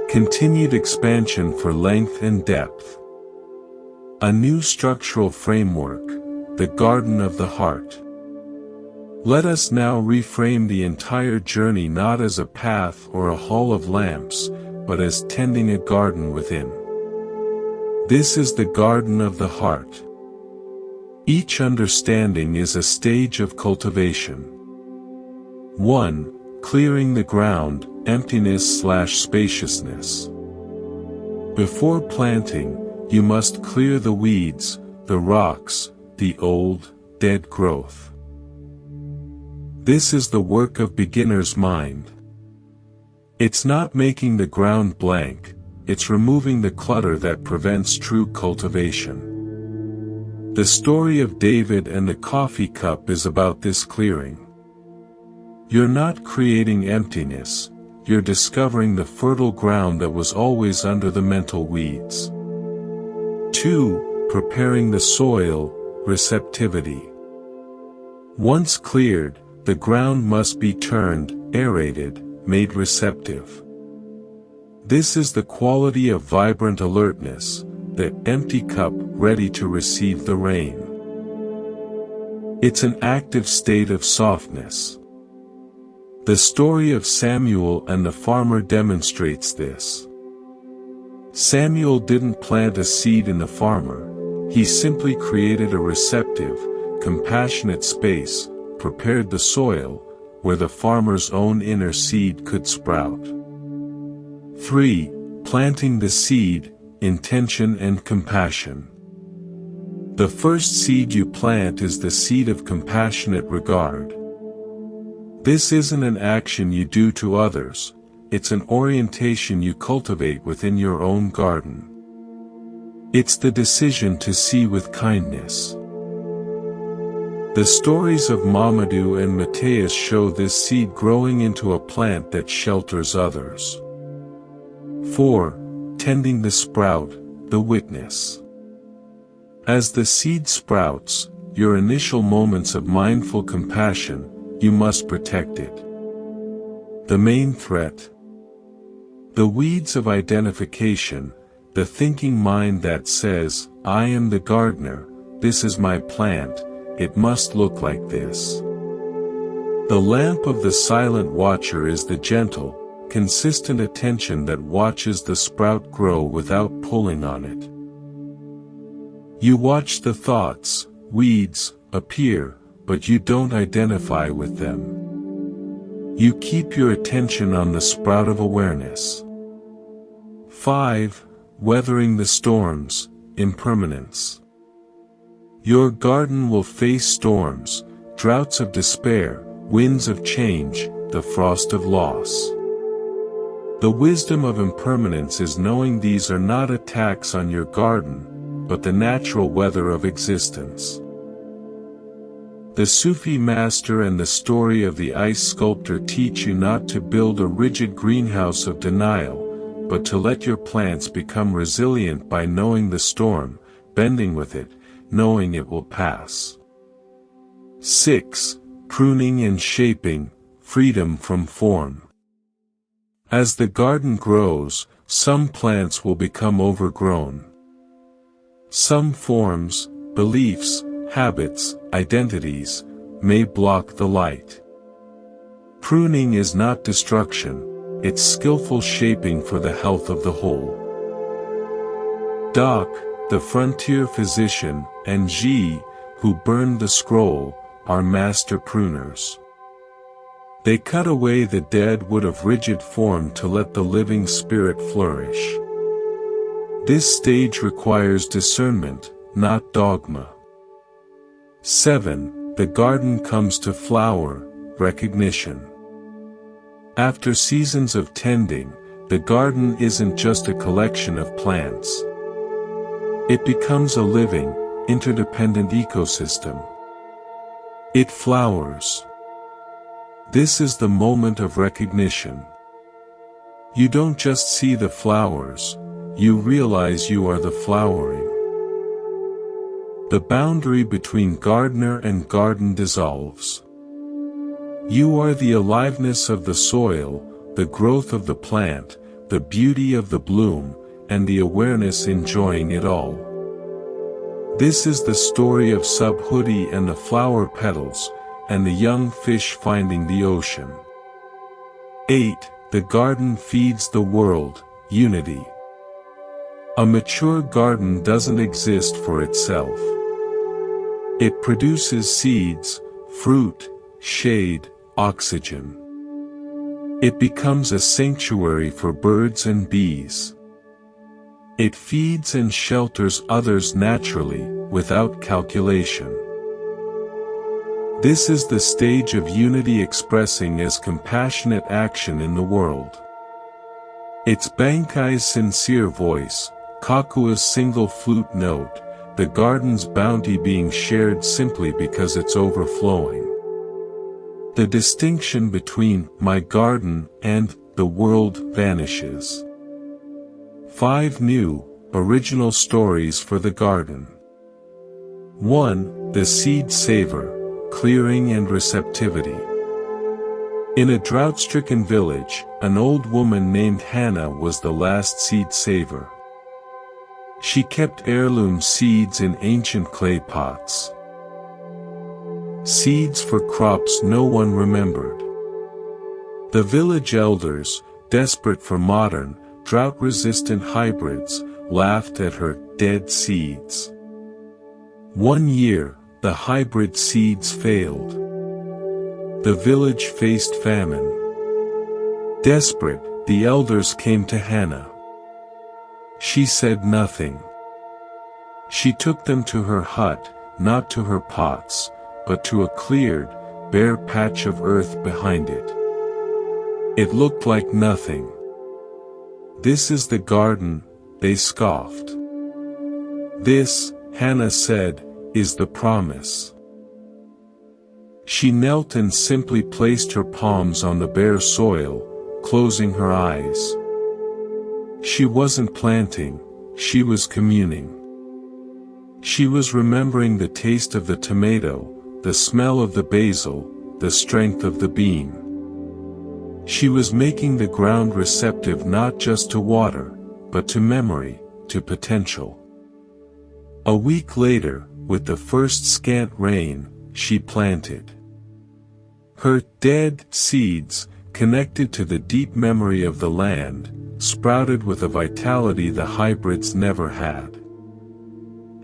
Continued expansion for length and depth. A new structural framework, the garden of the heart. Let us now reframe the entire journey not as a path or a hall of lamps, but as tending a garden within. This is the garden of the heart. Each understanding is a stage of cultivation. 1. Clearing the ground, emptiness/spaciousness. Before planting, you must clear the weeds, the rocks, the old, dead growth. This is the work of beginner's mind. It's not making the ground blank, it's removing the clutter that prevents true cultivation. The story of David and the coffee cup is about this clearing. You're not creating emptiness, you're discovering the fertile ground that was always under the mental weeds. 2. Preparing the soil, receptivity. Once cleared, the ground must be turned, aerated, made receptive. This is the quality of vibrant alertness, the empty cup ready to receive the rain. It's an active state of softness. The story of Samuel and the farmer demonstrates this. Samuel didn't plant a seed in the farmer, he simply created a receptive, compassionate space, prepared the soil, where the farmer's own inner seed could sprout. 3. Planting the seed, intention and compassion. The first seed you plant is the seed of compassionate regard. This isn't an action you do to others, it's an orientation you cultivate within your own garden. It's the decision to see with kindness. The stories of Mamadou and Matthias show this seed growing into a plant that shelters others. 4. Tending the sprout, the witness. As the seed sprouts, your initial moments of mindful compassion, you must protect it. The main threat. The weeds of identification, the thinking mind that says, I am the gardener, this is my plant, it must look like this. The lamp of the silent watcher is the gentle, consistent attention that watches the sprout grow without pulling on it. You watch the thoughts, weeds, appear, but you don't identify with them. You keep your attention on the sprout of awareness. 5. Weathering the storms, impermanence. Your garden will face storms, droughts of despair, winds of change, the frost of loss. The wisdom of impermanence is knowing these are not attacks on your garden, but the natural weather of existence. The Sufi master and the story of the ice sculptor teach you not to build a rigid greenhouse of denial, but to let your plants become resilient by knowing the storm, bending with it, knowing it will pass. 6. Pruning and shaping, freedom from form. As the garden grows, some plants will become overgrown. Some forms, beliefs, habits, identities, may block the light. Pruning is not destruction, it's skillful shaping for the health of the whole. Doc, the frontier physician, and Ji, who burned the scroll, are master pruners. They cut away the dead wood of rigid form to let the living spirit flourish. This stage requires discernment, not dogma. 7. The garden comes to flower, recognition. After seasons of tending, the garden isn't just a collection of plants. It becomes a living, interdependent ecosystem. It flowers. This is the moment of recognition. You don't just see the flowers, you realize you are the flowering. The boundary between gardener and garden dissolves. You are the aliveness of the soil, the growth of the plant, the beauty of the bloom, and the awareness enjoying it all. This is the story of Subhuti and the flower petals, and the young fish finding the ocean. 8. The garden feeds the world, unity. A mature garden doesn't exist for itself. It produces seeds, fruit, shade, oxygen. It becomes a sanctuary for birds and bees. It feeds and shelters others naturally, without calculation. This is the stage of unity expressing as compassionate action in the world. It's Bankai's sincere voice, Kakua's single flute note, the garden's bounty being shared simply because it's overflowing. The distinction between my garden and the world vanishes. 5 new, original stories for the garden. 1. The seed saver, clearing and receptivity. In a drought-stricken village, an old woman named Hannah was the last seed saver. She kept heirloom seeds in ancient clay pots. Seeds for crops no one remembered. The village elders, desperate for modern, drought-resistant hybrids, laughed at her dead seeds. One year, the hybrid seeds failed. The village faced famine. Desperate, the elders came to Hannah. She said nothing. She took them to her hut, not to her pots, but to a cleared, bare patch of earth behind it. It looked like nothing. "This is the garden," they scoffed. "This," Hannah said, "is the promise." She knelt and simply placed her palms on the bare soil, closing her eyes. She wasn't planting, she was communing. She was remembering the taste of the tomato, the smell of the basil, the strength of the bean. She was making the ground receptive not just to water, but to memory, to potential. A week later, with the first scant rain, she planted. Her dead seeds, connected to the deep memory of the land, sprouted with a vitality the hybrids never had.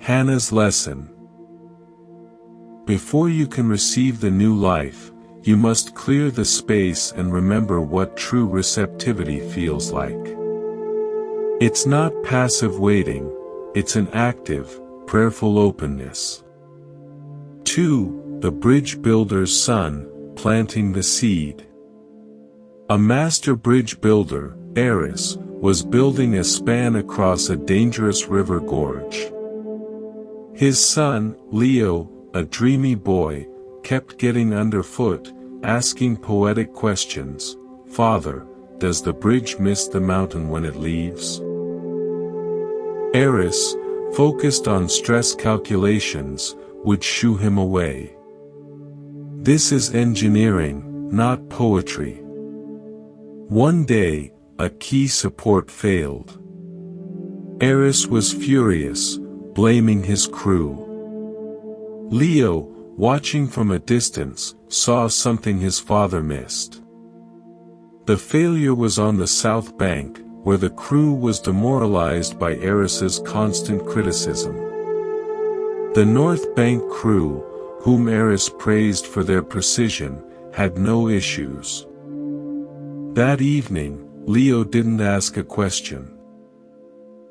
Hannah's lesson. Before you can receive the new life, you must clear the space and remember what true receptivity feels like. It's not passive waiting, it's an active, prayerful openness. 2. The bridge builder's son, planting the seed. A master bridge builder, Eris, was building a span across a dangerous river gorge. His son, Leo, a dreamy boy, kept getting underfoot, asking poetic questions. "Father, does the bridge miss the mountain when it leaves?" Eris, focused on stress calculations, would shoo him away. This is engineering, not poetry. One day, a key support failed. Eris was furious, blaming his crew. Leo, watching from a distance, saw something his father missed. The failure was on the south bank, where the crew was demoralized by Eris's constant criticism. The north bank crew, whom Eris praised for their precision, had no issues. That evening, Leo didn't ask a question.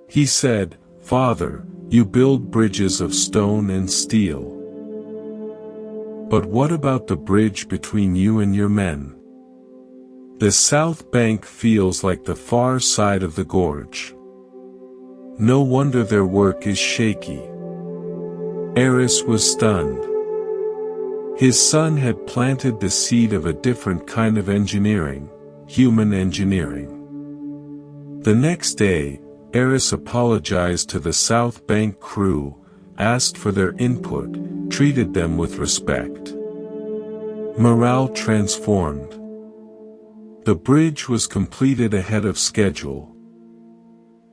He said, "Father, you build bridges of stone and steel. But what about the bridge between you and your men? The south bank feels like the far side of the gorge. No wonder their work is shaky." Eris was stunned. His son had planted the seed of a different kind of engineering, human engineering. The next day, Eris apologized to the South Bank crew, asked for their input, treated them with respect. Morale transformed. The bridge was completed ahead of schedule.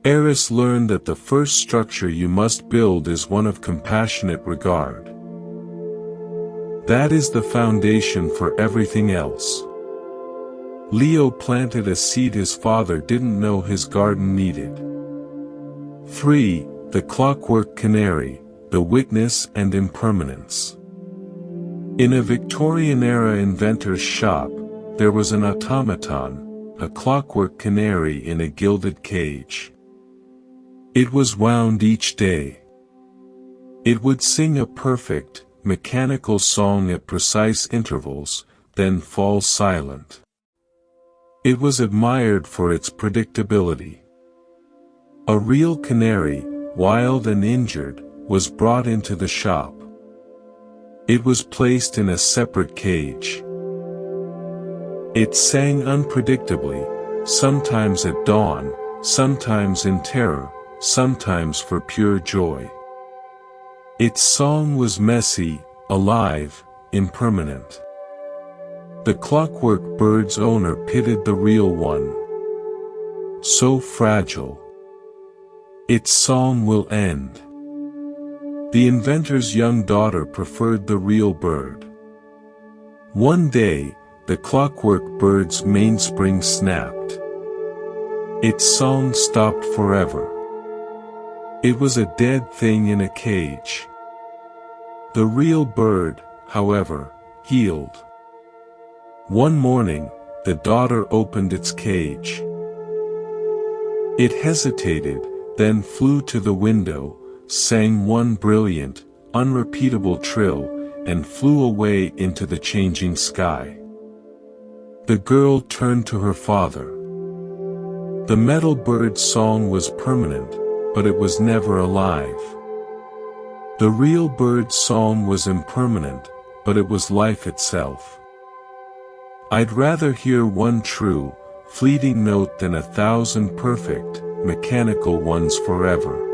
Eris learned that the first structure you must build is one of compassionate regard. That is the foundation for everything else. Leo planted a seed his father didn't know his garden needed. 3. The clockwork canary, the witness and impermanence. In a Victorian-era inventor's shop, there was an automaton, a clockwork canary in a gilded cage. It was wound each day. It would sing a perfect, mechanical song at precise intervals, then fall silent. It was admired for its predictability. A real canary, wild and injured, was brought into the shop. It was placed in a separate cage. It sang unpredictably, sometimes at dawn, sometimes in terror, sometimes for pure joy. Its song was messy, alive, impermanent. The clockwork bird's owner pitied the real one. So fragile. Its song will end. The inventor's young daughter preferred the real bird. One day, the clockwork bird's mainspring snapped. Its song stopped forever. It was a dead thing in a cage. The real bird, however, healed. One morning, the daughter opened its cage. It hesitated, then flew to the window, sang one brilliant, unrepeatable trill, and flew away into the changing sky. The girl turned to her father. The metal bird's song was permanent, but it was never alive. The real bird's song was impermanent, but it was life itself. I'd rather hear one true, fleeting note than 1,000 perfect, mechanical ones forever.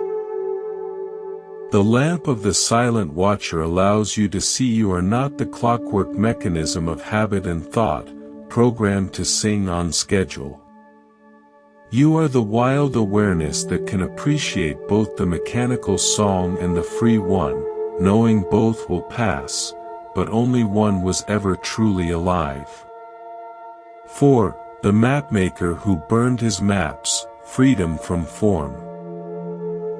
The lamp of the silent watcher allows you to see you are not the clockwork mechanism of habit and thought, programmed to sing on schedule. You are the wild awareness that can appreciate both the mechanical song and the free one, knowing both will pass, but only one was ever truly alive. 4. The mapmaker who burned his maps, freedom from form.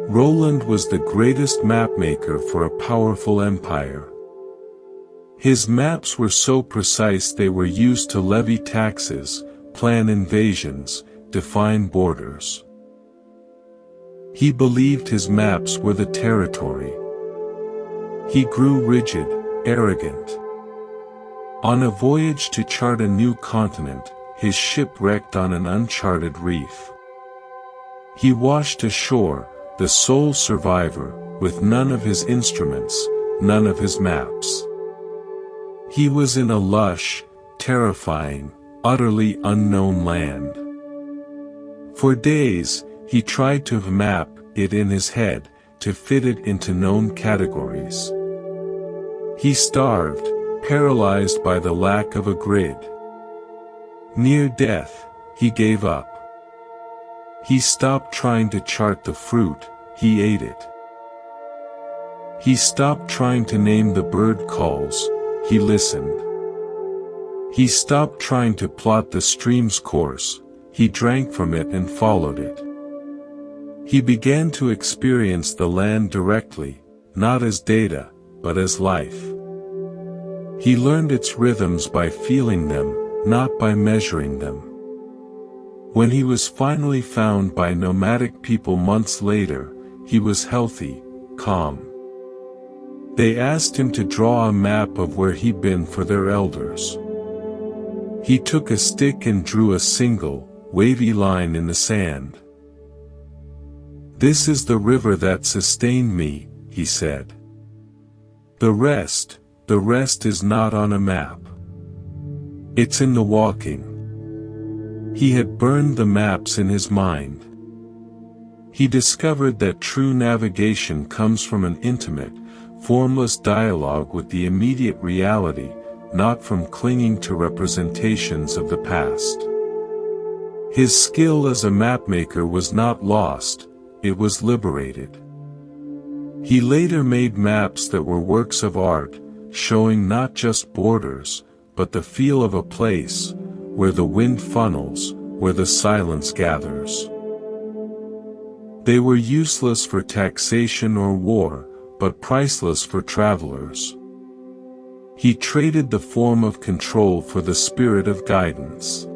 Roland was the greatest mapmaker for a powerful empire. His maps were so precise they were used to levy taxes, plan invasions, define borders. He believed his maps were the territory. He grew rigid, arrogant. On a voyage to chart a new continent, his ship wrecked on an uncharted reef. He washed ashore, the sole survivor, with none of his instruments, none of his maps. He was in a lush, terrifying, utterly unknown land. For days, he tried to map it in his head, to fit it into known categories. He starved, paralyzed by the lack of a grid. Near death, he gave up. He stopped trying to chart the fruit, he ate it. He stopped trying to name the bird calls, he listened. He stopped trying to plot the stream's course, he drank from it and followed it. He began to experience the land directly, not as data, but as life. He learned its rhythms by feeling them, not by measuring them. When he was finally found by nomadic people months later, he was healthy, calm. They asked him to draw a map of where he'd been for their elders. He took a stick and drew a single, wavy line in the sand. "This is the river that sustained me," he said. The rest is not on a map. It's in the walking." He had burned the maps in his mind. He discovered that true navigation comes from an intimate, formless dialogue with the immediate reality, not from clinging to representations of the past. His skill as a mapmaker was not lost, it was liberated. He later made maps that were works of art, showing not just borders, but the feel of a place, where the wind funnels, where the silence gathers. They were useless for taxation or war, but priceless for travelers. He traded the form of control for the spirit of guidance.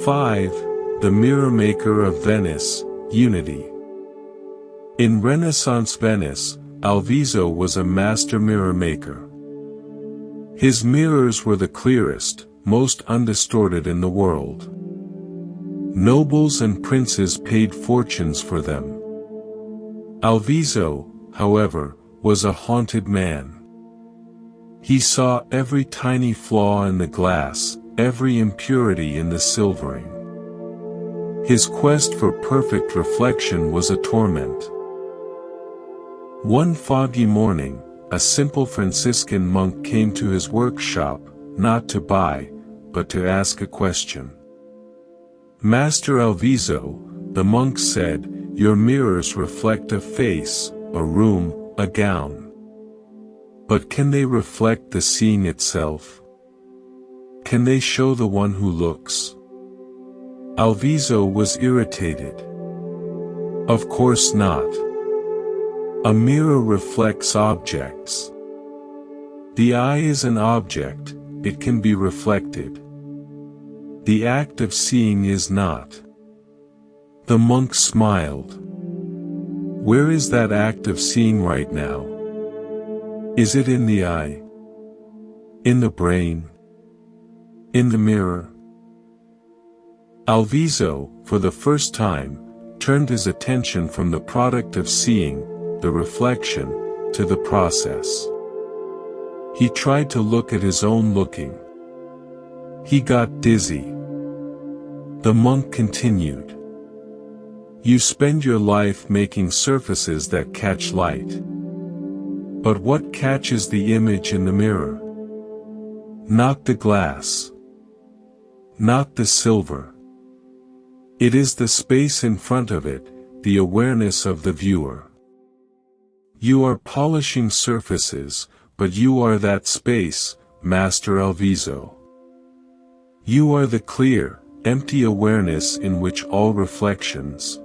5. The Mirror Maker of Venice, Unity. In Renaissance Venice, Alviso was a master mirror maker. His mirrors were the clearest, most undistorted in the world. Nobles and princes paid fortunes for them. Alviso, however, was a haunted man. He saw every tiny flaw in the glass, every impurity in the silvering. His quest for perfect reflection was a torment. One foggy morning, a simple Franciscan monk came to his workshop, not to buy, but to ask a question. "Master Alviso," the monk said, "your mirrors reflect a face, a room, a gown. But can they reflect the seeing itself? Can they show the one who looks?" Alviso was irritated. Of course not. A mirror reflects objects. The eye is an object, it can be reflected. The act of seeing is not. The monk smiled. Where is that act of seeing right now? Is it in the eye? In the brain? In the mirror? Alviso, for the first time, turned his attention from the product of seeing, the reflection, to the process. He tried to look at his own looking. He got dizzy. The monk continued. You spend your life making surfaces that catch light. But what catches the image in the mirror? Not the glass. Not the silver. It is the space in front of it, the awareness of the viewer. You are polishing surfaces, but you are that space, Master Alviso. You are the clear, empty awareness in which all reflections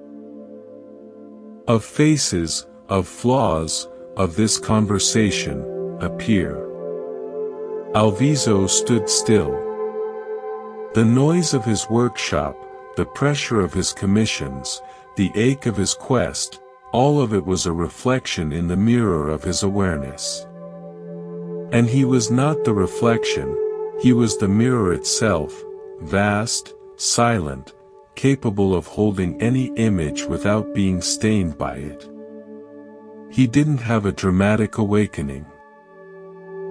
of faces, of flaws, of this conversation, appear. Alviso stood still. The noise of his workshop, the pressure of his commissions, the ache of his quest, all of it was a reflection in the mirror of his awareness. And he was not the reflection, he was the mirror itself, vast, silent, capable of holding any image without being stained by it. He didn't have a dramatic awakening.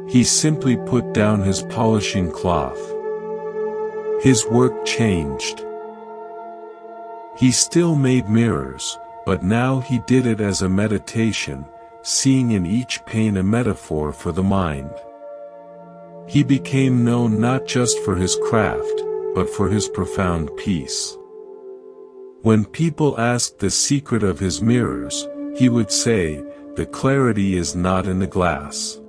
He simply put down his polishing cloth. His work changed. He still made mirrors, but now he did it as a meditation, seeing in each pane a metaphor for the mind. He became known not just for his craft, but for his profound peace. When people asked the secret of his mirrors, he would say, the clarity is not in the glass.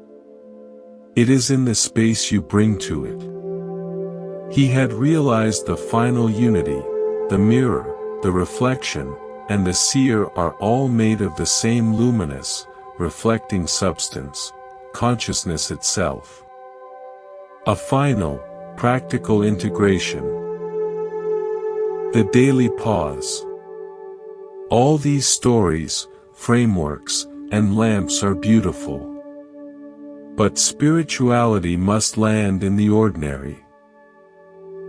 It is in the space you bring to it. He had realized the final unity, the mirror, the reflection, and the seer are all made of the same luminous, reflecting substance, consciousness itself. A final, practical integration. The daily pause. All these stories, frameworks, and lamps are beautiful. But spirituality must land in the ordinary.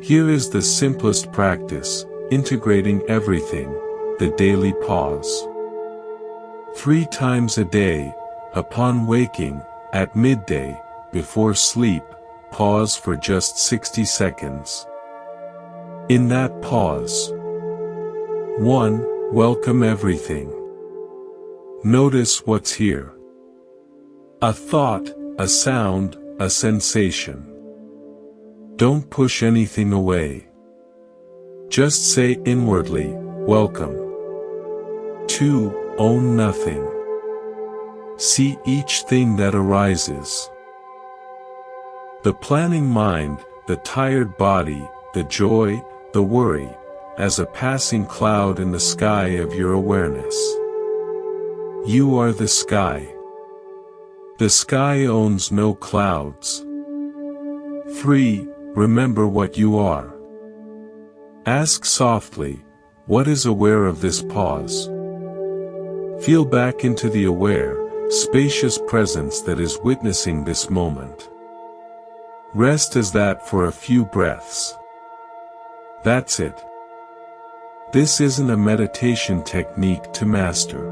Here is the simplest practice, integrating everything, the daily pause. 3 times a day, upon waking, at midday, before sleep, pause for just 60 seconds. In that pause, 1. Welcome everything. Notice what's here. A thought, a sound, a sensation. Don't push anything away. Just say inwardly, welcome. 2. Own nothing. See each thing that arises. The planning mind, the tired body, the joy, the worry, as a passing cloud in the sky of your awareness. You are the sky. The sky owns no clouds. 3. Remember what you are. Ask softly, what is aware of this pause? Feel back into the aware, spacious presence that is witnessing this moment. Rest as that for a few breaths. That's it. This isn't a meditation technique to master.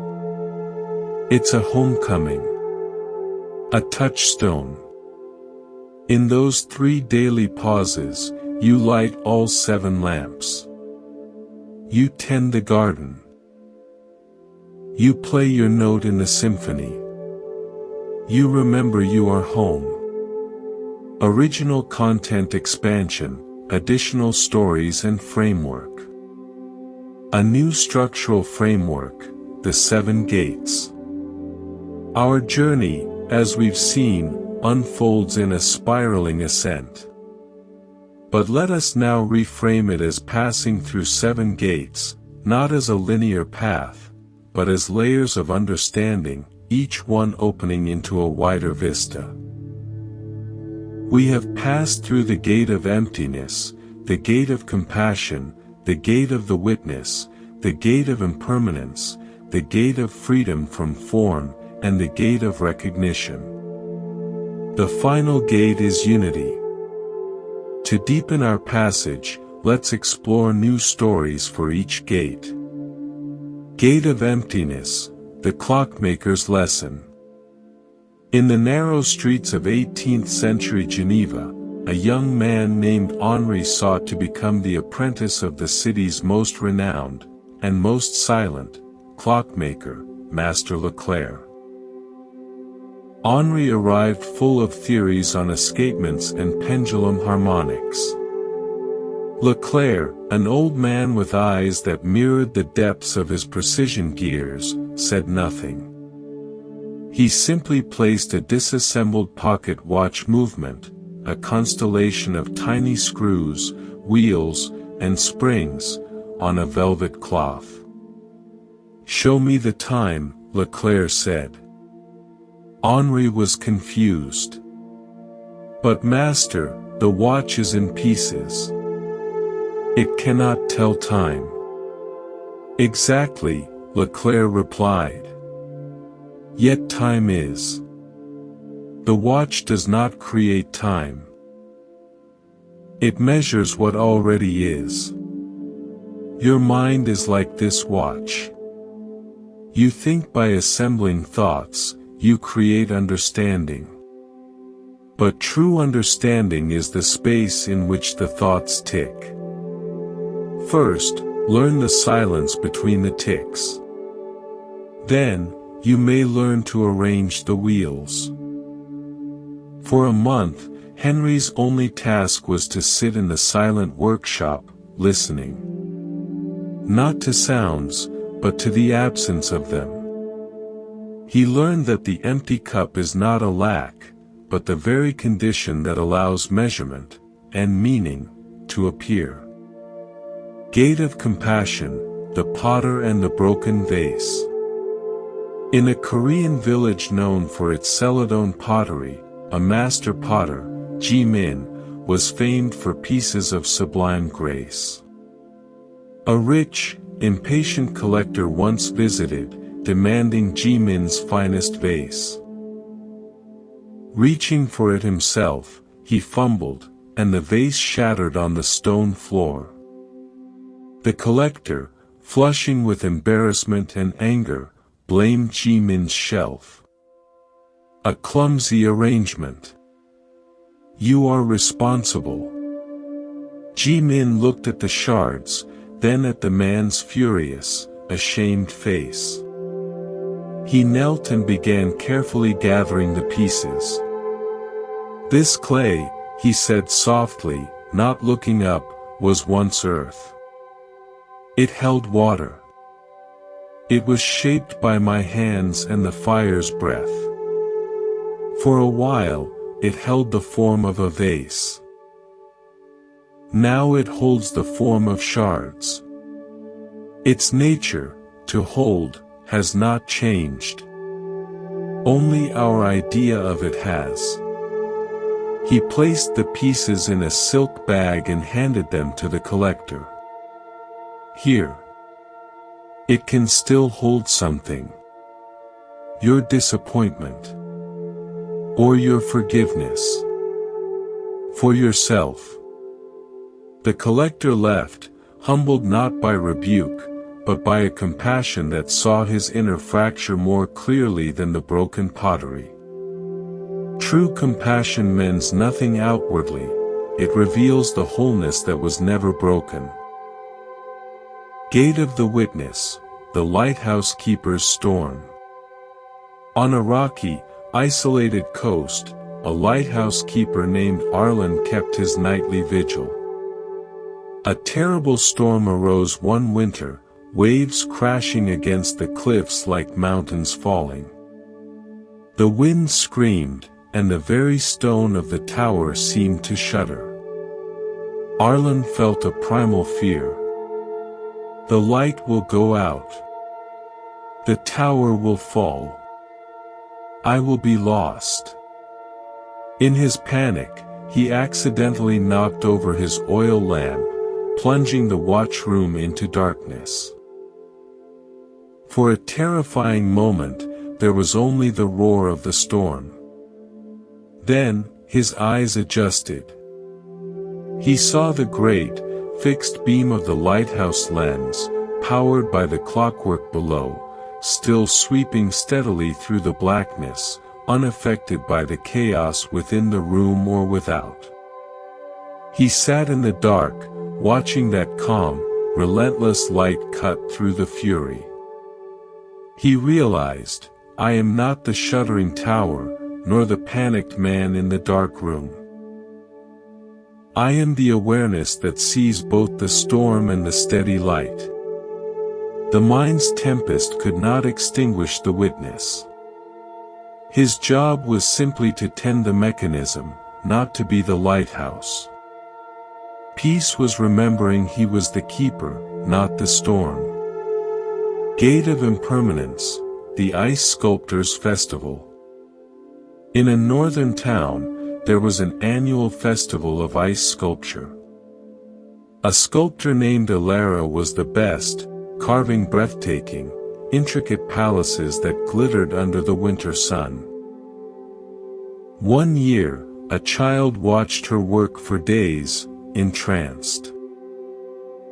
It's a homecoming. A touchstone. In those 3 daily pauses, you light all 7 lamps. You tend the garden. You play your note in the symphony. You remember you are home. Original content expansion, additional stories and framework. A new structural framework, the 7 gates. Our journey, as we've seen, unfolds in a spiraling ascent. But let us now reframe it as passing through 7 gates, not as a linear path, but as layers of understanding, each one opening into a wider vista. We have passed through the gate of emptiness, the gate of compassion, the gate of the witness, the gate of impermanence, the gate of freedom from form, and the gate of recognition. The final gate is unity. To deepen our passage, let's explore new stories for each gate. Gate of emptiness, the clockmaker's lesson. In the narrow streets of 18th century Geneva, a young man named Henri sought to become the apprentice of the city's most renowned, and most silent, clockmaker, Master Leclerc. Henri arrived full of theories on escapements and pendulum harmonics. Leclerc, an old man with eyes that mirrored the depths of his precision gears, said nothing. He simply placed a disassembled pocket watch movement, a constellation of tiny screws, wheels, and springs, on a velvet cloth. "Show me the time," Leclerc said. Henri was confused. "But master, the watch is in pieces. It cannot tell time." "Exactly," Leclerc replied. "Yet time is. The watch does not create time. It measures what already is. Your mind is like this watch. You think by assembling thoughts, you create understanding. But true understanding is the space in which the thoughts tick. First, learn the silence between the ticks. Then, you may learn to arrange the wheels." For a month, Henry's only task was to sit in the silent workshop, listening. Not to sounds, but to the absence of them. He learned that the empty cup is not a lack, but the very condition that allows measurement, and meaning, to appear. Gate of compassion, the potter and the broken vase. In a Korean village known for its celadone pottery, a master potter, Ji-min, was famed for pieces of sublime grace. A rich, impatient collector once visited, demanding Ji-min's finest vase. Reaching for it himself, he fumbled, and the vase shattered on the stone floor. The collector, flushing with embarrassment and anger, blamed Ji-min's shelf. "A clumsy arrangement. You are responsible." Ji-min looked at the shards, then at the man's furious, ashamed face. He knelt and began carefully gathering the pieces. "This clay," he said softly, not looking up, "was once earth. It held water. It was shaped by my hands and the fire's breath. For a while, it held the form of a vase. Now it holds the form of shards. Its nature, to hold, has not changed. Only our idea of it has." He placed the pieces in a silk bag and handed them to the collector. "Here. It can still hold something. Your disappointment. Or your forgiveness. For yourself." The collector left, humbled not by rebuke, but by a compassion that saw his inner fracture more clearly than the broken pottery. True compassion mends nothing outwardly, it reveals the wholeness that was never broken. Gate of the Witness, the lighthouse keeper's storm. On a rocky, isolated coast, a lighthouse keeper named Arlen kept his nightly vigil. A terrible storm arose one winter, waves crashing against the cliffs like mountains falling. The wind screamed, and the very stone of the tower seemed to shudder. Arlen felt a primal fear. The light will go out. The tower will fall. I will be lost. In his panic, he accidentally knocked over his oil lamp, plunging the watchroom into darkness. For a terrifying moment, there was only the roar of the storm. Then, his eyes adjusted. He saw the great, fixed beam of the lighthouse lens, powered by the clockwork below, still sweeping steadily through the blackness, unaffected by the chaos within the room or without. He sat in the dark, watching that calm, relentless light cut through the fury. He realized, I am not the shuddering tower, nor the panicked man in the dark room. I am the awareness that sees both the storm and the steady light. The mind's tempest could not extinguish the witness. His job was simply to tend the mechanism, not to be the lighthouse. Peace was remembering he was the keeper, not the storm. Gate of Impermanence, the Ice Sculptors' Festival. In a northern town, there was an annual festival of ice sculpture. A sculptor named Alara was the best, carving breathtaking, intricate palaces that glittered under the winter sun. One year, a child watched her work for days, entranced.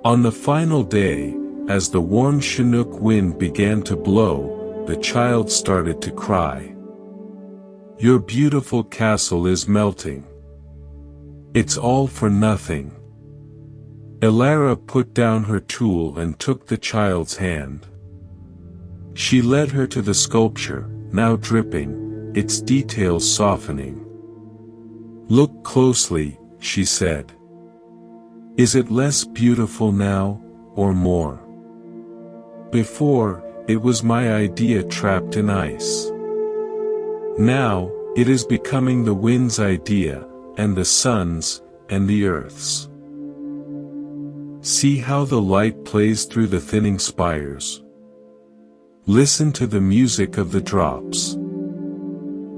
On the final day, as the warm Chinook wind began to blow, the child started to cry. Your beautiful castle is melting. It's all for nothing. Alara put down her tool and took the child's hand. She led her to the sculpture, now dripping, its details softening. Look closely, she said. Is it less beautiful now, or more? Before, it was my idea trapped in ice. Now, it is becoming the wind's idea, and the sun's, and the earth's. See how the light plays through the thinning spires. Listen to the music of the drops.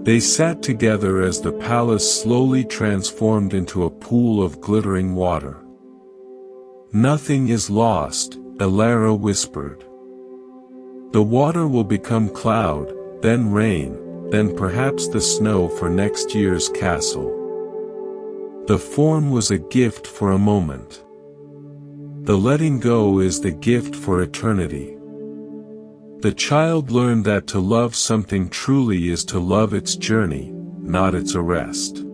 They sat together as the palace slowly transformed into a pool of glittering water. Nothing is lost, Alara whispered. The water will become cloud, then rain, then perhaps the snow for next year's castle. The form was a gift for a moment. The letting go is the gift for eternity. The child learned that to love something truly is to love its journey, not its arrest.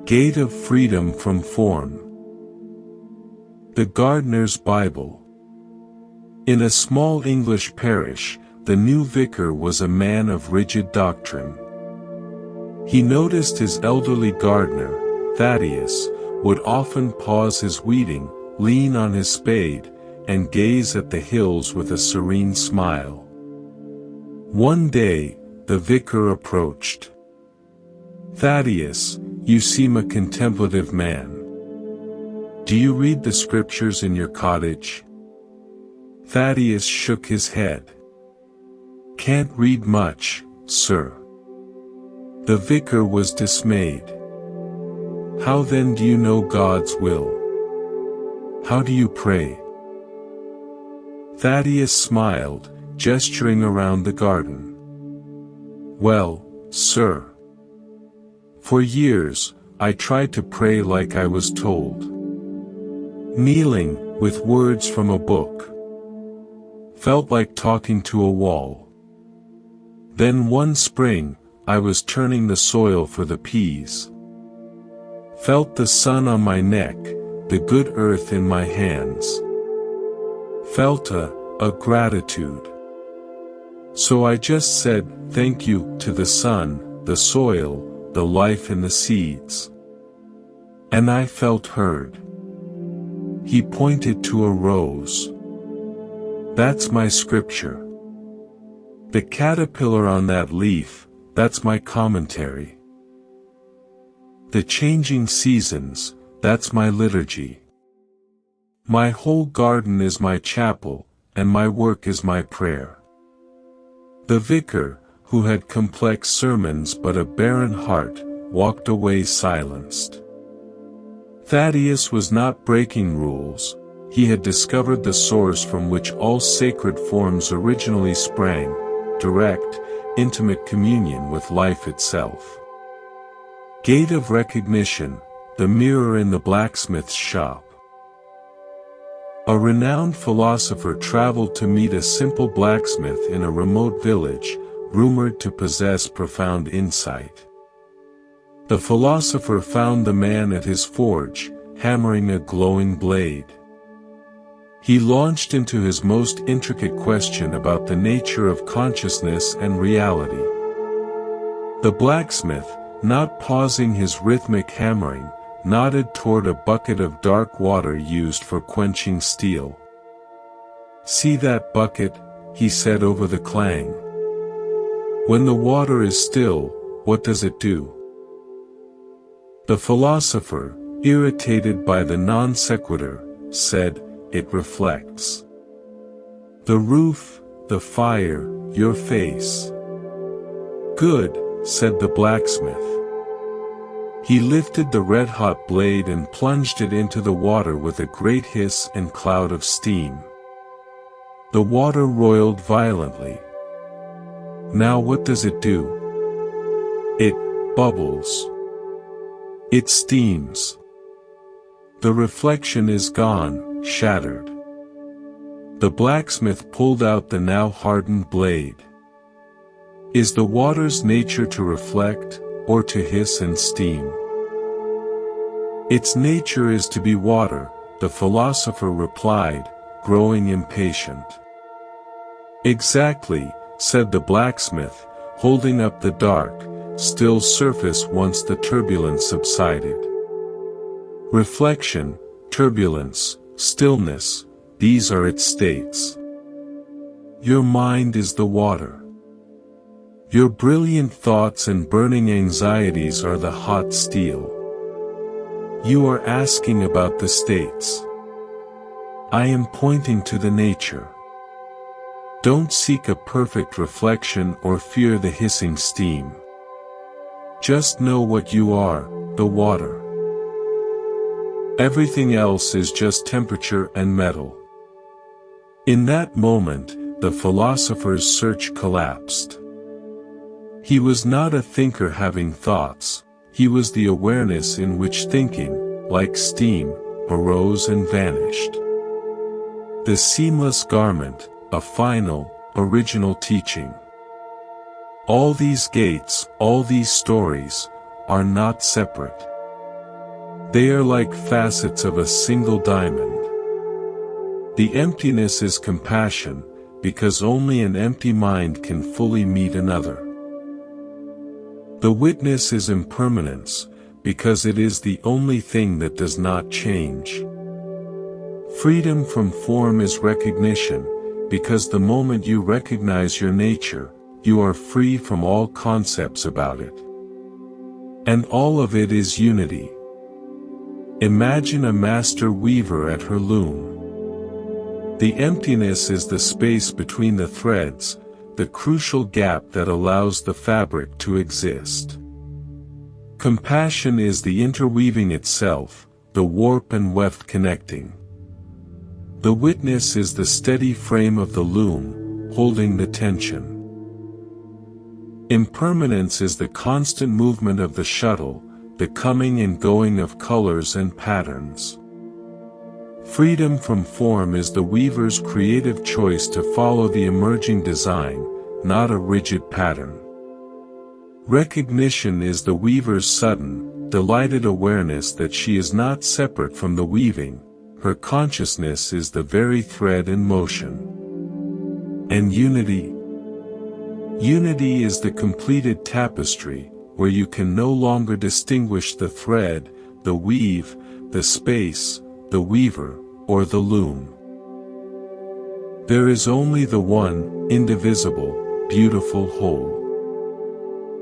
Gate of freedom from form. The Gardener's Bible. In a small English parish, the new vicar was a man of rigid doctrine. He noticed his elderly gardener, Thaddeus, would often pause his weeding, lean on his spade, and gaze at the hills with a serene smile. One day, the vicar approached. Thaddeus, you seem a contemplative man. Do you read the scriptures in your cottage? Thaddeus shook his head. Can't read much, sir. The vicar was dismayed. How then do you know God's will? How do you pray? Thaddeus smiled, gesturing around the garden. Well, sir. For years, I tried to pray like I was told. Kneeling, with words from a book. Felt like talking to a wall. Then one spring, I was turning the soil for the peas. Felt the sun on my neck, the good earth in my hands. Felt a gratitude. So I just said, thank you, to the sun, the soil, the life in the seeds. And I felt heard. He pointed to a rose. That's my scripture. The caterpillar on that leaf, that's my commentary. The changing seasons, that's my liturgy. My whole garden is my chapel, and my work is my prayer. The vicar, who had complex sermons but a barren heart, walked away silenced. Thaddeus was not breaking rules, he had discovered the source from which all sacred forms originally sprang, direct, intimate communion with life itself. Gate of recognition, the mirror in the blacksmith's shop. A renowned philosopher traveled to meet a simple blacksmith in a remote village, rumored to possess profound insight. The philosopher found the man at his forge, hammering a glowing blade. He launched into his most intricate question about the nature of consciousness and reality. The blacksmith, not pausing his rhythmic hammering, nodded toward a bucket of dark water used for quenching steel. "See that bucket?" he said over the clang. "When the water is still, what does it do?" The philosopher, irritated by the non sequitur, said, "It reflects. The roof, the fire, your face." "Good," said the blacksmith. He lifted the red-hot blade and plunged it into the water with a great hiss and cloud of steam. The water roiled violently. "Now what does it do?" "It bubbles. It steams. The reflection is gone, shattered." The blacksmith pulled out the now hardened blade. "Is the water's nature to reflect, or to hiss and steam?" "Its nature is to be water," the philosopher replied, growing impatient. "Exactly," said the blacksmith, holding up the dark, still surface once the turbulence subsided. "Reflection, turbulence, stillness, these are its states. Your mind is the water. Your brilliant thoughts and burning anxieties are the hot steel. You are asking about the states. I am pointing to the nature. Don't seek a perfect reflection or fear the hissing steam. Just know what you are, the water. Everything else is just temperature and metal." In that moment, the philosopher's search collapsed. He was not a thinker having thoughts, he was the awareness in which thinking, like steam, arose and vanished. The seamless garment, a final, original teaching. All these gates, all these stories, are not separate. They are like facets of a single diamond. The emptiness is compassion, because only an empty mind can fully meet another. The witness is impermanence, because it is the only thing that does not change. Freedom from form is recognition, because the moment you recognize your nature, you are free from all concepts about it. And all of it is unity. Imagine a master weaver at her loom. The emptiness is the space between the threads, the crucial gap that allows the fabric to exist. Compassion is the interweaving itself, the warp and weft connecting. The witness is the steady frame of the loom, holding the tension. Impermanence is the constant movement of the shuttle, the coming and going of colors and patterns. Freedom from form is the weaver's creative choice to follow the emerging design, not a rigid pattern. Recognition is the weaver's sudden, delighted awareness that she is not separate from the weaving, her consciousness is the very thread in motion. And unity? Unity is the completed tapestry, where you can no longer distinguish the thread, the weave, the space, the weaver, or the loom. There is only the one, indivisible, beautiful whole.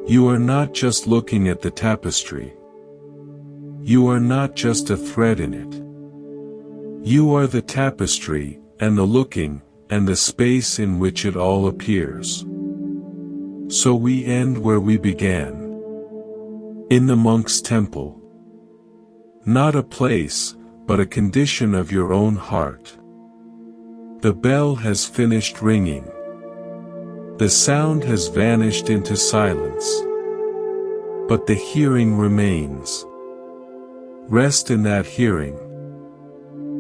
You are not just looking at the tapestry. You are not just a thread in it. You are the tapestry, and the looking, and the space in which it all appears. So we end where we began. In the monk's temple. Not a place, but a condition of your own heart. The bell has finished ringing. The sound has vanished into silence. But the hearing remains. Rest in that hearing.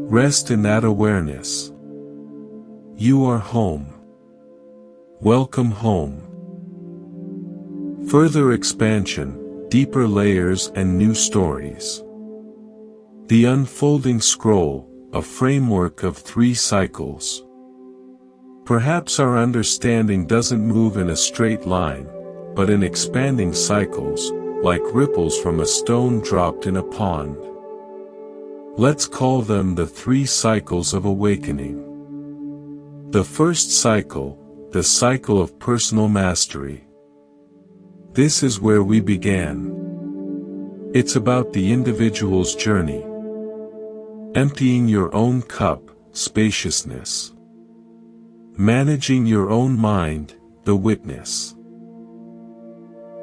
Rest in that awareness. You are home. Welcome home. Further expansion, deeper layers and new stories. The unfolding scroll, a framework of 3 cycles. Perhaps our understanding doesn't move in a straight line, but in expanding cycles, like ripples from a stone dropped in a pond. Let's call them the 3 cycles of awakening. The first cycle, the cycle of personal mastery. This is where we began. It's about the individual's journey. Emptying your own cup, spaciousness. Managing your own mind, the witness.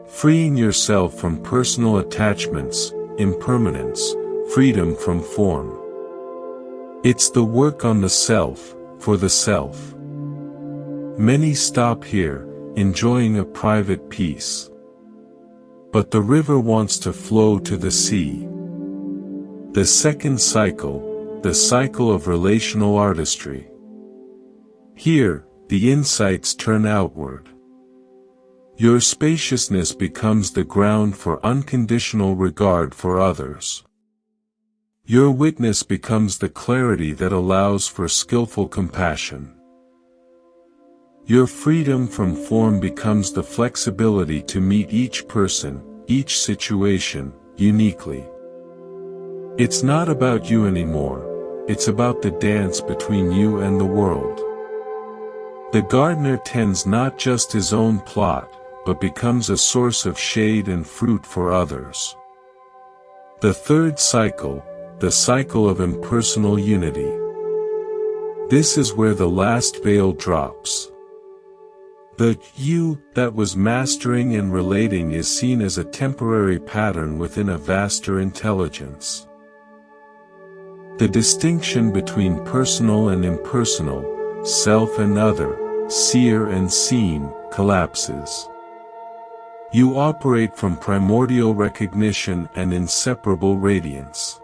Freeing yourself from personal attachments, impermanence, freedom from form. It's the work on the self, for the self. Many stop here, enjoying a private peace. But the river wants to flow to the sea. The second cycle, the cycle of relational artistry. Here, the insights turn outward. Your spaciousness becomes the ground for unconditional regard for others. Your witness becomes the clarity that allows for skillful compassion. Your freedom from form becomes the flexibility to meet each person, each situation, uniquely. It's not about you anymore, it's about the dance between you and the world. The gardener tends not just his own plot, but becomes a source of shade and fruit for others. The third cycle, the cycle of impersonal unity. This is where the last veil drops. The you that was mastering and relating is seen as a temporary pattern within a vaster intelligence. The distinction between personal and impersonal, self and other, seer and seen, collapses. You operate from primordial recognition and inseparable radiance.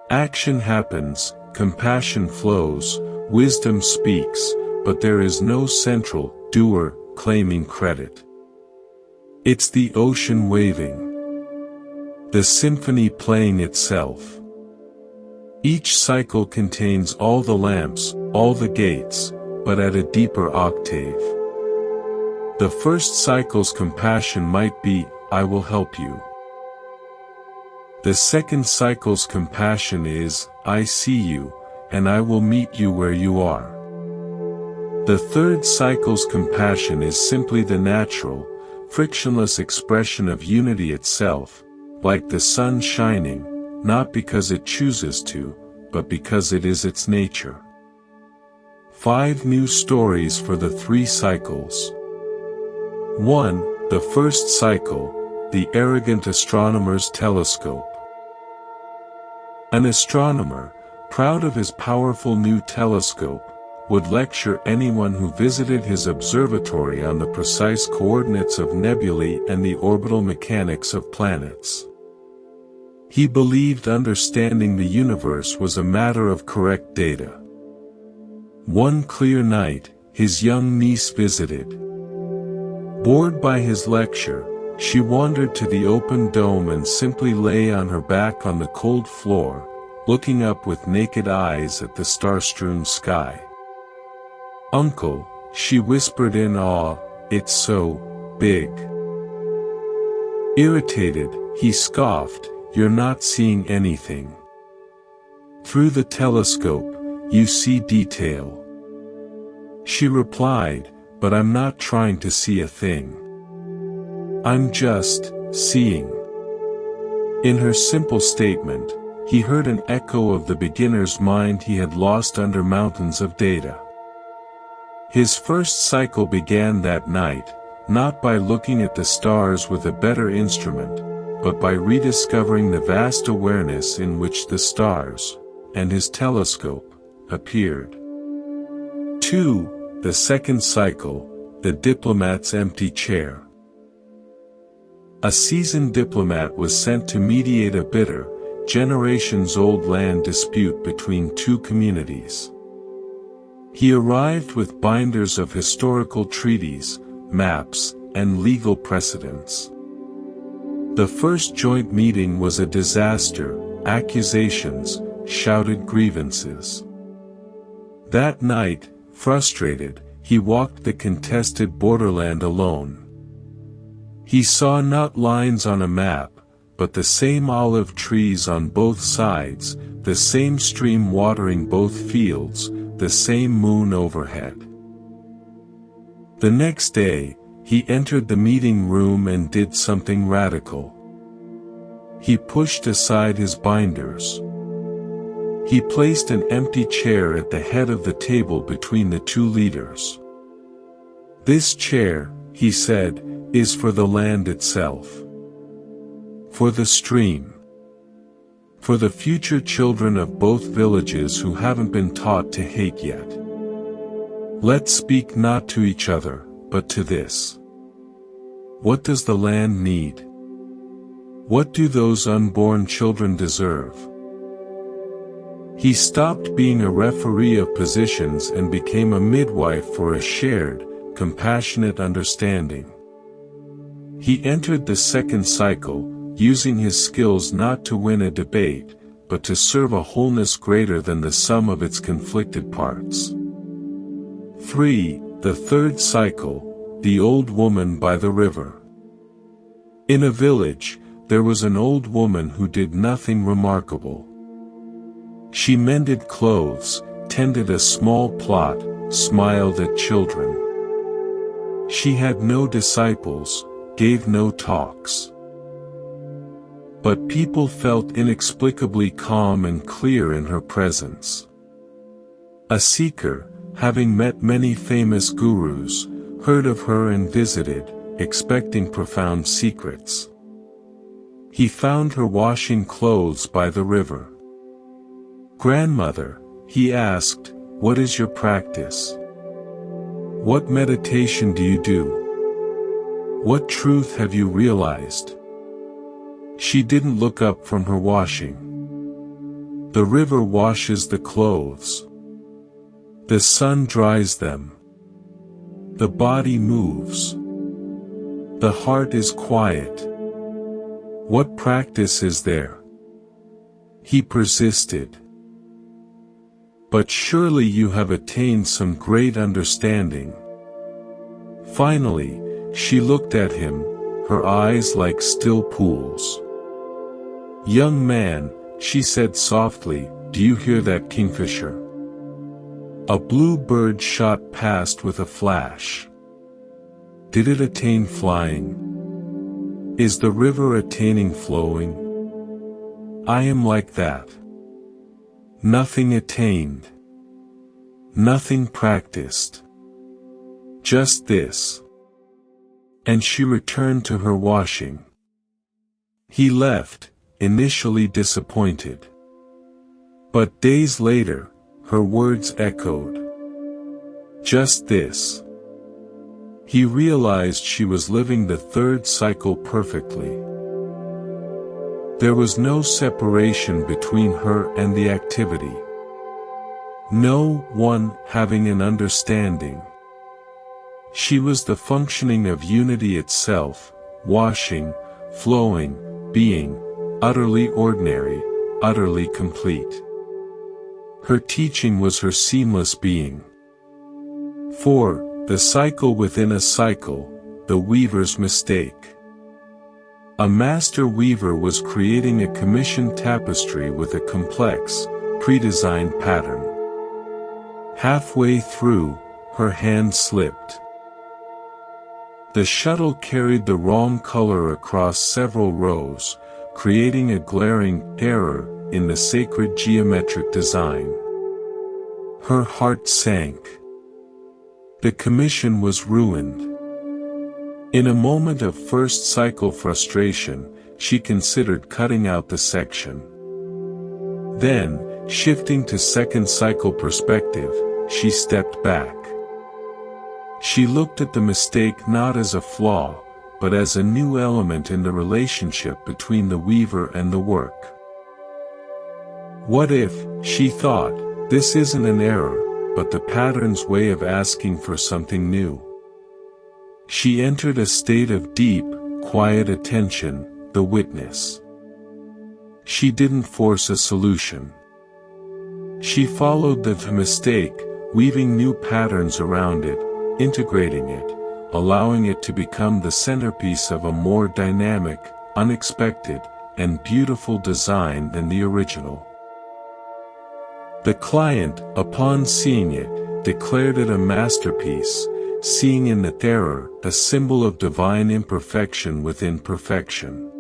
Action happens, compassion flows, wisdom speaks, but there is no central doer claiming credit. It's the ocean waving. The symphony playing itself. Each cycle contains all the lamps, all the gates, but at a deeper octave. The first cycle's compassion might be, I will help you. The second cycle's compassion is, I see you, and I will meet you where you are. The third cycle's compassion is simply the natural, frictionless expression of unity itself, like the sun shining, not because it chooses to, but because it is its nature. 5 new stories for the 3 cycles. 1. The first cycle, the arrogant astronomer's telescope. An astronomer, proud of his powerful new telescope, would lecture anyone who visited his observatory on the precise coordinates of nebulae and the orbital mechanics of planets. He believed understanding the universe was a matter of correct data. One clear night, his young niece visited. Bored by his lecture, she wandered to the open dome and simply lay on her back on the cold floor, looking up with naked eyes at the star-strewn sky. "Uncle," she whispered in awe, "it's so big." Irritated, he scoffed, "You're not seeing anything. Through the telescope, you see detail." She replied, "But I'm not trying to see a thing. I'm just seeing." In her simple statement, he heard an echo of the beginner's mind he had lost under mountains of data. His first cycle began that night, not by looking at the stars with a better instrument, but by rediscovering the vast awareness in which the stars, and his telescope, appeared. 2. The second cycle, the diplomat's empty chair. A seasoned diplomat was sent to mediate a bitter, generations-old land dispute between two communities. He arrived with binders of historical treaties, maps, and legal precedents. The first joint meeting was a disaster, accusations, shouted grievances. That night, frustrated, he walked the contested borderland alone. He saw not lines on a map, but the same olive trees on both sides, the same stream watering both fields, the same moon overhead. The next day, he entered the meeting room and did something radical. He pushed aside his binders. He placed an empty chair at the head of the table between the two leaders. "This chair," he said, "is for the land itself. For the stream. For the future children of both villages who haven't been taught to hate yet. Let's speak not to each other, but to this. What does the land need? What do those unborn children deserve?" He stopped being a referee of positions and became a midwife for a shared, compassionate understanding. He entered the second cycle, using his skills not to win a debate, but to serve a wholeness greater than the sum of its conflicted parts. 3. The third cycle, the old woman by the river. In a village, there was an old woman who did nothing remarkable. She mended clothes, tended a small plot, smiled at children. She had no disciples, gave no talks. But people felt inexplicably calm and clear in her presence. A seeker, having met many famous gurus, heard of her and visited, expecting profound secrets. He found her washing clothes by the river. "Grandmother," he asked, "what is your practice? What meditation do you do? What truth have you realized?" She didn't look up from her washing. "The river washes the clothes. The sun dries them. The body moves. The heart is quiet. What practice is there?" He persisted. "But surely you have attained some great understanding." Finally, she looked at him, her eyes like still pools. "Young man," she said softly, "do you hear that kingfisher?" A blue bird shot past with a flash. Did it attain flying? Is the river attaining flowing? I am like that. Nothing attained. Nothing practiced. Just this. And she returned to her washing. He left, initially disappointed. But days later, her words echoed. Just this. He realized she was living the third cycle perfectly. There was no separation between her and the activity. No one having an understanding. She was the functioning of unity itself, washing, flowing, being, utterly ordinary, utterly complete. Her teaching was her seamless being. 4. The cycle within a cycle, the weaver's mistake. A master weaver was creating a commissioned tapestry with a complex, pre-designed pattern. Halfway through, her hand slipped. The shuttle carried the wrong color across several rows, creating a glaring error in the sacred geometric design. Her heart sank. The commission was ruined. In a moment of first cycle frustration, she considered cutting out the section. Then, shifting to second cycle perspective, she stepped back. She looked at the mistake not as a flaw, but as a new element in the relationship between the weaver and the work. What if, she thought, this isn't an error, but the pattern's way of asking for something new? She entered a state of deep, quiet attention, the witness. She didn't force a solution. She followed the mistake, weaving new patterns around it, integrating it, allowing it to become the centerpiece of a more dynamic, unexpected, and beautiful design than the original. The client, upon seeing it, declared it a masterpiece, seeing in the error a symbol of divine imperfection within perfection.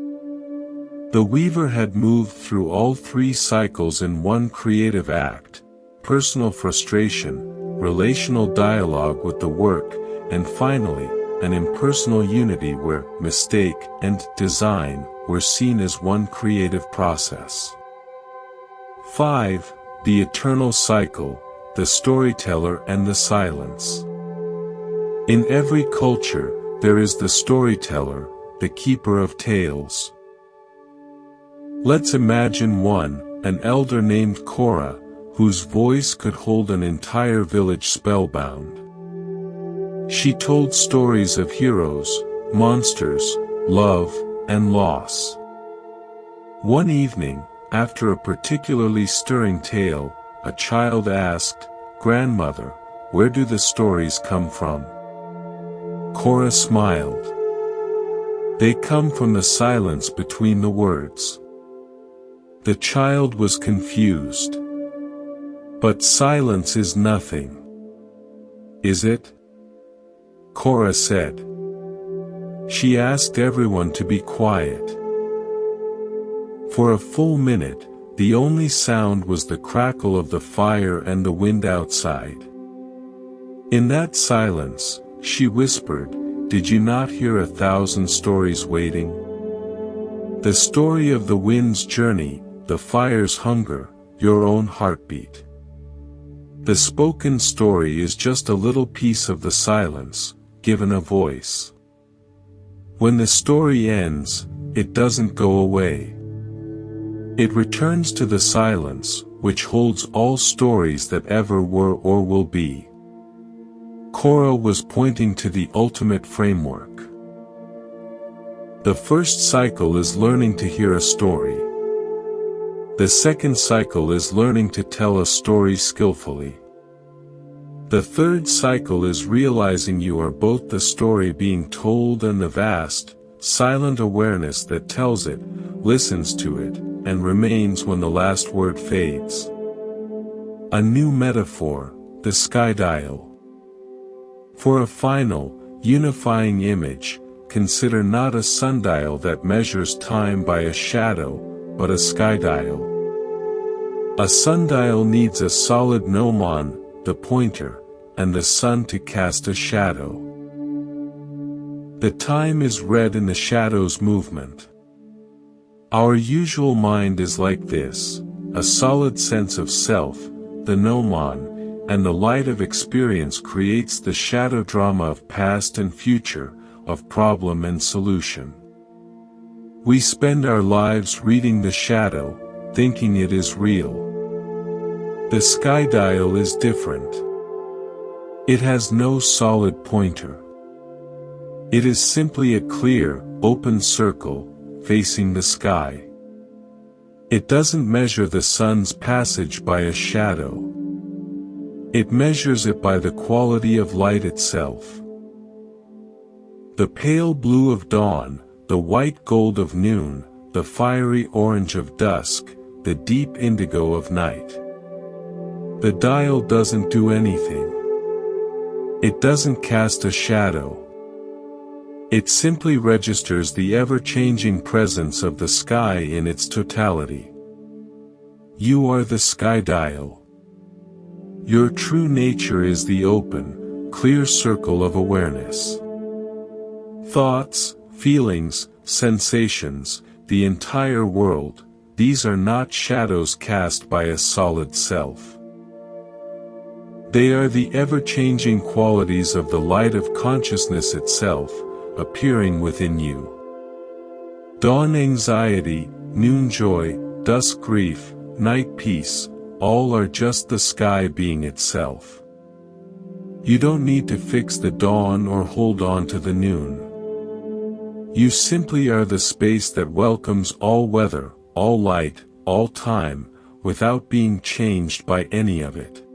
The weaver had moved through all three cycles in one creative act: personal frustration, relational dialogue with the work, and finally, an impersonal unity where mistake and design were seen as one creative process. 5. The eternal cycle, the storyteller and the silence. In every culture, there is the storyteller, the keeper of tales. Let's imagine an elder named Cora, whose voice could hold an entire village spellbound. She told stories of heroes, monsters, love, and loss. One evening, after a particularly stirring tale, a child asked, "Grandmother, where do the stories come from?" Cora smiled. "They come from the silence between the words." The child was confused. "But silence is nothing. Is it?" Cora said. She asked everyone to be quiet. For a full minute, the only sound was the crackle of the fire and the wind outside. In that silence, she whispered, "Did you not hear 1,000 stories waiting? The story of the wind's journey, the fire's hunger, your own heartbeat. The spoken story is just a little piece of the silence, given a voice. When the story ends, it doesn't go away. It returns to the silence, which holds all stories that ever were or will be." Cora was pointing to the ultimate framework. The first cycle is learning to hear a story. The second cycle is learning to tell a story skillfully. The third cycle is realizing you are both the story being told and the vast, silent awareness that tells it, listens to it, and remains when the last word fades. A new metaphor, the sky dial. For a final, unifying image, consider not a sundial that measures time by a shadow, but a sky dial. A sundial needs a solid gnomon, the pointer, and the sun to cast a shadow. The time is read in the shadow's movement. Our usual mind is like this: a solid sense of self, the gnomon, and the light of experience creates the shadow drama of past and future, of problem and solution. We spend our lives reading the shadow, thinking it is real. The sky dial is different. It has no solid pointer. It is simply a clear, open circle, facing the sky. It doesn't measure the sun's passage by a shadow. It measures it by the quality of light itself. The pale blue of dawn, the white gold of noon, the fiery orange of dusk, the deep indigo of night. The dial doesn't do anything. It doesn't cast a shadow. It simply registers the ever-changing presence of the sky in its totality. You are the sky dial. Your true nature is the open, clear circle of awareness. Thoughts, feelings, sensations, the entire world, these are not shadows cast by a solid self. They are the ever-changing qualities of the light of consciousness itself, appearing within you. Dawn anxiety, noon joy, dusk grief, night peace, all are just the sky being itself. You don't need to fix the dawn or hold on to the noon. You simply are the space that welcomes all weather, all light, all time, without being changed by any of it.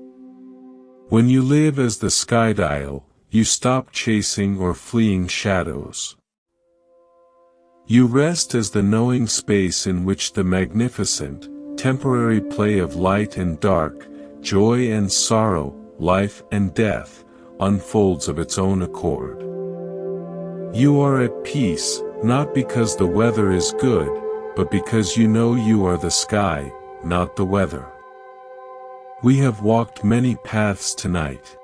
When you live as the sky dial, you stop chasing or fleeing shadows. You rest as the knowing space in which the magnificent, temporary play of light and dark, joy and sorrow, life and death, unfolds of its own accord. You are at peace, not because the weather is good, but because you know you are the sky, not the weather. We have walked many paths tonight.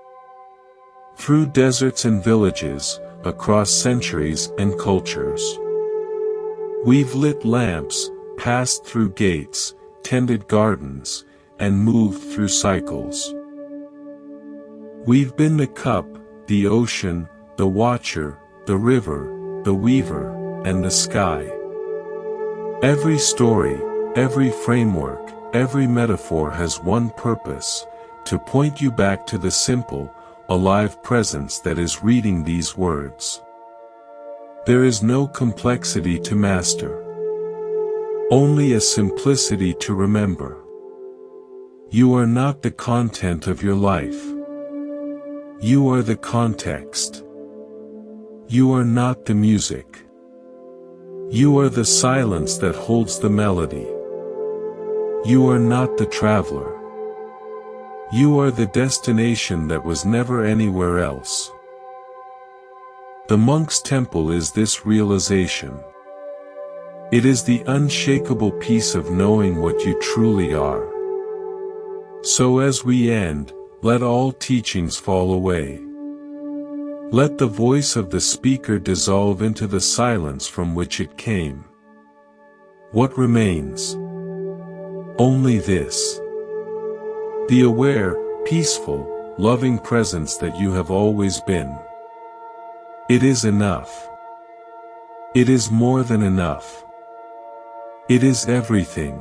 Through deserts and villages, across centuries and cultures. We've lit lamps, passed through gates, tended gardens, and moved through cycles. We've been the cup, the ocean, the watcher, the river, the weaver, and the sky. Every story, every framework, every metaphor has one purpose, to point you back to the simple, alive presence that is reading these words. There is no complexity to master. Only a simplicity to remember. You are not the content of your life. You are the context. You are not the music. You are the silence that holds the melody. You are not the traveler. You are the destination that was never anywhere else. The monk's temple is this realization. It is the unshakable peace of knowing what you truly are. So as we end, let all teachings fall away. Let the voice of the speaker dissolve into the silence from which it came. What remains? Only this. The aware, peaceful, loving presence that you have always been. It is enough. It is more than enough. It is everything.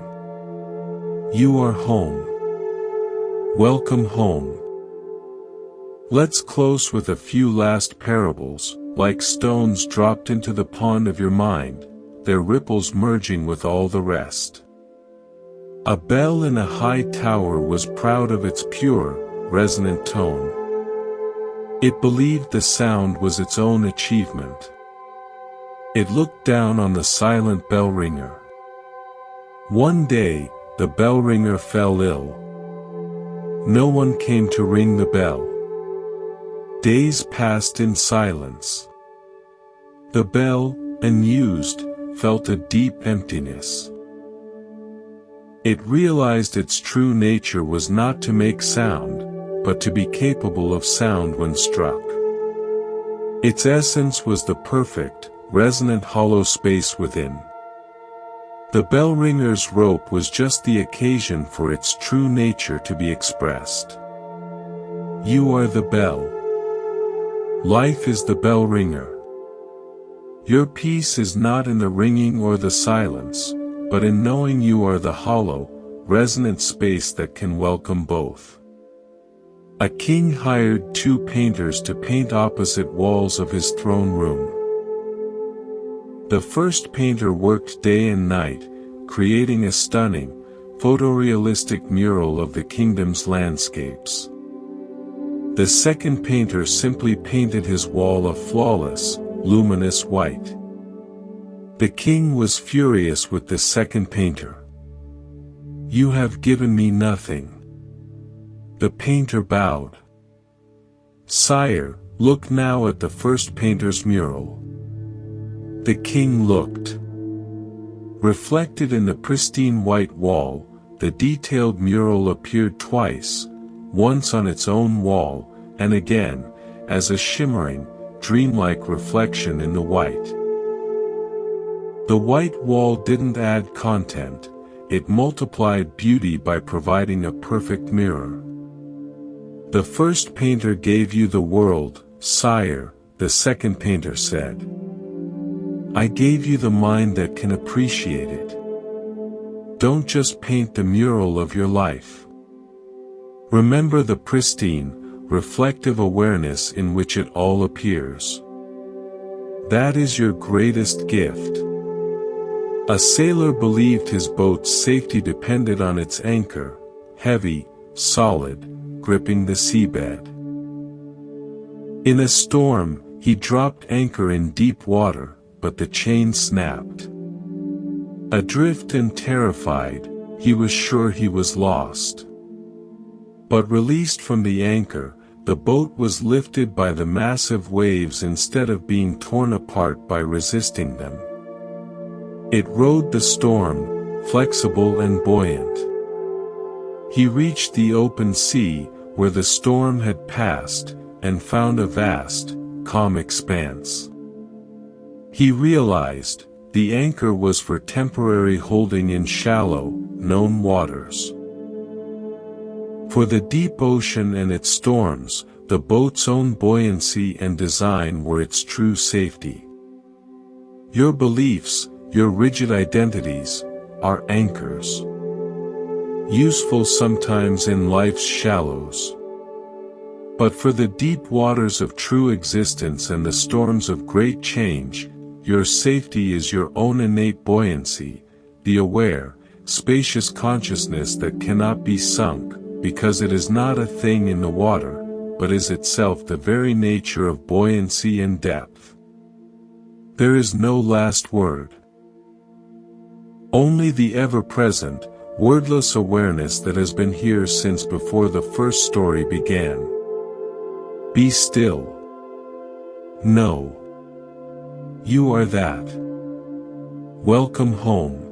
You are home. Welcome home. Let's close with a few last parables, like stones dropped into the pond of your mind, their ripples merging with all the rest. A bell in a high tower was proud of its pure, resonant tone. It believed the sound was its own achievement. It looked down on the silent bell ringer. One day, the bell ringer fell ill. No one came to ring the bell. Days passed in silence. The bell, unused, felt a deep emptiness. It realized its true nature was not to make sound, but to be capable of sound when struck. Its essence was the perfect, resonant hollow space within. The bell ringer's rope was just the occasion for its true nature to be expressed. You are the bell. Life is the bell ringer. Your peace is not in the ringing or the silence, but in knowing you are the hollow, resonant space that can welcome both. A king hired 2 painters to paint opposite walls of his throne room. The first painter worked day and night, creating a stunning, photorealistic mural of the kingdom's landscapes. The second painter simply painted his wall a flawless, luminous white. The king was furious with the second painter. You have given me nothing. The painter bowed. Sire, look now at the first painter's mural. The king looked. Reflected in the pristine white wall, the detailed mural appeared twice, once on its own wall, and again, as a shimmering, dreamlike reflection in the white. The white wall didn't add content, it multiplied beauty by providing a perfect mirror. The first painter gave you the world, sire, the second painter said. I gave you the mind that can appreciate it. Don't just paint the mural of your life. Remember the pristine, reflective awareness in which it all appears. That is your greatest gift. A sailor believed his boat's safety depended on its anchor, heavy, solid, gripping the seabed. In a storm, he dropped anchor in deep water, but the chain snapped. Adrift and terrified, he was sure he was lost. But released from the anchor, the boat was lifted by the massive waves instead of being torn apart by resisting them. It rode the storm, flexible and buoyant. He reached the open sea, where the storm had passed, and found a vast, calm expanse. He realized, the anchor was for temporary holding in shallow, known waters. For the deep ocean and its storms, the boat's own buoyancy and design were its true safety. Your beliefs, your rigid identities, are anchors. Useful sometimes in life's shallows. But for the deep waters of true existence and the storms of great change, your safety is your own innate buoyancy, the aware, spacious consciousness that cannot be sunk, because it is not a thing in the water, but is itself the very nature of buoyancy and depth. There is no last word. Only the ever-present, wordless awareness that has been here since before the first story began. Be still. Know. You are that. Welcome home.